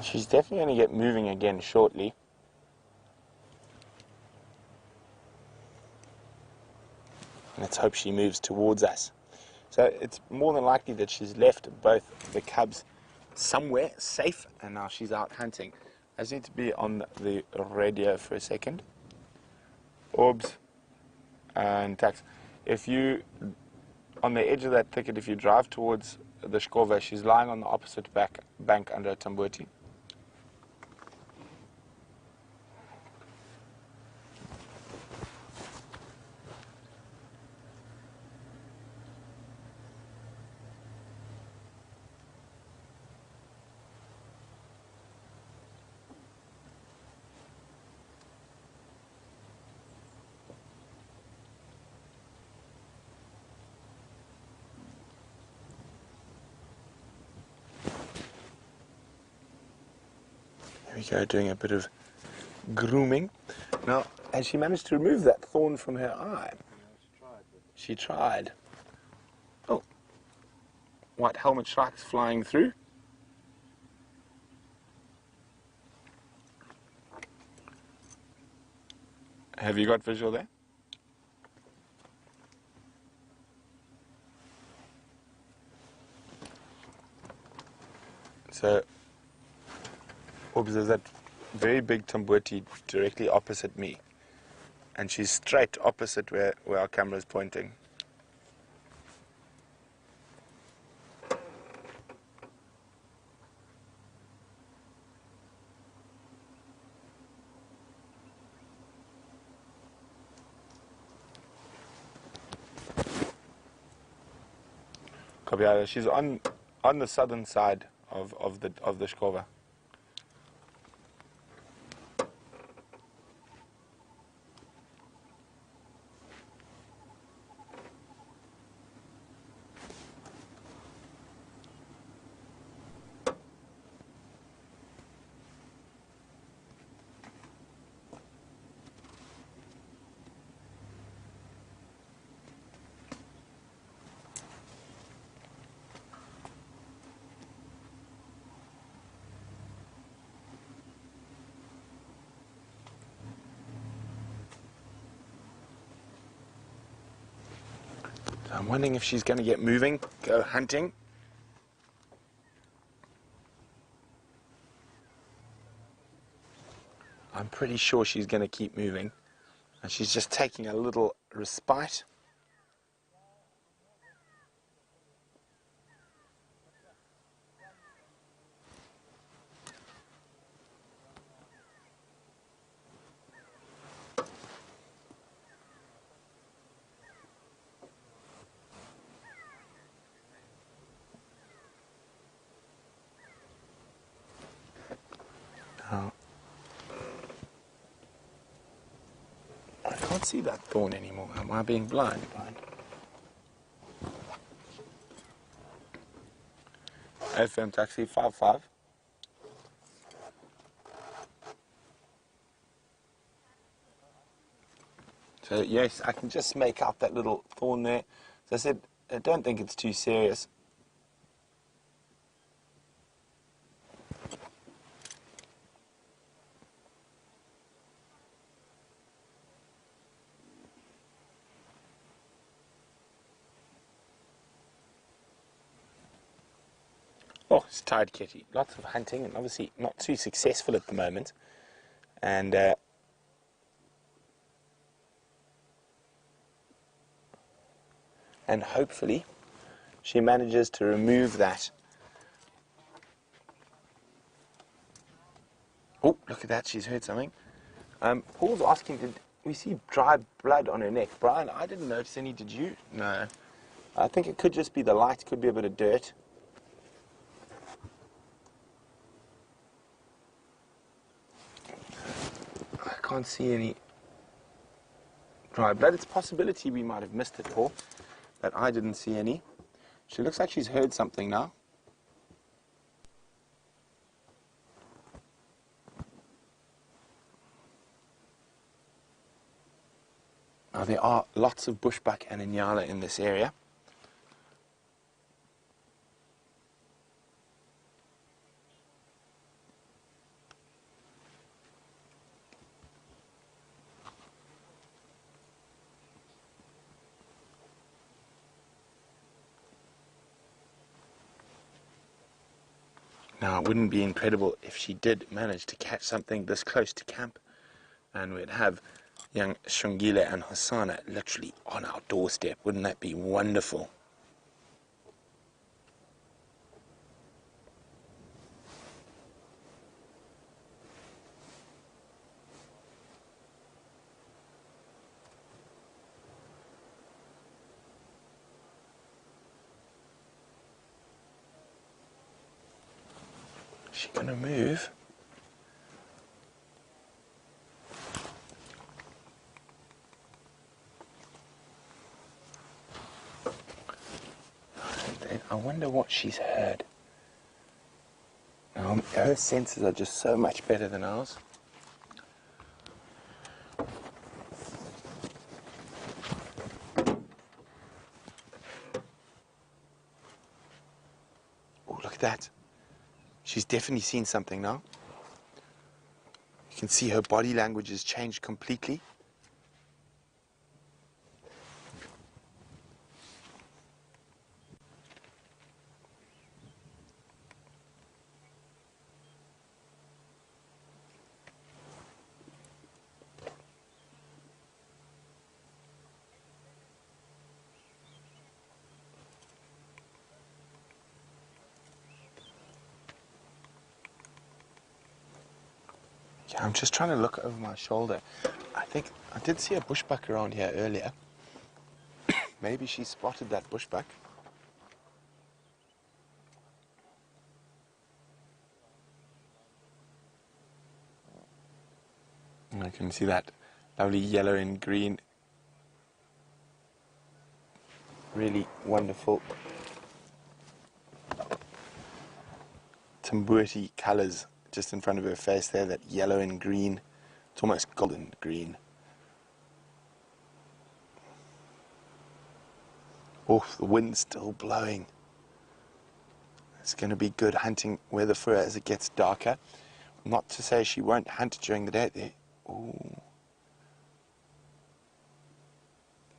She's definitely going to get moving again shortly. Let's hope she moves towards us. So it's more than likely that she's left both the cubs somewhere safe, and now she's out hunting. I just need to be on the radio for a second. Orbs and Tax. If you, on the edge of that thicket, if you drive towards the Shkova, she's lying on the opposite bank under a tambuti. There we go, doing a bit of grooming. Now, has she managed to remove that thorn from her eye? She tried. Oh, white helmet sharks flying through. Have you got visual there? So, Orbs, there's that very big tambuti directly opposite me. And she's straight opposite where our camera is pointing. Copy. She's on the southern side of the Shkova. I'm wondering if she's going to get moving, go hunting. I'm pretty sure she's going to keep moving. And she's just taking a little respite. I can't see that thorn anymore. Am I being blind? FM taxi 55. So yes, I can just make out that little thorn there. As I said, I don't think it's too serious. Oh, it's tired kitty. Lots of hunting and obviously not too successful at the moment. And hopefully she manages to remove that. Oh, look at that, she's heard something. Paul's asking, did we see dry blood on her neck? Brian, I didn't notice any, did you? No. I think it could just be the light, could be a bit of dirt. I can't see any dry blood. It's a possibility we might have missed it, Paul, but I didn't see any. She looks like she's heard something now. Now, there are lots of bushbuck and inyala in this area. Now, it wouldn't be incredible if she did manage to catch something this close to camp, and we'd have young Shungile and Hosanna literally on our doorstep. Wouldn't that be wonderful? Is she going to move? I wonder what she's heard. Her senses are just so much better than ours. Oh, look at that. She's definitely seen something now. You can see her body language has changed completely. Yeah, I'm just trying to look over my shoulder. I think I did see a bushbuck around here earlier. Maybe she spotted that bushbuck. can see that lovely yellow and green. Really wonderful Tambuti colours just in front of her face there, that yellow and green. It's almost golden green. Oh, the wind's still blowing. It's going to be good hunting weather for her as it gets darker. Not to say she won't hunt during the day there. Ooh.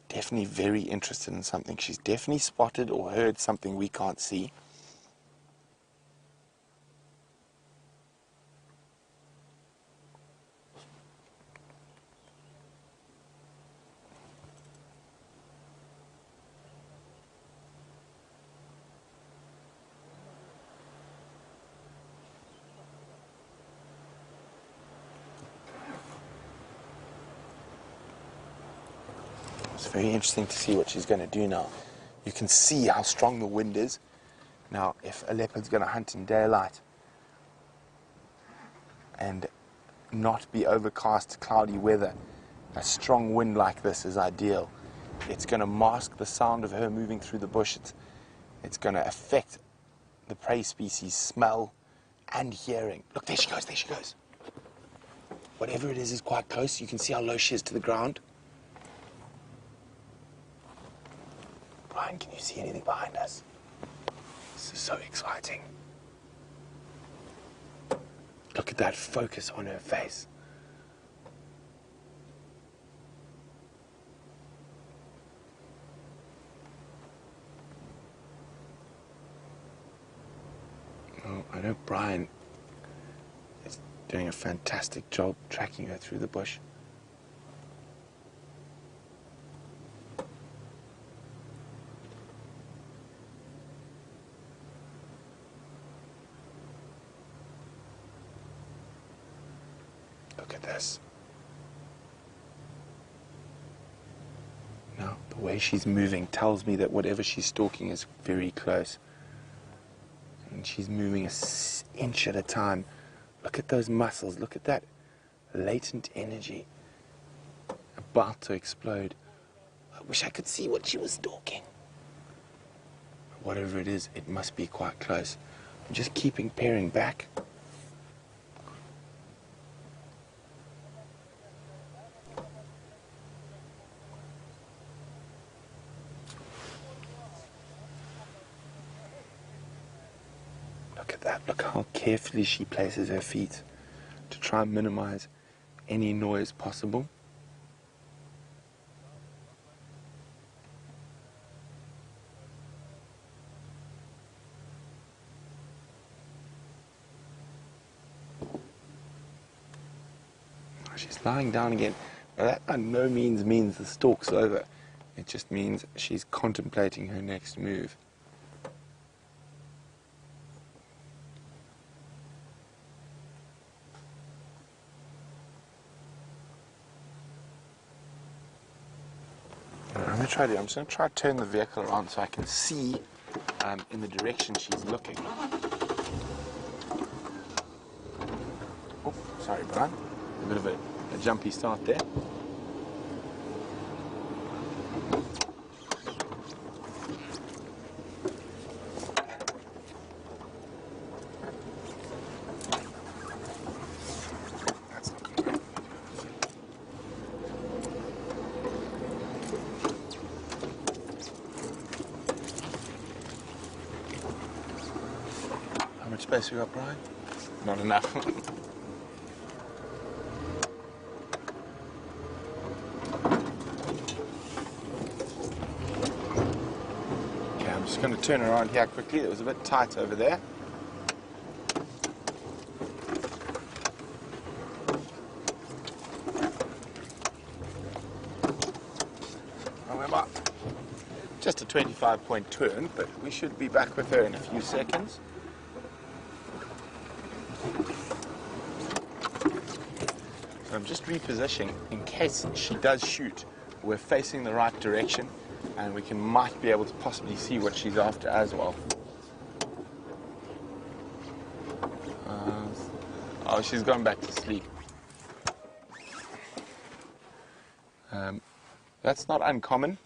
Definitely very interested in something. She's definitely spotted or heard something we can't see. It's very interesting to see what she's going to do now. You can see how strong the wind is. Now, if a leopard's going to hunt in daylight and not be overcast, cloudy weather, a strong wind like this is ideal. It's going to mask the sound of her moving through the bush. It's going to affect the prey species' smell and hearing. Look, there she goes, there she goes. Whatever it is quite close. You can see how low she is to the ground. Brian, can you see anything behind us? This is so exciting. Look at that focus on her face. Oh, I know Brian is doing a fantastic job tracking her through the bush. Look at this. Now, the way she's moving tells me that whatever she's stalking is very close. And she's moving an inch at a time. Look at those muscles. Look at that latent energy about to explode. I wish I could see what she was stalking. Whatever it is, it must be quite close. I'm just keeping peering back. Look at that. Look how carefully she places her feet to try and minimize any noise possible. She's lying down again. Now that by no means means the stalk's over. It just means she's contemplating her next move. I'm just going to try to turn the vehicle around so I can see in the direction she's looking. Oh, sorry, Brian. A bit of a jumpy start there. How much space we got, Brian? Not enough. Okay, I'm just going to turn around here quickly. It was a bit tight over there. However, just a 25-point turn, but we should be back with her in a few seconds. So I'm just repositioning in case she does shoot. We're facing the right direction and we might be able to possibly see what she's after as well. Oh, she's gone back to sleep. That's not uncommon.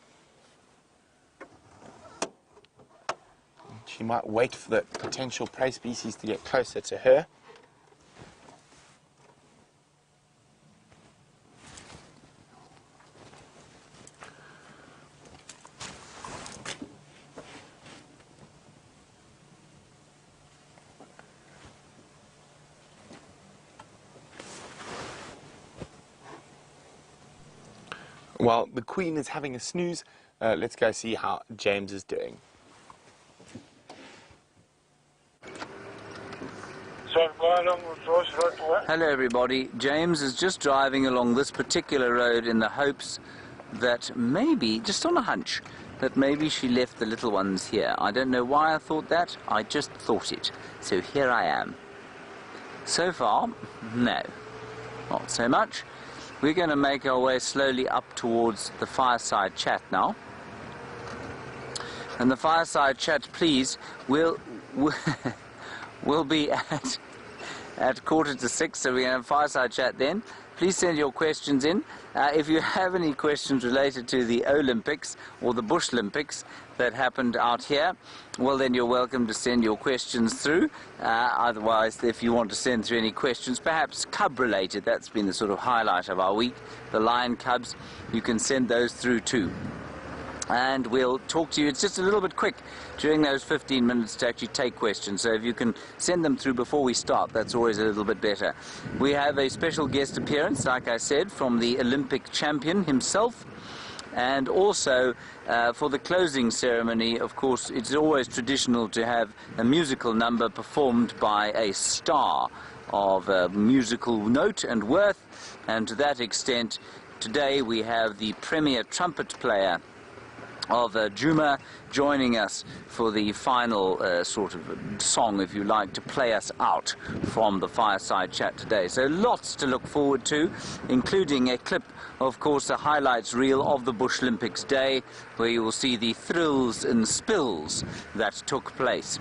She might wait for the potential prey species to get closer to her. While the queen is having a snooze, let's go see how James is doing. Hello everybody, James is just driving along this particular road in the hopes that maybe, just on a hunch, that maybe she left the little ones here. I don't know why I thought that, I just thought it. So here I am. So far, no, not so much. We're going to make our way slowly up towards the fireside chat now. And the fireside chat, please, will be at 5:45, so we're going to have a fireside chat then. Please send your questions in. If you have any questions related to the Olympics or the Bush Olympics that happened out here, well then you're welcome to send your questions through. Otherwise, if you want to send through any questions, perhaps cub related, that's been the sort of highlight of our week, the lion cubs, you can send those through too. And we'll talk to you. It's just a little bit quick during those 15 minutes to actually take questions. So if you can send them through before we start, that's always a little bit better. We have a special guest appearance, like I said, from the Olympic champion himself. And also, for the closing ceremony, of course, it's always traditional to have a musical number performed by a star of musical note and worth. And to that extent, today we have the premier trumpet player of Juma joining us for the final sort of song, if you like, to play us out from the fireside chat today. So lots to look forward to, including a clip, of course, a highlights reel of the Bush Olympics Day, where you will see the thrills and spills that took place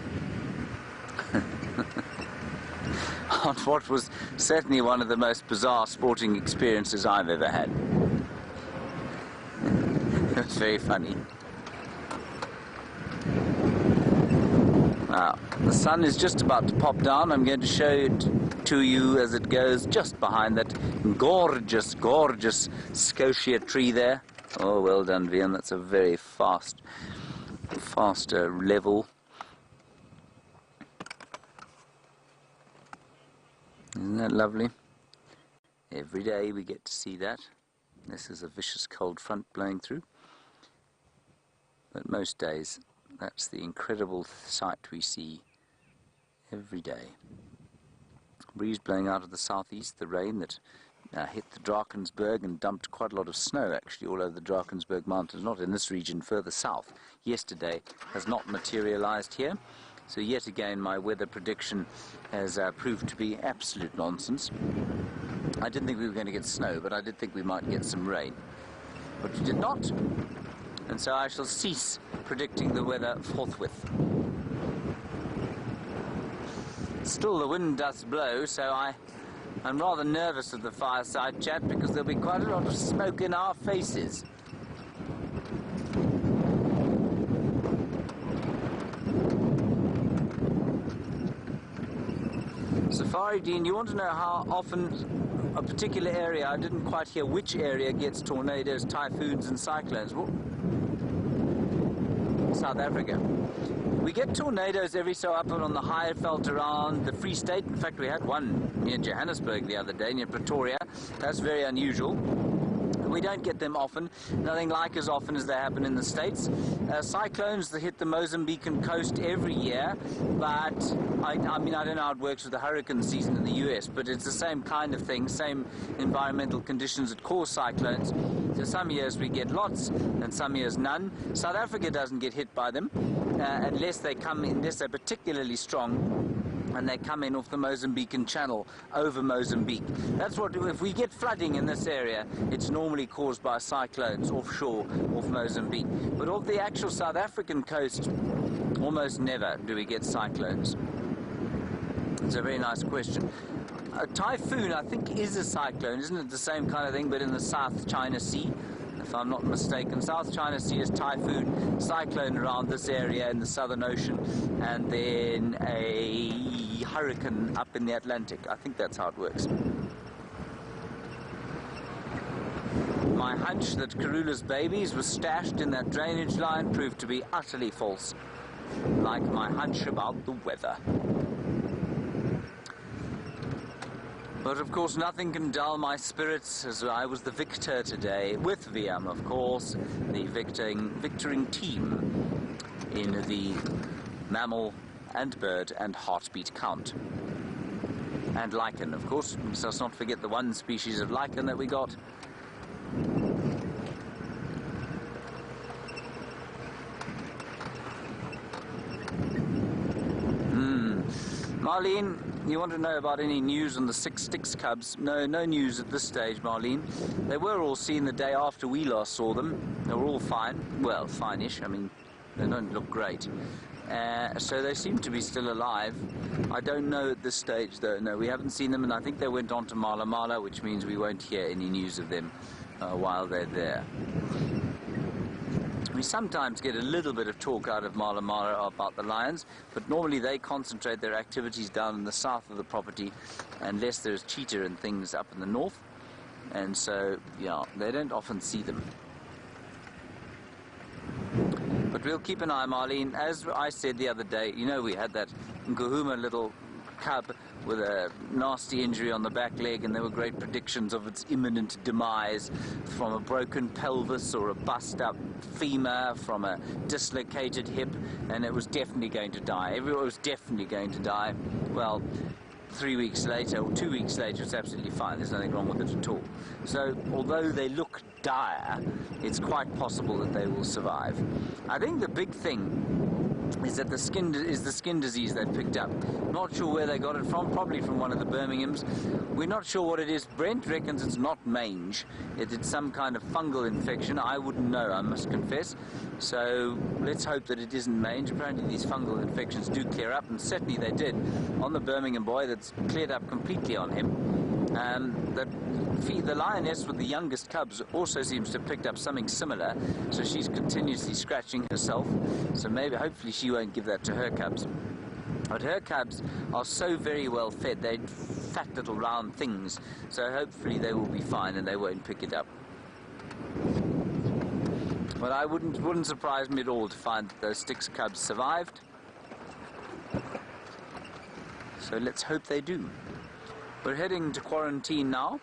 on what was certainly one of the most bizarre sporting experiences I've ever had. It was very funny. Now, the sun is just about to pop down. I'm going to show it to you as it goes just behind that gorgeous, gorgeous Scotia tree there. Oh, well done, Vian. That's a very faster level. Isn't that lovely? Every day we get to see that. This is a vicious cold front blowing through. But most days, that's the incredible sight we see every day. Breeze blowing out of the southeast, the rain that hit the Drakensberg and dumped quite a lot of snow actually all over the Drakensberg Mountains, not in this region, further south. Yesterday has not materialized here. So yet again my weather prediction has proved to be absolute nonsense. I didn't think we were going to get snow, but I did think we might get some rain. But we did not. And so I shall cease predicting the weather forthwith. Still, the wind does blow, so I'm rather nervous of the fireside chat because there'll be quite a lot of smoke in our faces. Safari Dean, you want to know how often a particular area, I didn't quite hear which area, gets tornadoes, typhoons and cyclones? Well, South Africa. We get tornadoes every so often on the high veld around the Free State. In fact, we had one near Johannesburg the other day, near Pretoria. That's very unusual. We don't get them often, nothing like as often as they happen in the States. Cyclones that hit the Mozambican coast every year, but I mean, I don't know how it works with the hurricane season in the US, but it's the same kind of thing, same environmental conditions that cause cyclones. So some years we get lots, and some years none. South Africa doesn't get hit by them, unless they're particularly strong, and they come in off the Mozambican Channel over Mozambique. That's what, if we get flooding in this area, it's normally caused by cyclones offshore off Mozambique. But off the actual South African coast, almost never do we get cyclones. It's a very nice question. A typhoon, I think, is a cyclone. Isn't it the same kind of thing, but in the South China Sea? If I'm not mistaken, South China Sea is typhoon, cyclone around this area in the Southern Ocean, and then a hurricane up in the Atlantic. I think that's how it works. My hunch that Karula's babies were stashed in that drainage line proved to be utterly false, like my hunch about the weather. But of course nothing can dull my spirits, as I was the victor today, with VM of course, the victoring team in the mammal and bird and heartbeat count. And lichen, of course, let's not forget the one species of lichen that we got. Marlene, you want to know about any news on the 6 Sticks cubs? No news at this stage, Marlene. They were all seen the day after we last saw them. They were all fine. Well, fine-ish. I mean, they don't look great. So they seem to be still alive. I don't know at this stage, though. No, we haven't seen them, and I think they went on to Mala Mala, which means we won't hear any news of them while they're there. We sometimes get a little bit of talk out of Mala Mala about the lions, but normally they concentrate their activities down in the south of the property, unless there's cheetah and things up in the north. And so, yeah, they don't often see them. But we'll keep an eye, Marlene. As I said the other day, you know, we had that Nkuhuma little cub with a nasty injury on the back leg, and there were great predictions of its imminent demise from a broken pelvis or a bust up femur, from a dislocated hip, and it was definitely going to die. Everyone was definitely going to die. Well, 3 weeks later, or 2 weeks later, it's absolutely fine. There's nothing wrong with it at all. So, although they look dire, it's quite possible that they will survive. I think the big thing is that the skin disease they've picked up. Not sure where they got it from, probably from one of the Birminghams. We're not sure what it is. Brent reckons it's not mange. It's some kind of fungal infection. I wouldn't know, I must confess. So let's hope that it isn't mange. Apparently these fungal infections do clear up, and certainly they did on the Birmingham boy. That's cleared up completely on him. The lioness with the youngest cubs also seems to have picked up something similar, so she's continuously scratching herself, so maybe, hopefully she won't give that to her cubs. But her cubs are so very well fed, they're fat little round things, so hopefully they will be fine and they won't pick it up. But I wouldn't surprise me at all to find that those Sticks cubs survived, so let's hope they do. We're heading to quarantine now,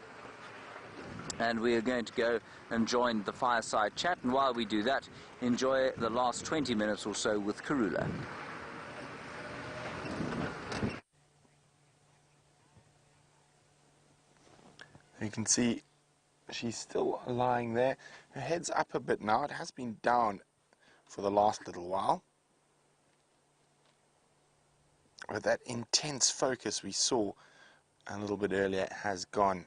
and we are going to go and join the fireside chat, and while we do that, enjoy the last 20 minutes or so with Karula. You can see she's still lying there. Her head's up a bit now. It has been down for the last little while. But that intense focus we saw a little bit earlier has gone.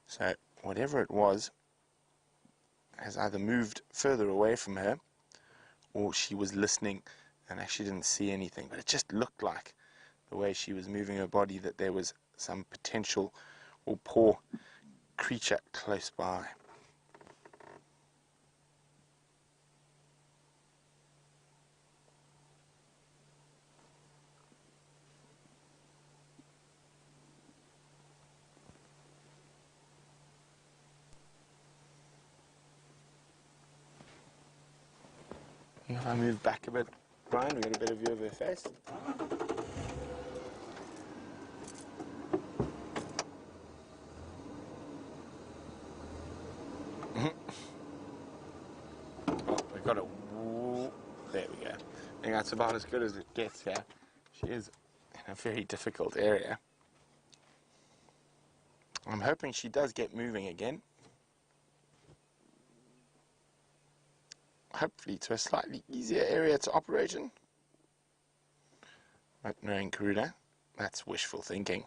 So whatever it was has either moved further away from her, or she was listening and actually didn't see anything. But it just looked like, the way she was moving her body, that there was some potential or poor creature close by. If I move back a bit, Brian, we get a better view of her face. Oh, we got it. There we go. I think that's about as good as it gets here. She is in a very difficult area. I'm hoping she does get moving again. Hopefully to a slightly easier area to operate in. But knowing Karula, that's wishful thinking.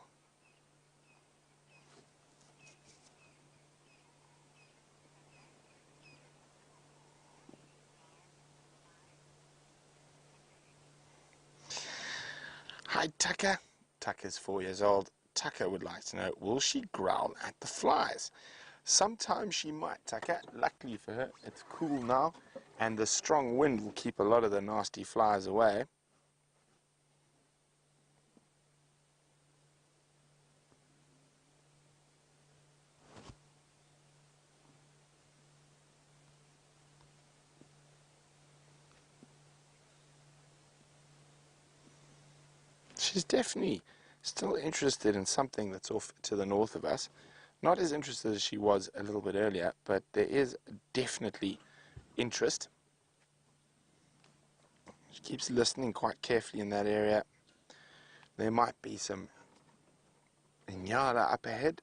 Hi Tucker. Tucker's 4 years old. Tucker would like to know, will she growl at the flies? Sometimes she might, Tucker. Luckily for her, it's cool now, and the strong wind will keep a lot of the nasty flies away. She's definitely still interested in something that's off to the north of us. Not as interested as she was a little bit earlier, but there is definitely interest. She keeps listening quite carefully in that area. There might be some inyala up ahead.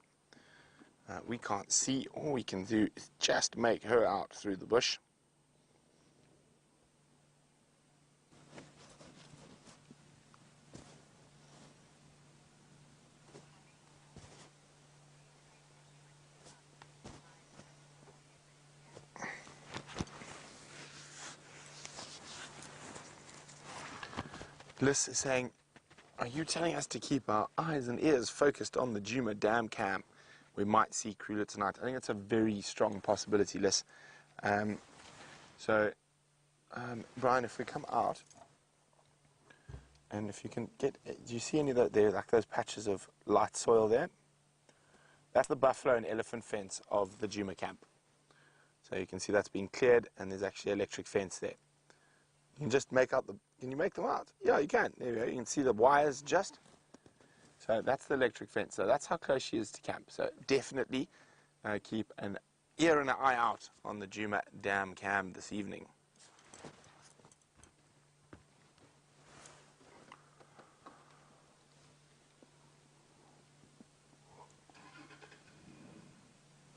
We can't see. All we can do is just make her out through the bush. Liz is saying, are you telling us to keep our eyes and ears focused on the Djuma Dam cam? We might see Krula tonight. I think it's a very strong possibility, Liz. Brian, if we come out, and if you can get, do you see any of the, there, like those patches of light soil there? That's the buffalo and elephant fence of the Djuma camp. So you can see that's been cleared, and there's actually an electric fence there. You can just make out the, can you make them out? Yeah, you can. There you go. You can see the wires just. So that's the electric fence. So that's how close she is to camp. So definitely keep an ear and an eye out on the Djuma Dam cam this evening.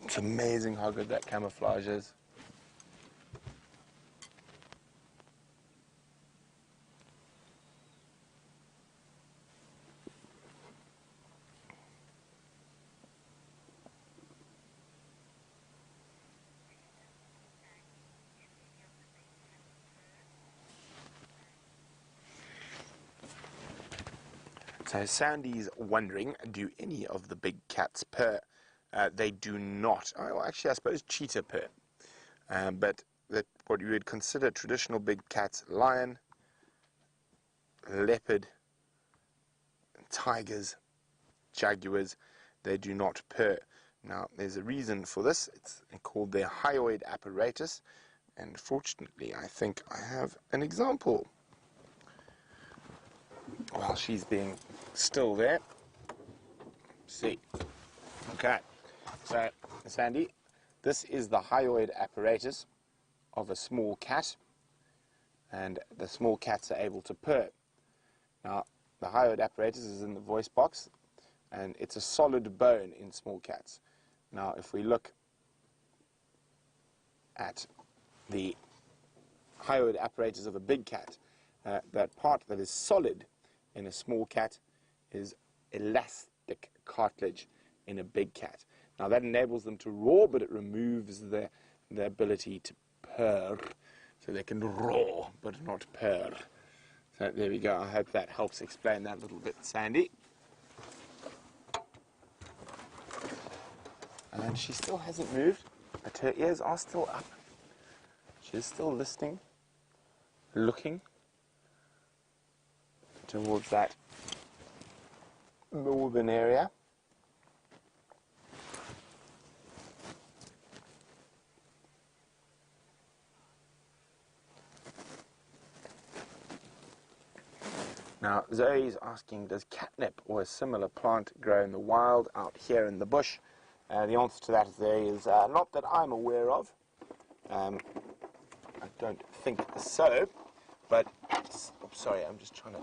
It's amazing how good that camouflage is. So Sandy's wondering, do any of the big cats purr? They do not. Oh, actually, I suppose cheetah purr. But what you would consider traditional big cats, lion, leopard, tigers, jaguars, they do not purr. Now, there's a reason for this. It's called their hyoid apparatus. And fortunately, I think I have an example. While she's being still there. See. Okay. So, Sandy, this is the hyoid apparatus of a small cat. And the small cats are able to purr. Now, the hyoid apparatus is in the voice box, and it's a solid bone in small cats. Now, if we look at the hyoid apparatus of a big cat, that part that is solid in a small cat is elastic cartilage in a big cat. Now, that enables them to roar, but it removes the ability to purr. So they can roar, but not purr. So there we go. I hope that helps explain that a little bit, Sandy. And she still hasn't moved, but her ears are still up. She's still listening, looking towards that northern area. Now, Zoe's asking, does catnip or a similar plant grow in the wild out here in the bush? The answer to that, Zoe, is not that I'm aware of. I don't think so, but, oops, sorry, I'm just trying to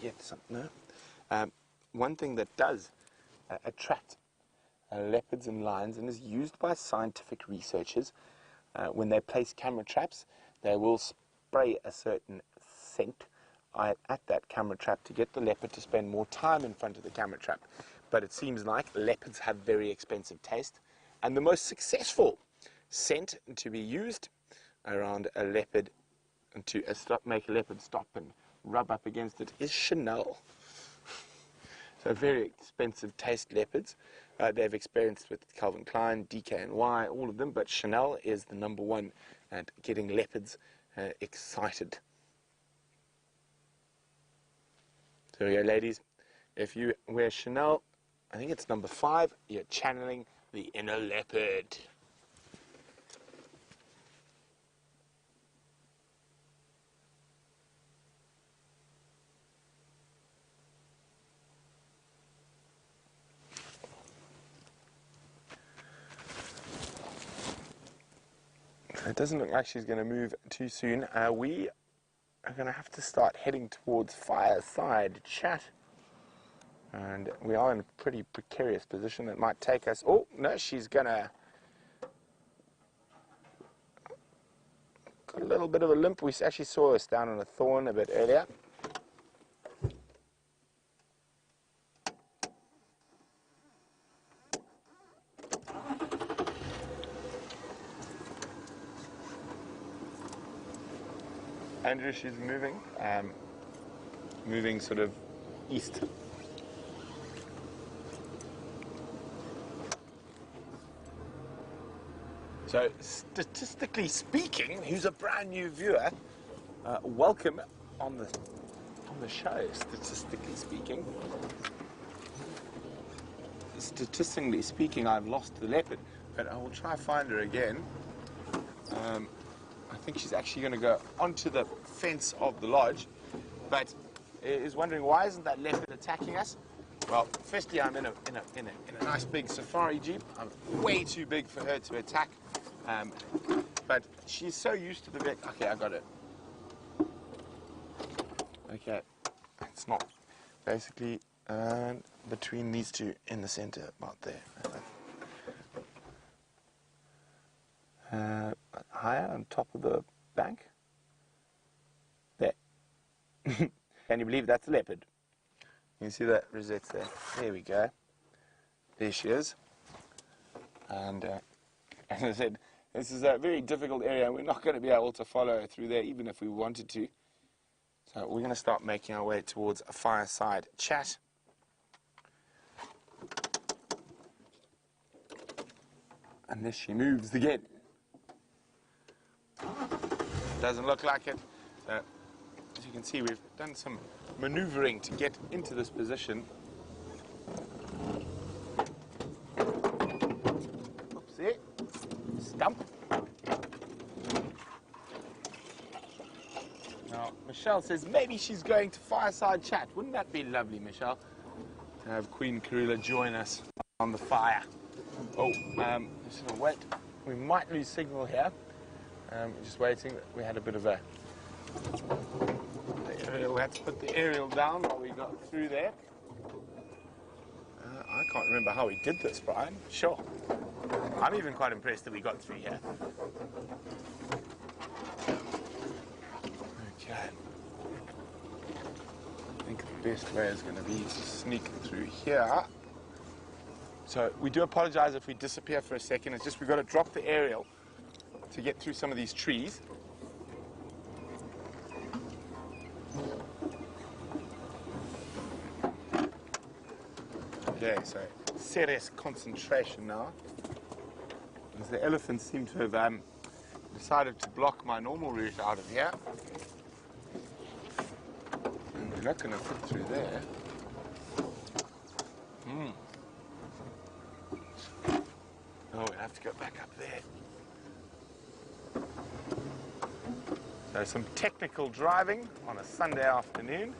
get something there. One thing that does attract leopards and lions and is used by scientific researchers, when they place camera traps, they will spray a certain scent at that camera trap to get the leopard to spend more time in front of the camera trap. But it seems like leopards have very expensive taste, and the most successful scent to be used around a leopard to make a leopard stop and rub up against it is Chanel. So very expensive taste leopards. They've experienced with Calvin Klein, DKNY, all of them, but Chanel is the #1 at getting leopards excited. So yeah, ladies, if you wear Chanel, I think it's #5, you're channeling the inner leopard. It doesn't look like she's going to move too soon. We are going to have to start heading towards fireside chat. And we are in a pretty precarious position that might take us... Oh, no, she's going to... Got a little bit of a limp. We actually saw us down on a thorn a bit earlier. Andrew, she's moving sort of east. So, statistically speaking, who's a brand new viewer, welcome on the show. Statistically speaking, I've lost the leopard, but I will try to find her again. I think she's actually going to go onto the fence of the lodge, but is wondering why isn't that leopard attacking us? Well, firstly, I'm in a nice big safari jeep. I'm way too big for her to attack, but she's so used to the vehicle. Okay, I got it. Okay, it's not basically between these two in the center, about there. Higher on top of the bank. There. Can you believe that's a leopard? You can see that rosette there. There we go. There she is. And as I said, this is a very difficult area. We're not going to be able to follow her through there, even if we wanted to. So we're going to start making our way towards a fireside chat. Unless she moves again. Doesn't look like it. So, as you can see, we've done some maneuvering to get into this position. Oopsie. Stump. Now, Michelle says maybe she's going to fireside chat. Wouldn't that be lovely, Michelle? To have Queen Karula join us on the fire. Oh, just gonna wait. We might lose signal here. Just waiting. We had a bit of a... We had to put the aerial down while we got through there. I can't remember how we did this, Brian. Sure. I'm even quite impressed that we got through here. Okay. I think the best way is going to be to sneak through here. So we do apologize if we disappear for a second. It's just we've got to drop the aerial to get through some of these trees. Okay, so serious concentration now. As the elephants seem to have decided to block my normal route out of here. And we're not going to fit through there. Oh, we have to go back up there. So some technical driving on a Sunday afternoon.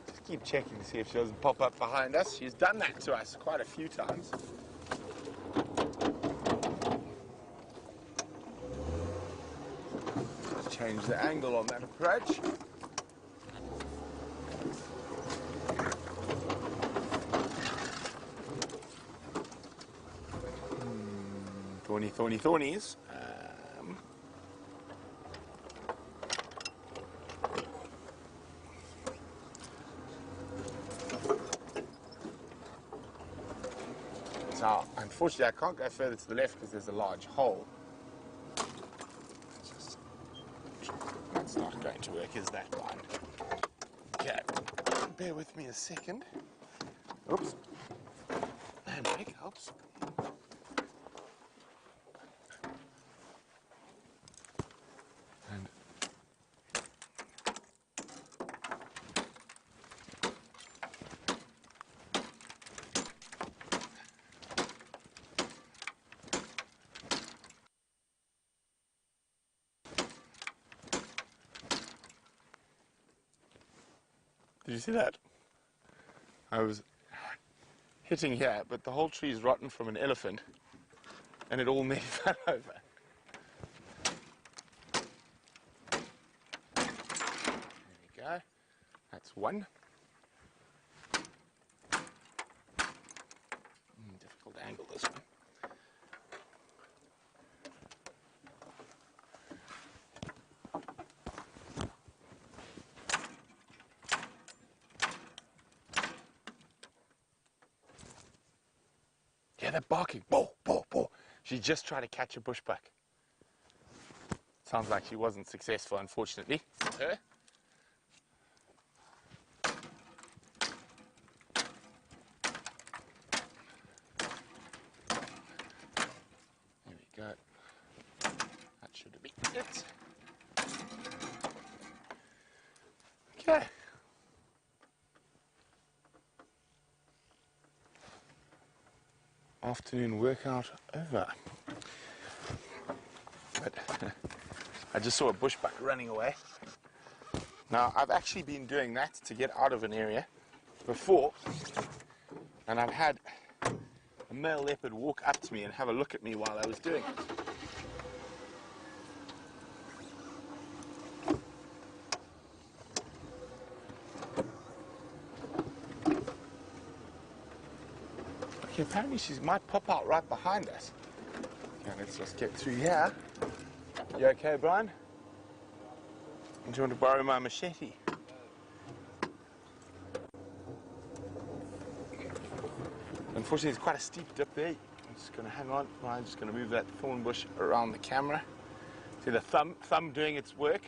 Just keep checking to see if she doesn't pop up behind us. She's done that to us quite a few times. Just change the angle on that approach. Thornies. So, unfortunately, I can't go further to the left because there's a large hole. Just work is that one. Okay, bear with me a second. Oops. Handbrake helps. And did you see that? I was hitting here, but the whole tree is rotten from an elephant, and it all nearly fell over. There we go. That's one. Difficult angle, this one. Yeah, they're barking. Bo, bo, bo. She just tried to catch a bushbuck. Sounds like she wasn't successful, unfortunately. Her. There we go. That should have been it. Okay. Afternoon workout over. But I just saw a bushbuck running away. Now, I've actually been doing that to get out of an area before, and I've had a male leopard walk up to me and have a look at me while I was doing it. Okay, apparently she might pop out right behind us. Okay, let's just get through here. You okay, Brian? Do you want to borrow my machete? Unfortunately, it's quite a steep dip there. I'm just going to hang on. I'm just going to move that thorn bush around the camera. See the thumb doing its work.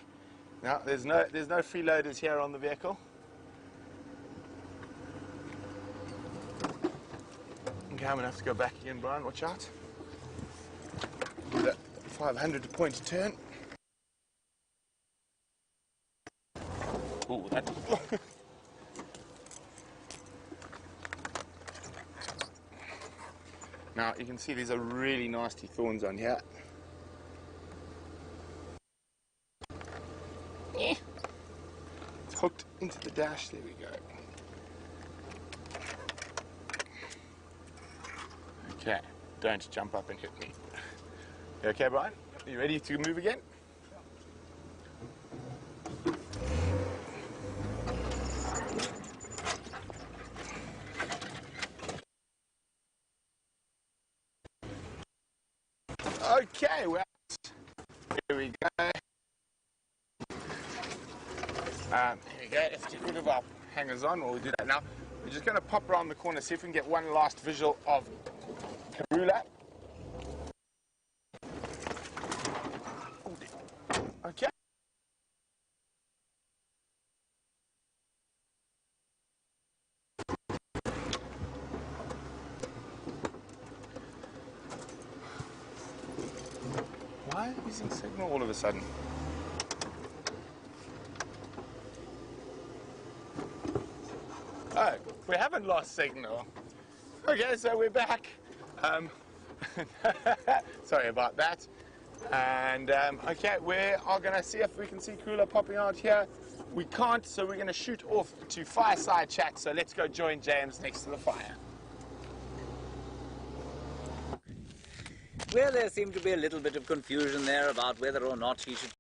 Now, there's no freeloaders here on the vehicle. Okay, I'm going to have to go back again, Brian. Watch out. Do that 500 to point to turn. Ooh, that. Now, you can see these are really nasty thorns on here. It's hooked into the dash. There we go. Okay, don't jump up and hit me. You okay, Brian? Are you ready to move again? Okay, well, here we go. Here we go. Let's get rid of our hangers on while we do that. Now, we're just going to pop around the corner, see if we can get one last visual of Karula. Okay. Why are you using signal all of a sudden? Oh, we haven't lost signal. Okay, so we're back. Sorry about that. And okay, we are going to see if we can see Karula popping out here. We can't, so we're going to shoot off to fireside chat. So let's go join James next to the fire. Well, there seemed to be a little bit of confusion there about whether or not he should